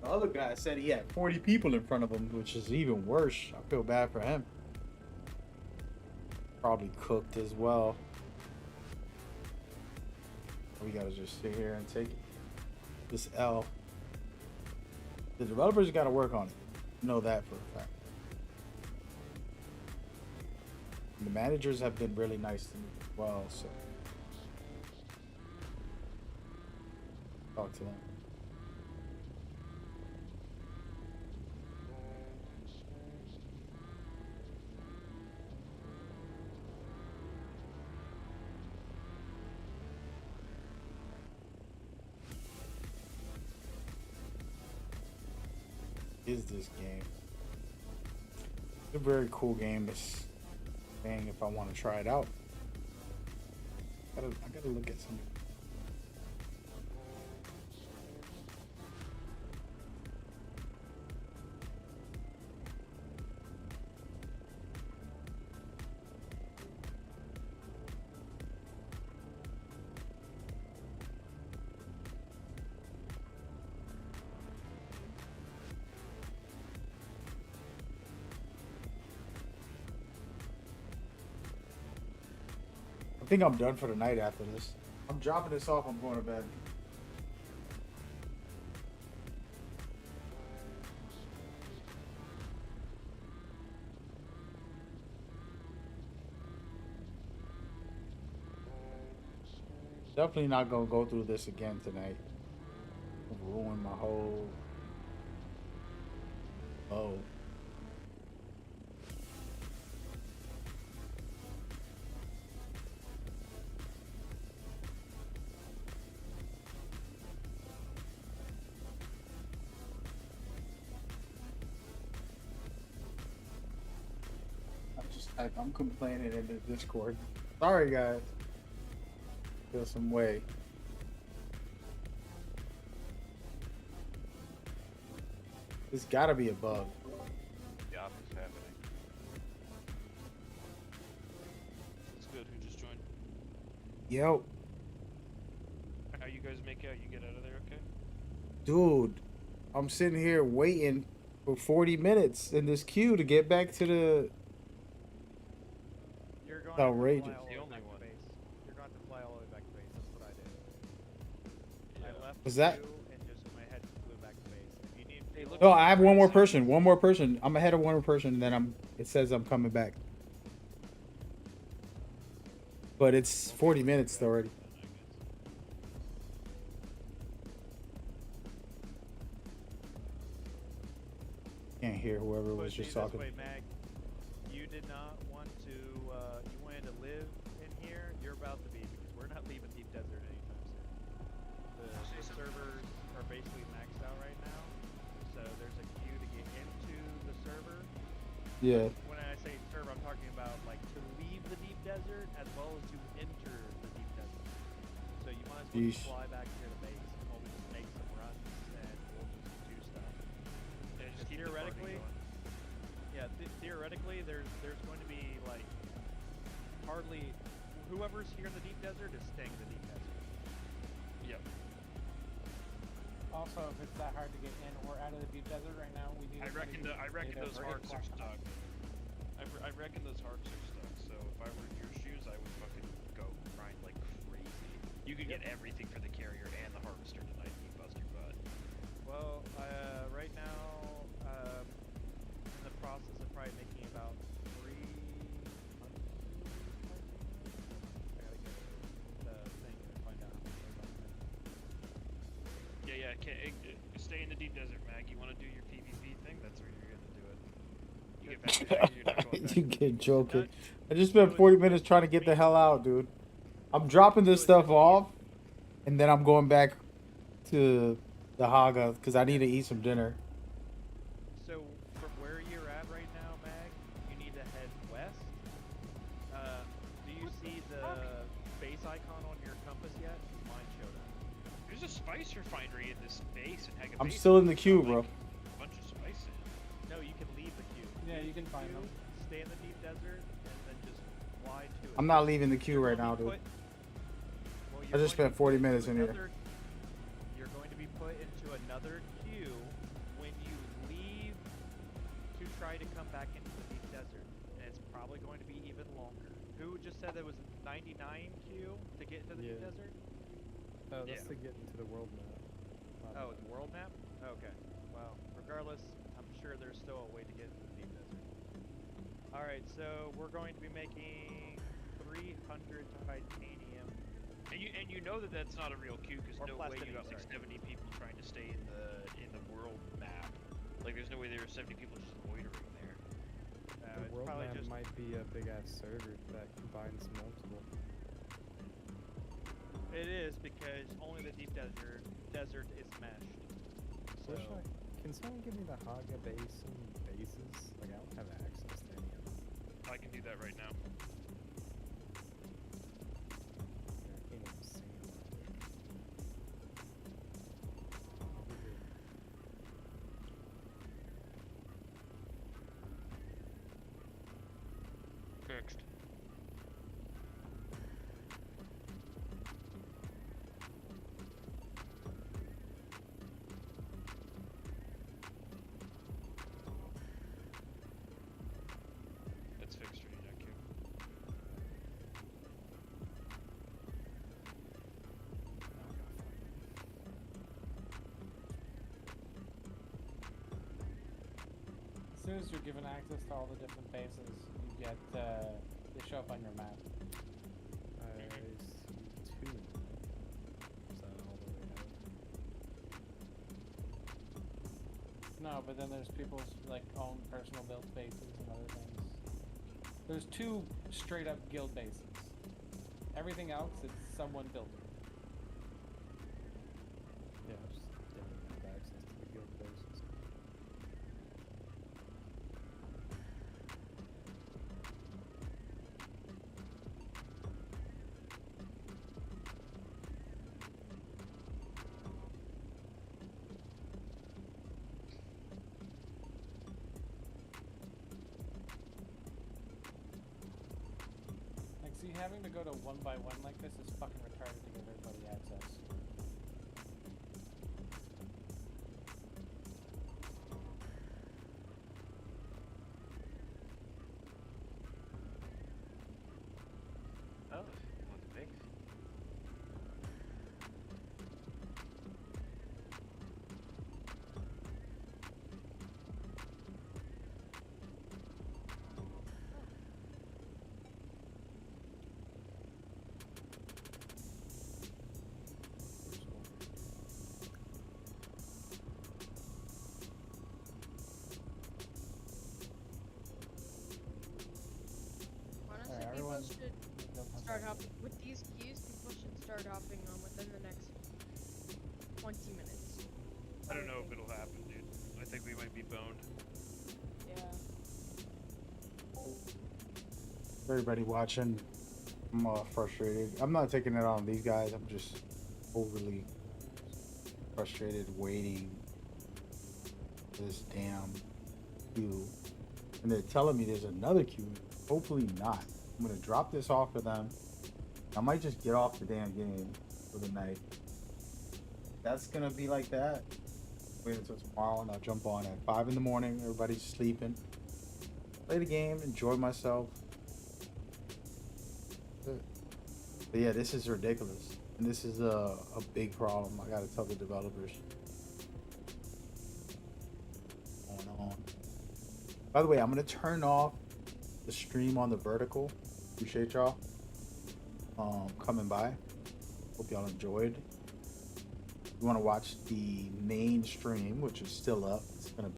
The other guy said he had 40 people in front of him, which is even worse. I feel bad for him. Probably cooked as well. We gotta just sit here and take this L. The developers gotta work on it. Know that for a fact. And the managers have been really nice to me as well, so talk to them. Is this game? It's a very cool game. It's dang if I want to try it out. I gotta look at something. I think I'm done for the night after this. I'm dropping this off. I'm going to bed. Definitely not gonna go through this again tonight. Ruin my whole oh. I'm complaining in the Discord. Sorry, guys. Feel some way. There's gotta be a bug. The op is happening. It's good. Who just joined? Yo, How you guys make out? You get out of there okay? dude, I'm sitting here waiting for 40 minutes in this queue to get back to the. You're going Outrageous. To fly all The the way only back one. to base. You're going to fly all the way back to base. That's what I did. I left Was the that- queue and just in my head flew back to base. If you need Hey, look- No, I have one more person. One more person. I'm ahead of one more person. And then it says I'm coming back. But it's 40 minutes already. Can't hear whoever was Push just me talking. This way, Mag. You did not want to. You wanted to live in here. You're about to be because we're not leaving Deep Desert anytime soon. The servers are basically maxed out right now, so there's a queue to get into the server. Yeah. When I say server, I'm talking about like to leave the Deep Desert as well as to enter the Deep Desert. So you might as well just Yeesh. fly back here to base and we'll just make some runs and we'll just do stuff. Yeah, just keep the party Theoretically, going. yeah, theoretically, there's going to be like hardly whoever's here in the Deep Desert is staying in the Deep Desert. Yep. Also, if it's that hard to get in or out of the Deep Desert right now, we need. I reckon those hearts are stuck. I reckon those hearts are stuck. So if I were in your shoes, I would fucking go grind like crazy. You could get everything for the carrier and the harvester tonight. You bust your butt. Well, right now, in the process of probably making about 300. I gotta get the thing and find out how much I'm gonna Yeah. Stay in the deep desert, Mag. You want to do your PvP thing? That's where you're gonna do it. You get back there, you're not going back. You get joking. I just spent 40 minutes trying to get the hell out, dude. I'm dropping this stuff off, and then I'm going back to the Haga because I need to eat some dinner. So from where you're at right now, Mag, you need to head west. Do you see the base icon on your compass yet? Mine showed up. There's a spice refinery in this base in Haga I'm Base. still in the It's queue, got, bro. like, a bunch of spice in it. No, you can leave the queue. Yeah, you can find Queue, them. Stay in the deep desert and then just fly to it. I'm not leaving the queue You're right gonna now, be dude. put- well, I you're just going spent to be 40 put minutes into in here. another- You're going to be put into another queue when you leave to try to come back into the deep desert, and it's probably going to be even longer. Who just said there was a 99 queue to get into the deep Yeah. desert? Oh, that's Yeah. to get into the world map. Oh, the world map? Okay. Well, regardless, I'm sure there's still a way to get into the deep desert. Alright, so we're going to be making 300 titanium. And you know that that's not a real queue because Or no way you plastidine, got like sorry. 70 people trying to stay in the world map. Like there's no way there were 70 people just loitering there. The It's world probably map just might be a big ass server that combines multiple. It is because only the deep desert is meshed. So Wish can someone give me the Haga Basin bases? Like I don't have access to any of them. I can do that right now. I can't even see them either. Fixed. It's fixed for you, thank you. As soon as you're given access to all the different bases, you get they show up on your map. I see 2. Is that all the way out? No, but then there's people's like own personal built bases and other things. There's 2 straight up guild bases. Everything else, it's someone built it. Yeah, I just didn't have access to the guild bases. Like, see, having to go to 1 by 1 like this is fucking retarded to give everybody access. Oh, what's fixed? Honestly, Alright, people everyone- should They'll come start back. hopping with these queues. People should start hopping on within the next 20 minutes. I don't know if it'll happen, dude. I think we might be boned. Yeah. Everybody watching, I'm frustrated. I'm not taking it on these guys. I'm just overly frustrated waiting for this damn queue. And they're telling me there's another queue. Hopefully not. I'm gonna drop this off for them. I might just get off the damn game for the night. That's gonna be like that. Wait until tomorrow and I'll jump on at 5 in the morning. Everybody's sleeping. Play the game, enjoy myself. But yeah, this is ridiculous. And this is a big problem. I gotta tell the developers. What's going on? By the way, I'm gonna turn off the stream on the vertical. Appreciate y'all coming by. Hope y'all enjoyed. If you want to watch the main stream, which is still up, it's gonna